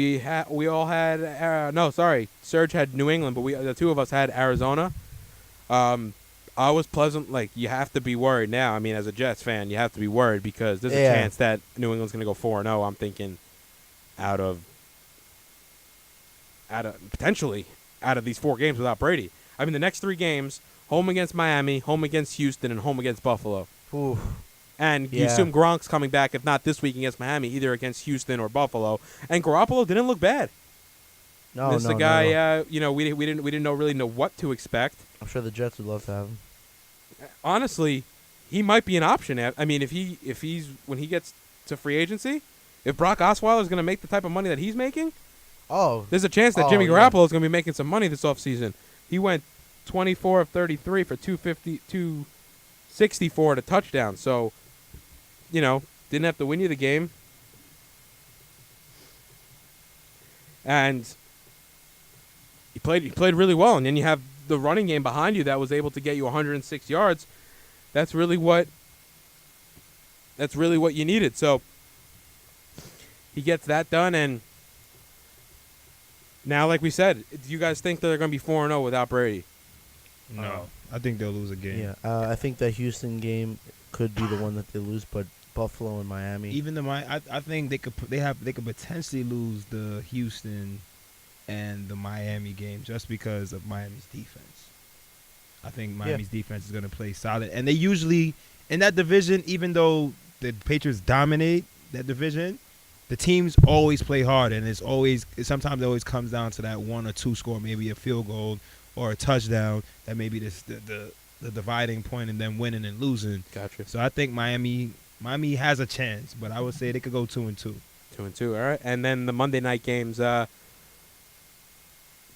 [SPEAKER 1] Serge had New England, but the two of us had Arizona. I was pleasant. Like, you have to be worried now. I mean, as a Jets fan, you have to be worried because there's a chance that New England's going to go 4-0. I'm thinking potentially out of these four games without Brady. I mean, the next three games: home against Miami, home against Houston, and home against Buffalo.
[SPEAKER 2] Ooh.
[SPEAKER 1] And you assume Gronk's coming back, if not this week against Miami, either against Houston or Buffalo. And Garoppolo didn't look bad. This is a guy. We didn't really know what to expect.
[SPEAKER 2] I'm sure the Jets would love to have him.
[SPEAKER 1] Honestly, he might be an option. I mean, when he gets to free agency, if Brock Osweiler is going to make the type of money that he's making, there's a chance that Jimmy Garoppolo is going to be making some money this offseason. He went 24 of 33 for 264 and a touchdown. So, didn't have to win you the game. And he played really well. And then you have the running game behind you that was able to get you 106 yards. That's really what you needed. So he gets that done, and now, like we said, do you guys think that they're going to be 4-0 without Brady?
[SPEAKER 3] No, I think they'll lose a game.
[SPEAKER 2] Yeah, I think that Houston game could be the one that they lose, but Buffalo and Miami.
[SPEAKER 3] Even I think they could potentially lose the Houston and the Miami game just because of Miami's defense. I think Miami's defense is going to play solid, and they usually in that division, even though the Patriots dominate that division, the teams always play hard, and sometimes it always comes down to that one or two score, maybe a field goal or a touchdown that may be the dividing point in them winning and losing.
[SPEAKER 1] Gotcha.
[SPEAKER 3] So I think Miami has a chance, but I would say they could go 2-2.
[SPEAKER 1] 2-2, all right. And then the Monday night games,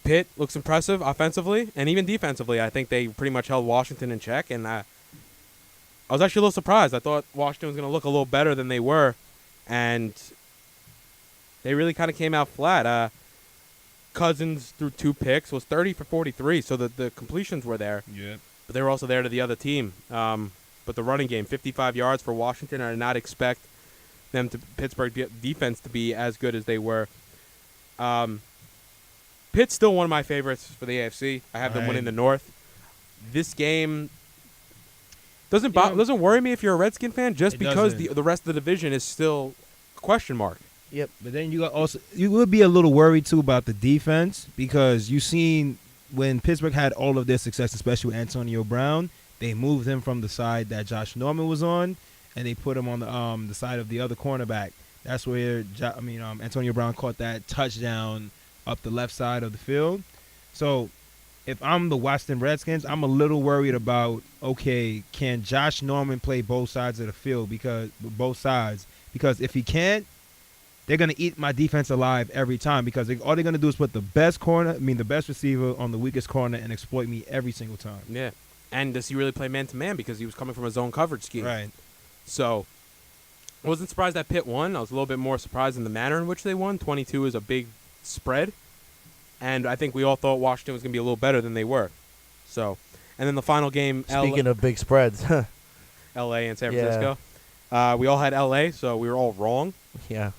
[SPEAKER 1] Pitt looks impressive offensively and even defensively. I think they pretty much held Washington in check, and I was actually a little surprised. I thought Washington was going to look a little better than they were, and they really kind of came out flat. Cousins threw 2 picks, was 30 for 43, so the completions were there.
[SPEAKER 3] Yeah.
[SPEAKER 1] But they were also there to the other team. But the running game, 55 yards for Washington. I did not expect Pittsburgh defense to be as good as they were. Pitt's still one of my favorites for the AFC. I have them winning the North. This game doesn't worry me if you're a Redskin fan, just because the rest of the division is still a question mark.
[SPEAKER 3] Yep, but then you would be a little worried too about the defense, because you've seen when Pittsburgh had all of their success, especially with Antonio Brown, they moved him from the side that Josh Norman was on, and they put him on the side of the other cornerback. That's where Antonio Brown caught that touchdown up the left side of the field. So if I'm the Washington Redskins, I'm a little worried about, can Josh Norman play both sides of the field? Because if he can't, they're going to eat my defense alive every time, because all they're going to do is put the best receiver on the weakest corner and exploit me every single time.
[SPEAKER 1] Yeah. And does he really play man-to-man, because he was coming from a zone coverage scheme?
[SPEAKER 3] Right.
[SPEAKER 1] So I wasn't surprised that Pitt won. I was a little bit more surprised in the manner in which they won. 22 is a big spread. And I think we all thought Washington was going to be a little better than they were. So, and then the final game.
[SPEAKER 2] Speaking of big spreads.
[SPEAKER 1] L.A. and San Francisco. We all had L.A., so we were all wrong.
[SPEAKER 2] Yeah.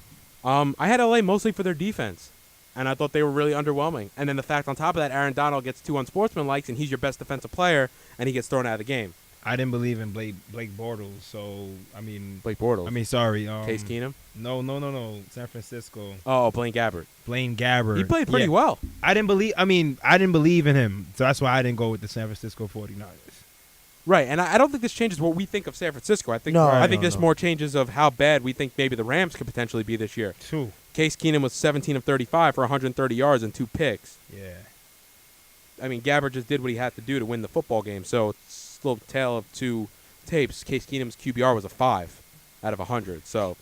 [SPEAKER 1] I had L.A. mostly for their defense. and I thought they were really underwhelming. And then the fact on top of that, Aaron Donald gets 2 unsportsmanlikes, and he's your best defensive player, and he gets thrown out of the game.
[SPEAKER 3] I didn't believe in Blake Bortles, so
[SPEAKER 1] Blake Bortles.
[SPEAKER 3] Sorry.
[SPEAKER 1] Case Keenum.
[SPEAKER 3] No. San Francisco.
[SPEAKER 1] Oh, Blaine Gabbert.
[SPEAKER 3] Blaine Gabbert.
[SPEAKER 1] He played pretty well.
[SPEAKER 3] I didn't believe in him, so that's why I didn't go with the San Francisco 49ers.
[SPEAKER 1] Right, and I don't think this changes what we think of San Francisco. I think this more changes of how bad we think maybe the Rams could potentially be this year.
[SPEAKER 3] True.
[SPEAKER 1] Case Keenum was 17 of 35 for 130 yards and 2 picks.
[SPEAKER 3] Yeah.
[SPEAKER 1] I mean, Gabbert just did what he had to do to win the football game, so it's a little tale of two tapes. Case Keenum's QBR was a 5 out of 100, so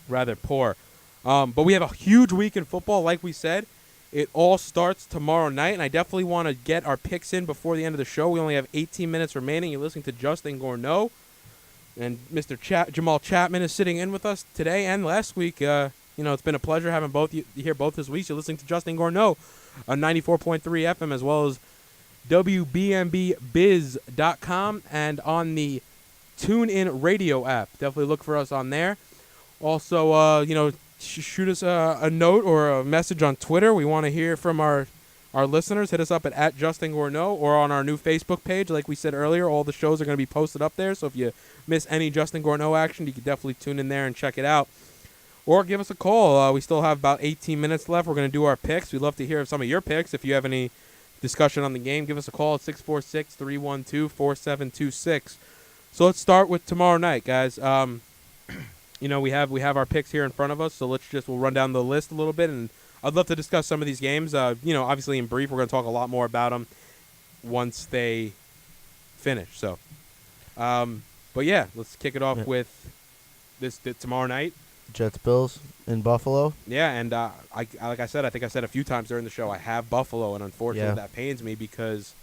[SPEAKER 1] rather poor. But we have a huge week in football, like we said. It all starts tomorrow night, and I definitely want to get our picks in before the end of the show. We only have 18 minutes remaining. You're listening to Justin Gorno, and Mr. Jamal Chapman is sitting in with us today and last week. It's been a pleasure having both you here both this week. You're listening to Justin Gorno on 94.3 FM as well as WBMBBiz.com and on the TuneIn Radio app. Definitely look for us on there. Also, shoot us a note or a message on Twitter. We want to hear from our listeners. Hit us up at Justin Gorno or on our new Facebook page. Like we said earlier, all the shows are going to be posted up there. So if you miss any Justin Gorno action, you can definitely tune in there and check it out. Or give us a call. We still have about 18 minutes left. We're going to do our picks. We'd love to hear some of your picks. If you have any discussion on the game, give us a call at 646-312-4726. So let's start with tomorrow night, guys. We have our picks here in front of us, so we'll run down the list a little bit, and I'd love to discuss some of these games. Obviously in brief, we're going to talk a lot more about them once they finish. So, but yeah, let's kick it off with this tomorrow night.
[SPEAKER 2] Jets Bills in Buffalo.
[SPEAKER 1] Yeah, and like I said, I think I said a few times during the show, I have Buffalo, and unfortunately that pains me because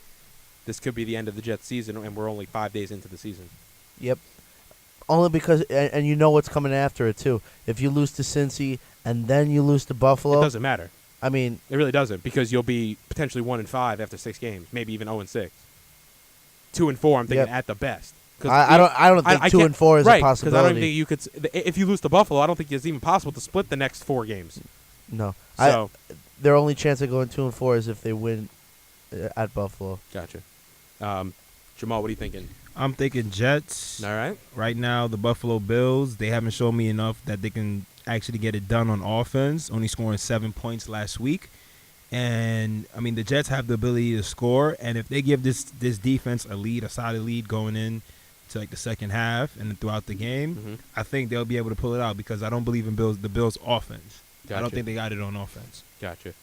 [SPEAKER 1] this could be the end of the Jets season, and we're only 5 days into the season.
[SPEAKER 2] Yep. Only because, and you know what's coming after it, too. If you lose to Cincy and then you lose to Buffalo.
[SPEAKER 1] It doesn't matter.
[SPEAKER 2] I mean.
[SPEAKER 1] It really doesn't, because you'll be potentially 1-5 after 6 games, maybe even 0-6. 2-4, I'm thinking at the best.
[SPEAKER 2] I don't think 2-4 is a possibility.
[SPEAKER 1] Right, because I don't think you could. If you lose to Buffalo, I don't think it's even possible to split the next 4 games.
[SPEAKER 2] No.
[SPEAKER 1] So
[SPEAKER 2] their only chance of going 2-4 is if they win at Buffalo.
[SPEAKER 1] Gotcha. Jamal, what are you thinking?
[SPEAKER 3] I'm thinking Jets.
[SPEAKER 1] All right.
[SPEAKER 3] Right now, the Buffalo Bills, they haven't shown me enough that they can actually get it done on offense, only scoring 7 points last week. And, the Jets have the ability to score, and if they give this defense a solid lead going in to the second half and throughout the game, I think they'll be able to pull it out because I don't believe in the Bills' offense. Gotcha. I don't think they got it on offense.
[SPEAKER 1] Gotcha.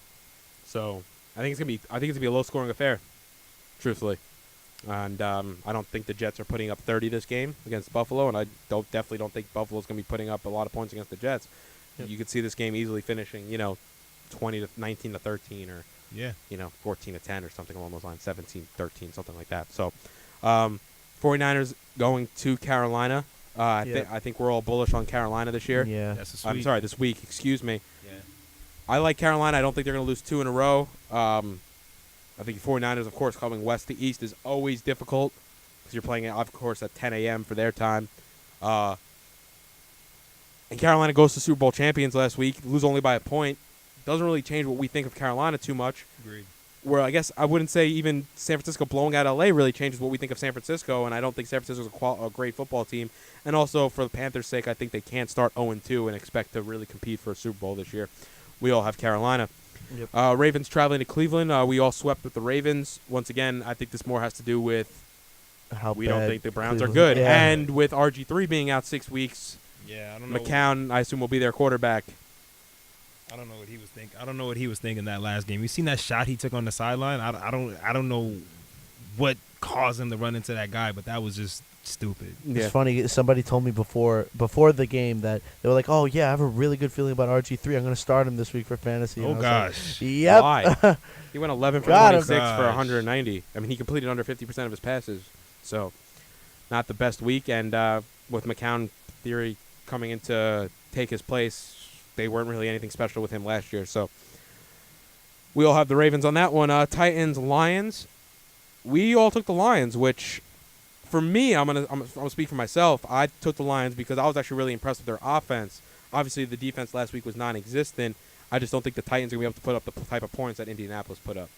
[SPEAKER 1] So I think it's gonna be a low-scoring affair, truthfully. And I don't think the Jets are putting up 30 this game against Buffalo, and I definitely don't think Buffalo's going to be putting up a lot of points against the Jets. Yep. You could see this game easily finishing, 19-13 or 14-10 or something along those lines, 17-13, something like that. So 49ers going to Carolina. I think we're all bullish on Carolina this year.
[SPEAKER 2] Yeah.
[SPEAKER 1] I'm sorry, this week, excuse me.
[SPEAKER 3] Yeah.
[SPEAKER 1] I like Carolina. I don't think they're going to lose 2 in a row. I think the 49ers, of course, coming west to east is always difficult because you're playing, of course, at 10 a.m. for their time. And Carolina goes to Super Bowl champions last week, lose only by a point. Doesn't really change what we think of Carolina too much.
[SPEAKER 3] Agreed.
[SPEAKER 1] Where I guess I wouldn't say even San Francisco blowing out L.A. really changes what we think of San Francisco, and I don't think San Francisco's a great football team. And also, for the Panthers' sake, I think they can't start 0-2 and expect to really compete for a Super Bowl this year. We all have Carolina.
[SPEAKER 2] Yep.
[SPEAKER 1] Ravens traveling to Cleveland. We all swept with the Ravens. Once again, I think this more has to do with
[SPEAKER 2] how
[SPEAKER 1] we don't think the Browns
[SPEAKER 2] Cleveland
[SPEAKER 1] are good.
[SPEAKER 2] Yeah.
[SPEAKER 1] And with RG3 being out 6 weeks,
[SPEAKER 3] I don't know.
[SPEAKER 1] McCown, I assume, will be their quarterback.
[SPEAKER 3] I don't know what he was thinking. I don't know what he was thinking that last game. You seen that shot he took on the sideline? I don't know what caused him to run into that guy, but that was just stupid.
[SPEAKER 2] It's funny. Somebody told me before the game that they were like, "Oh yeah, I have a really good feeling about RG3. I'm going to start him this week for fantasy."
[SPEAKER 3] Oh gosh.
[SPEAKER 2] Like, yep.
[SPEAKER 1] Why? He went 11 for 26 for 190. I mean, he completed under 50% of his passes, so not the best week. And with McCown theory coming in to take his place, they weren't really anything special with him last year. So we all have the Ravens on that one. Titans, Lions. We all took the Lions, which for me, I'm gonna speak for myself. I took the Lions because I was actually really impressed with their offense. Obviously, the defense last week was non-existent. I just don't think the Titans are going to be able to put up the type of points that Indianapolis put up.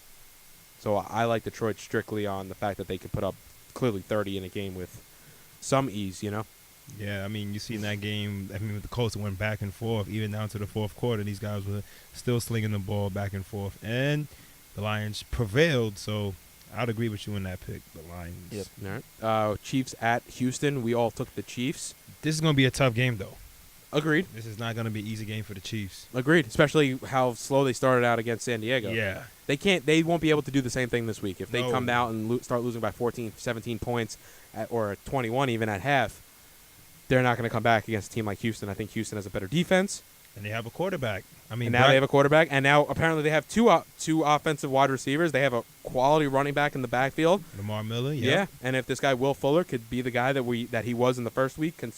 [SPEAKER 1] So I like Detroit strictly on the fact that they could put up clearly 30 in a game with some ease, you know?
[SPEAKER 3] Yeah, I mean, you see in that game, I mean, with the Colts, it went back and forth, even down to the fourth quarter. These guys were still slinging the ball back and forth. And the Lions prevailed, so I'd agree with you in that pick, the Lions.
[SPEAKER 2] Yep.
[SPEAKER 1] All right. Chiefs at Houston. We all took the Chiefs.
[SPEAKER 3] This is going to be a tough game, though.
[SPEAKER 1] Agreed.
[SPEAKER 3] This is not going to be an easy game for the Chiefs.
[SPEAKER 1] Agreed. Especially how slow they started out against San Diego.
[SPEAKER 3] Yeah.
[SPEAKER 1] They won't be able to do the same thing this week. If they
[SPEAKER 3] No.
[SPEAKER 1] come out and start losing by 14, 17 points, or 21 even at half, they're not going to come back against a team like Houston. I think Houston has a better defense.
[SPEAKER 3] And they have a quarterback. I mean,
[SPEAKER 1] And now they have a quarterback, and now apparently they have two offensive wide receivers. They have a quality running back in the backfield.
[SPEAKER 3] Lamar Miller,
[SPEAKER 1] Yeah, and if this guy Will Fuller could be the guy that he was in the first week, and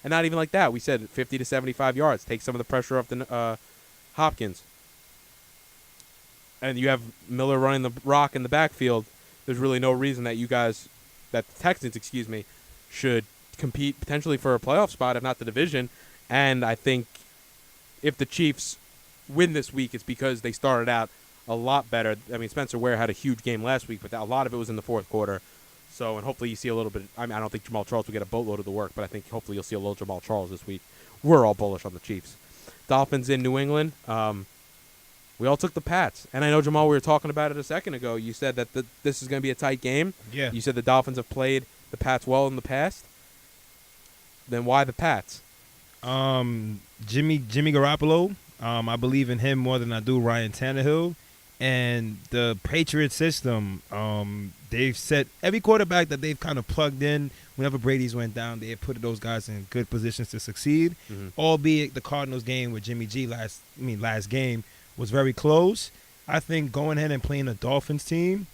[SPEAKER 1] not even like that, we said 50 to 75 yards, take some of the pressure off the Hopkins. And you have Miller running the rock in the backfield. There's really no reason that the Texans, should compete potentially for a playoff spot, if not the division. And I think if the Chiefs win this week, it's because they started out a lot better. I mean, Spencer Ware had a huge game last week, but a lot of it was in the fourth quarter. So, and hopefully you see a little bit. I mean, I don't think Jamal Charles will get a boatload of the work, but I think hopefully you'll see a little Jamal Charles this week. We're all bullish on the Chiefs. Dolphins in New England. We all took the Pats. And I know, Jamal, we were talking about it a second ago. You said that this is going to be a tight game.
[SPEAKER 3] Yeah.
[SPEAKER 1] You said the Dolphins have played the Pats well in the past. Then why the Pats?
[SPEAKER 3] Jimmy Garoppolo. I believe in him more than I do Ryan Tannehill. And the Patriot system, they've set every quarterback that they've kind of plugged in. Whenever Brady's went down, they have put those guys in good positions to succeed.
[SPEAKER 1] Mm-hmm.
[SPEAKER 3] Albeit the Cardinals game with Jimmy G last game was very close. I think going ahead and playing a Dolphins team,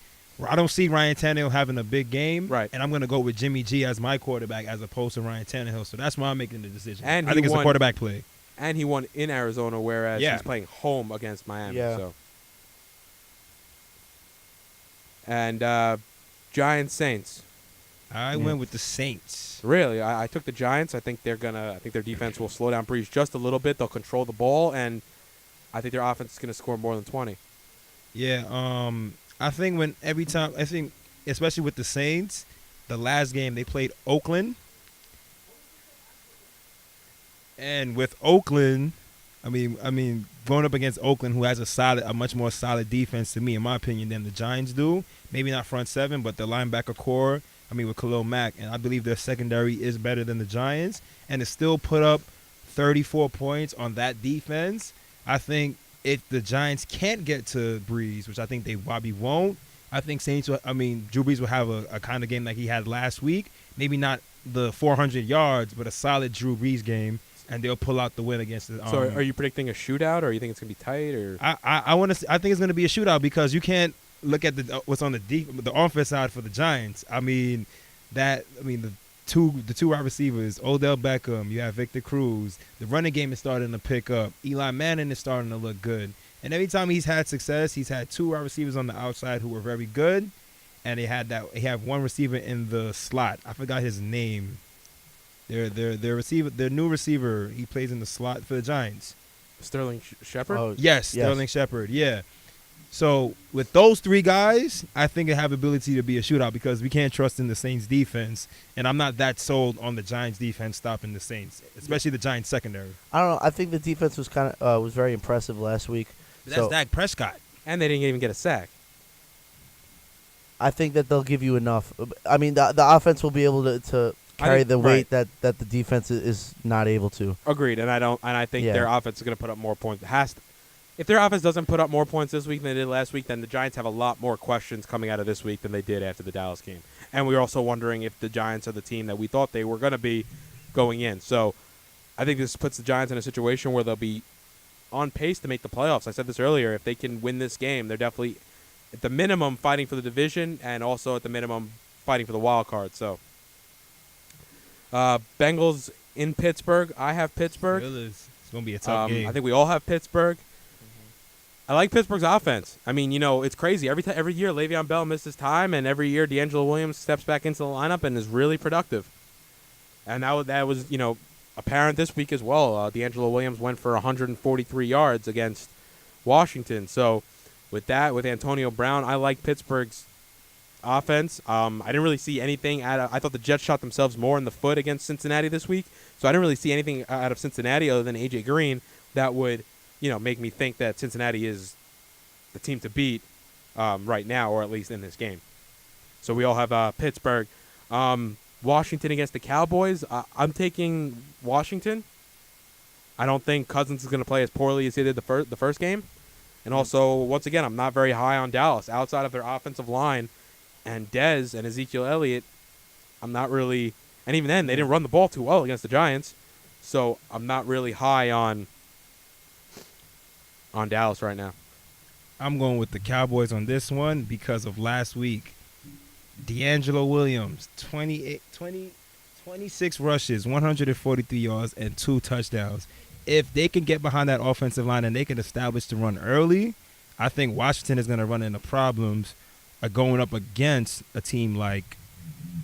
[SPEAKER 3] I don't see Ryan Tannehill having a big game.
[SPEAKER 1] Right.
[SPEAKER 3] And I'm going to go with Jimmy G as my quarterback as opposed to Ryan Tannehill. So that's why I'm making the decision.
[SPEAKER 1] And
[SPEAKER 3] I think it's a quarterback play.
[SPEAKER 1] And he won in Arizona, whereas
[SPEAKER 3] Yeah.
[SPEAKER 1] he's playing home against Miami.
[SPEAKER 2] Yeah.
[SPEAKER 1] So. And Giants Saints.
[SPEAKER 3] I went with the Saints.
[SPEAKER 1] Really, I took the Giants. I think their defense will slow down Breeze just a little bit. They'll control the ball, and I think their offense is going to score more than 20.
[SPEAKER 3] Yeah, I think especially with the Saints, the last game they played Oakland. And with Oakland, I mean, going up against Oakland, who has a much more solid defense to me, in my opinion, than the Giants do. Maybe not front seven, but the linebacker core. I mean, with Khalil Mack, and I believe their secondary is better than the Giants, and to still put up 34 points on that defense. I think if the Giants can't get to Breeze, which I think they probably won't, I think Drew Brees will have a kind of game like he had last week. Maybe not the 400 yards, but a solid Drew Brees game, and they'll pull out the win against the.
[SPEAKER 1] So, are you predicting a shootout, or you think it's going to be tight, or?
[SPEAKER 3] I think it's going to be a shootout because you can't look at what's on the offense side for the Giants. The two wide receivers, Odell Beckham, you have Victor Cruz. The running game is starting to pick up. Eli Manning is starting to look good. And every time he's had success, he's had two wide receivers on the outside who were very good. And he have one receiver in the slot. I forgot his name. Their new receiver, he plays in the slot for the Giants.
[SPEAKER 1] Sterling Shepard?
[SPEAKER 2] Oh,
[SPEAKER 3] Yes, Sterling Shepard, yeah. So with those three guys, I think they have ability to be a shootout because we can't trust in the Saints defense, and I'm not that sold on the Giants defense stopping the Saints, especially the Giants secondary.
[SPEAKER 2] I don't know. I think the defense was was very impressive last week.
[SPEAKER 3] But that's Dak Prescott.
[SPEAKER 1] And they didn't even get a sack.
[SPEAKER 2] I think that they'll give you enough. I mean, the offense will be able to carry the weight that the defense is not able to.
[SPEAKER 1] Agreed, and I think their offense is going to put up more points. If their offense doesn't put up more points this week than they did last week, then the Giants have a lot more questions coming out of this week than they did after the Dallas game. And we're also wondering if the Giants are the team that we thought they were going to be going in. So I think this puts the Giants in a situation where they'll be on pace to make the playoffs. I said this earlier. If they can win this game, they're definitely, at the minimum, fighting for the division and also at the minimum, fighting for the wild card. So Bengals in Pittsburgh. I have Pittsburgh.
[SPEAKER 3] It's going to be a tough game.
[SPEAKER 1] I think we all have Pittsburgh. I like Pittsburgh's offense. I mean, it's crazy. Every year, Le'Veon Bell misses time, and every year, D'Angelo Williams steps back into the lineup and is really productive. And that was apparent this week as well. D'Angelo Williams went for 143 yards against Washington. So with that, with Antonio Brown, I like Pittsburgh's offense. I didn't really see anything I thought the Jets shot themselves more in the foot against Cincinnati this week. So I didn't really see anything out of Cincinnati other than A.J. Green that would, make me think that Cincinnati is the team to beat right now, or at least in this game. So we all have Pittsburgh. Washington against the Cowboys. I'm taking Washington. I don't think Cousins is going to play as poorly as he did the first game. And also, once again, I'm not very high on Dallas. Outside of their offensive line and Dez and Ezekiel Elliott, I'm not really – and even then, they didn't run the ball too well against the Giants. So I'm not really high on Dallas right now.
[SPEAKER 3] I'm going with the Cowboys on this one because of last week. D'Angelo Williams, 26 rushes, 143 yards, and 2 touchdowns. If they can get behind that offensive line and they can establish the run early, I think Washington is going to run into problems going up against a team like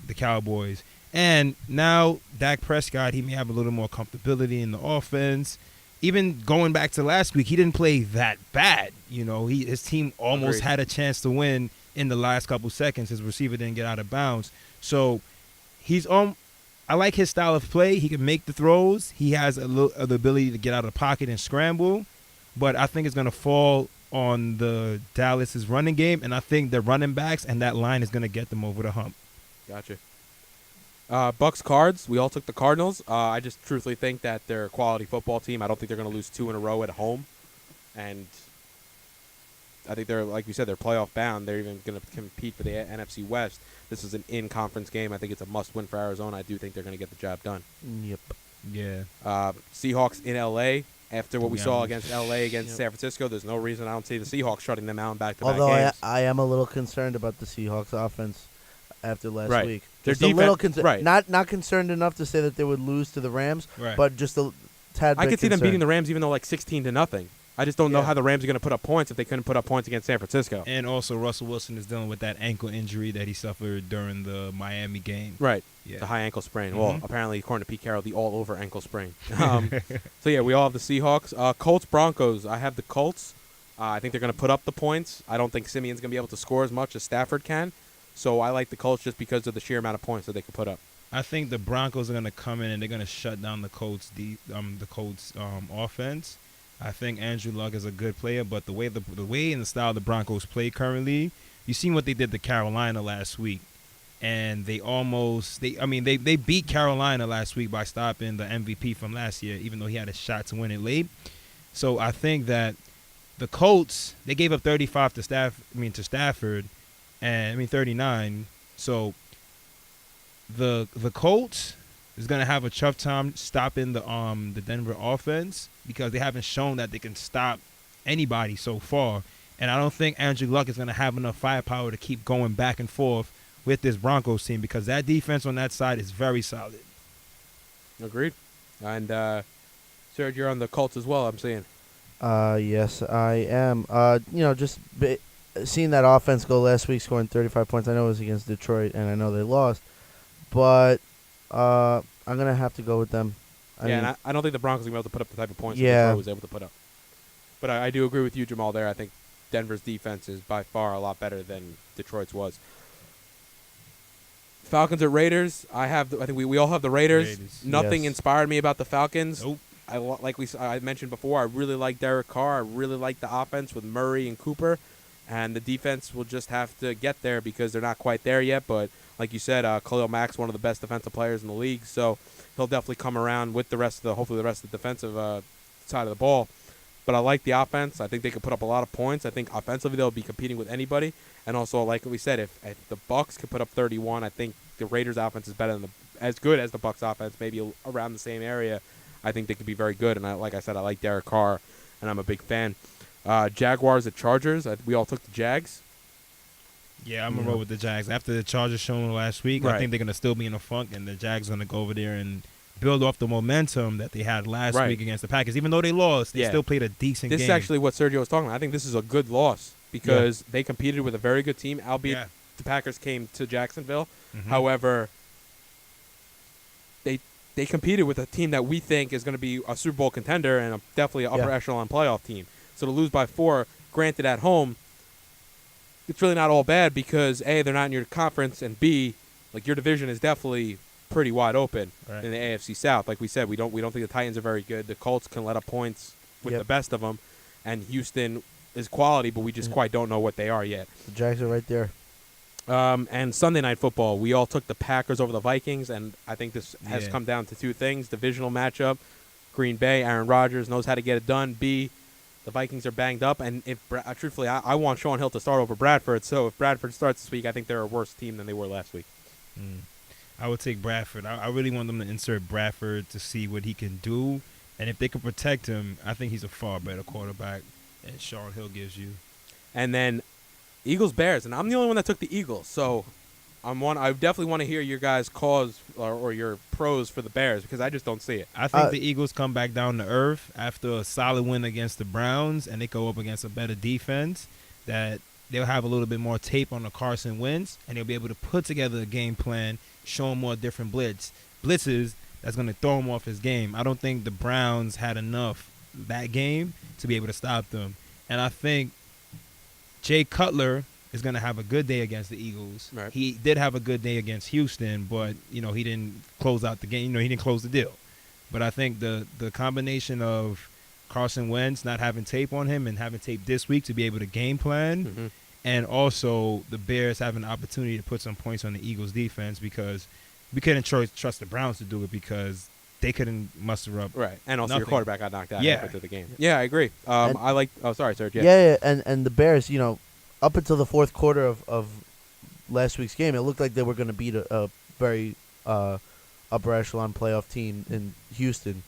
[SPEAKER 3] the Cowboys. And now Dak Prescott, he may have a little more comfortability in the offense. Even going back to last week, he didn't play that bad. His team almost
[SPEAKER 1] Agreed.
[SPEAKER 3] had a chance to win in the last couple seconds. His receiver didn't get out of bounds. So he's I like his style of play. He can make the throws. He has the ability to get out of the pocket and scramble. But I think it's going to fall on the Dallas's running game, and I think the running backs and that line is going to get them over the hump.
[SPEAKER 1] Gotcha. Bucks Cards. We all took the Cardinals. I just truthfully think that they're a quality football team. I don't think they're going to lose 2 in a row at home. And I think they're, like you said, they're playoff bound. They're even going to compete for the NFC West. This is an in-conference game. I think it's a must-win for Arizona. I do think they're going to get the job done.
[SPEAKER 2] Yep.
[SPEAKER 3] Yeah.
[SPEAKER 1] Seahawks in L.A. After what we
[SPEAKER 3] Yeah.
[SPEAKER 1] saw against L.A. against
[SPEAKER 2] Yep.
[SPEAKER 1] San Francisco, there's no reason I don't see the Seahawks shutting them out in back-to-back
[SPEAKER 2] Although
[SPEAKER 1] games.
[SPEAKER 2] I am a little concerned about the Seahawks offense after last
[SPEAKER 1] Right.
[SPEAKER 2] week.
[SPEAKER 1] Their
[SPEAKER 2] Just a little
[SPEAKER 1] defense- right.
[SPEAKER 2] Not concerned enough to say that they would lose to the Rams,
[SPEAKER 3] Right.
[SPEAKER 2] but just a tad bit
[SPEAKER 1] I could see them
[SPEAKER 2] concerned.
[SPEAKER 1] beating the Rams even though like 16-0. I just don't know
[SPEAKER 2] Yeah.
[SPEAKER 1] how the Rams are going to put up points if they couldn't put up points against San Francisco.
[SPEAKER 3] And also Russell Wilson is dealing with that ankle injury that he suffered during the Miami game.
[SPEAKER 1] Right.
[SPEAKER 3] Yeah.
[SPEAKER 1] The high ankle sprain. Well,
[SPEAKER 3] Mhm.
[SPEAKER 1] apparently, according to Pete Carroll, the all-over ankle sprain. So, yeah, we all have the Seahawks. Colts-Broncos. I have the Colts. I think they're going to put up the points. I don't think Simeon's going to be able to score as much as Stafford can. So I like the Colts just because of the sheer amount of points that they can put up.
[SPEAKER 3] I think the Broncos are going to come in and they're going to shut down the Colts offense. I think Andrew Luck is a good player, but the way and the style the Broncos play currently, you seen what they did to Carolina last week, and they beat Carolina last week by stopping the MVP from last year, even though he had a shot to win it late. So I think that the Colts, they gave up 35 to Stafford, and 39. So the Colts is going to have a tough time stopping the Denver offense because they haven't shown that they can stop anybody so far. And I don't think Andrew Luck is going to have enough firepower to keep going back and forth with this Broncos team because that defense on that side is very solid.
[SPEAKER 1] Agreed. And, Serge, you're on the Colts as well, I'm seeing.
[SPEAKER 2] Yes, I am. Seeing that offense go last week, scoring 35 points. I know it was against Detroit, and I know they lost. But I'm going to have to go with them.
[SPEAKER 1] And I don't think the Broncos are going to be able to put up the type of points that
[SPEAKER 2] Yeah.
[SPEAKER 1] Detroit was able to put up. But I do agree with you, Jamal, there. I think Denver's defense is by far a lot better than Detroit's was. Falcons at Raiders. I think we all have the Raiders. Nothing
[SPEAKER 2] Yes.
[SPEAKER 1] inspired me about the Falcons.
[SPEAKER 3] Nope.
[SPEAKER 1] I mentioned before, I really like Derek Carr. I really like the offense with Murray and Cooper. And the defense will just have to get there because they're not quite there yet. But like you said, Khalil Mack's one of the best defensive players in the league. So he'll definitely come around with hopefully the rest of the defensive side of the ball. But I like the offense. I think they could put up a lot of points. I think offensively they'll be competing with anybody. And also, like we said, if the Bucs could put up 31, I think the Raiders' offense is better than as good as the Bucs' offense, maybe around the same area. I think they could be very good. And like I said, I like Derek Carr, and I'm a big fan. Jaguars at Chargers. We all took the Jags.
[SPEAKER 3] Yeah, I'm going to roll with the Jags. After the Chargers showing last week, I
[SPEAKER 1] Right.
[SPEAKER 3] think they're going to still be in a funk, and the Jags are going to go over there and build off the momentum that they had last
[SPEAKER 1] Right.
[SPEAKER 3] week against the Packers. Even though they lost, they
[SPEAKER 1] Yeah.
[SPEAKER 3] still played a decent
[SPEAKER 1] This
[SPEAKER 3] game.
[SPEAKER 1] is actually what Sergio was talking about. I think this is a good loss because they competed with a very good team, albeit the Packers came to Jacksonville.
[SPEAKER 3] Mhm.
[SPEAKER 1] However, they competed with a team that we think is going to be a Super Bowl contender and definitely an upper echelon playoff team. So to lose by 4, granted at home, it's really not all bad because A, they're not in your conference, and B, like your division is definitely pretty wide open in the AFC South. Like we said, we don't think the Titans are very good. The Colts can let up points with the best of them, and Houston is quality, but we just quite don't know what they are yet.
[SPEAKER 2] The Jags are right there.
[SPEAKER 1] And Sunday Night Football, we all took the Packers over the Vikings, and I think this has come down to 2 things. Divisional matchup, Green Bay, Aaron Rodgers knows how to get it done. B, the Vikings are banged up, and if truthfully, I want Sean Hill to start over Bradford, so if Bradford starts this week, I think they're a worse team than they were last week.
[SPEAKER 3] I would take Bradford. I really want them to insert Bradford to see what he can do, and if they can protect him, I think he's a far better quarterback than Sean Hill gives you.
[SPEAKER 1] And then Eagles-Bears, and I'm the only one that took the Eagles, so I definitely want to hear your guys' cause or your pros for the Bears because I just don't see it.
[SPEAKER 3] I think the Eagles come back down to earth after a solid win against the Browns, and they go up against a better defense that they'll have a little bit more tape on the Carson Wentz, and they'll be able to put together a game plan, show him more different blitzes that's going to throw him off his game. I don't think the Browns had enough that game to be able to stop them. And I think Jay Cutler is going to have a good day against the Eagles.
[SPEAKER 1] Right.
[SPEAKER 3] He did have a good day against Houston, but, he didn't close out the game. He didn't close the deal. But I think the combination of Carson Wentz not having tape on him and having tape this week to be able to game plan, and also the Bears having an opportunity to put some points on the Eagles' defense because we couldn't trust the Browns to do it because they couldn't muster up.
[SPEAKER 1] Right, and also
[SPEAKER 3] nothing.
[SPEAKER 1] Your quarterback got knocked out
[SPEAKER 3] Yeah.
[SPEAKER 1] after the game. Yeah, I agree. I like. Oh, sorry, Serge.
[SPEAKER 2] Yeah, and the Bears, up until the fourth quarter of last week's game, it looked like they were going to beat a very upper echelon playoff team in Houston.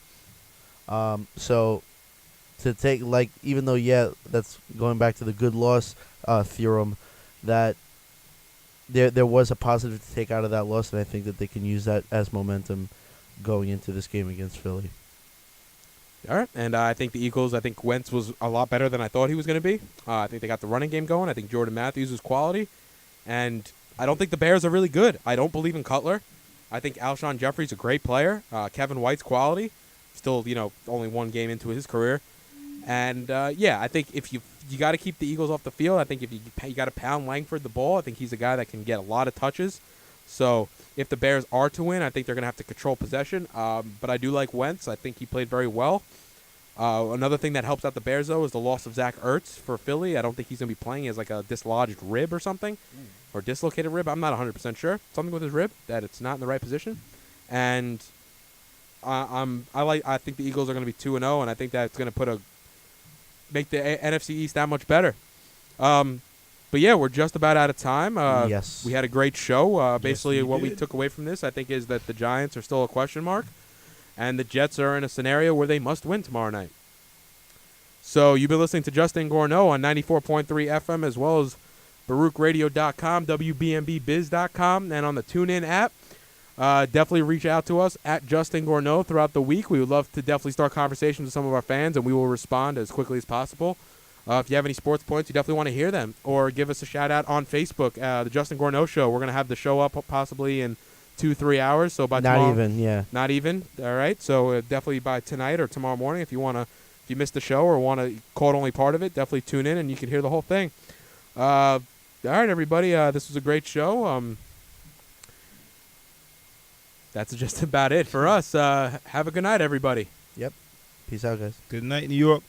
[SPEAKER 2] So to take, even though, that's going back to the good loss theorem, that there was a positive to take out of that loss, and I think that they can use that as momentum going into this game against Philly.
[SPEAKER 1] All right, and I think the Eagles, I think Wentz was a lot better than I thought he was going to be. I think they got the running game going. I think Jordan Matthews was quality. And I don't think the Bears are really good. I don't believe in Cutler. I think Alshon Jeffrey's a great player. Kevin White's quality. Still, only 1 game into his career. And, I think if you got to keep the Eagles off the field. I think if you got to pound Langford the ball, I think he's a guy that can get a lot of touches. So if the Bears are to win, I think they're going to have to control possession. But I do like Wentz. I think he played very well. Another thing that helps out the Bears, though, is the loss of Zach Ertz for Philly. I don't think he's going to be playing. He has like a dislodged rib or something, or dislocated rib. I'm not 100% sure. Something with his rib that it's not in the right position. And I think the Eagles are going to be 2-0, and I think that's going to make the NFC East that much better. But yeah, we're just about out of time.
[SPEAKER 2] Yes.
[SPEAKER 1] We had a great show. Basically,
[SPEAKER 3] we
[SPEAKER 1] we
[SPEAKER 3] did.
[SPEAKER 1] took away from this, I think, is that the Giants are still a question mark, and the Jets are in a scenario where they must win tomorrow night. So you've been listening to Justin Gorno on 94.3 FM, as well as BaruchRadio.com, WBMBBiz.com, and on the TuneIn app. Definitely reach out to us at Justin Gorno throughout the week. We would love to definitely start conversations with some of our fans, and we will respond as quickly as possible. If you have any sports points, you definitely want to hear them, or give us a shout-out on Facebook, the Justin Gorno Show. We're going to have the show up possibly in 2-3 hours. So by tomorrow, not even. All right. So definitely by tonight or tomorrow morning, if you missed the show or want to caught only part of it, definitely tune in and you can hear the whole thing. All right, everybody. This was a great show. That's just about it for us. Have a good night, everybody.
[SPEAKER 2] Yep. Peace out, guys.
[SPEAKER 3] Good night, New York.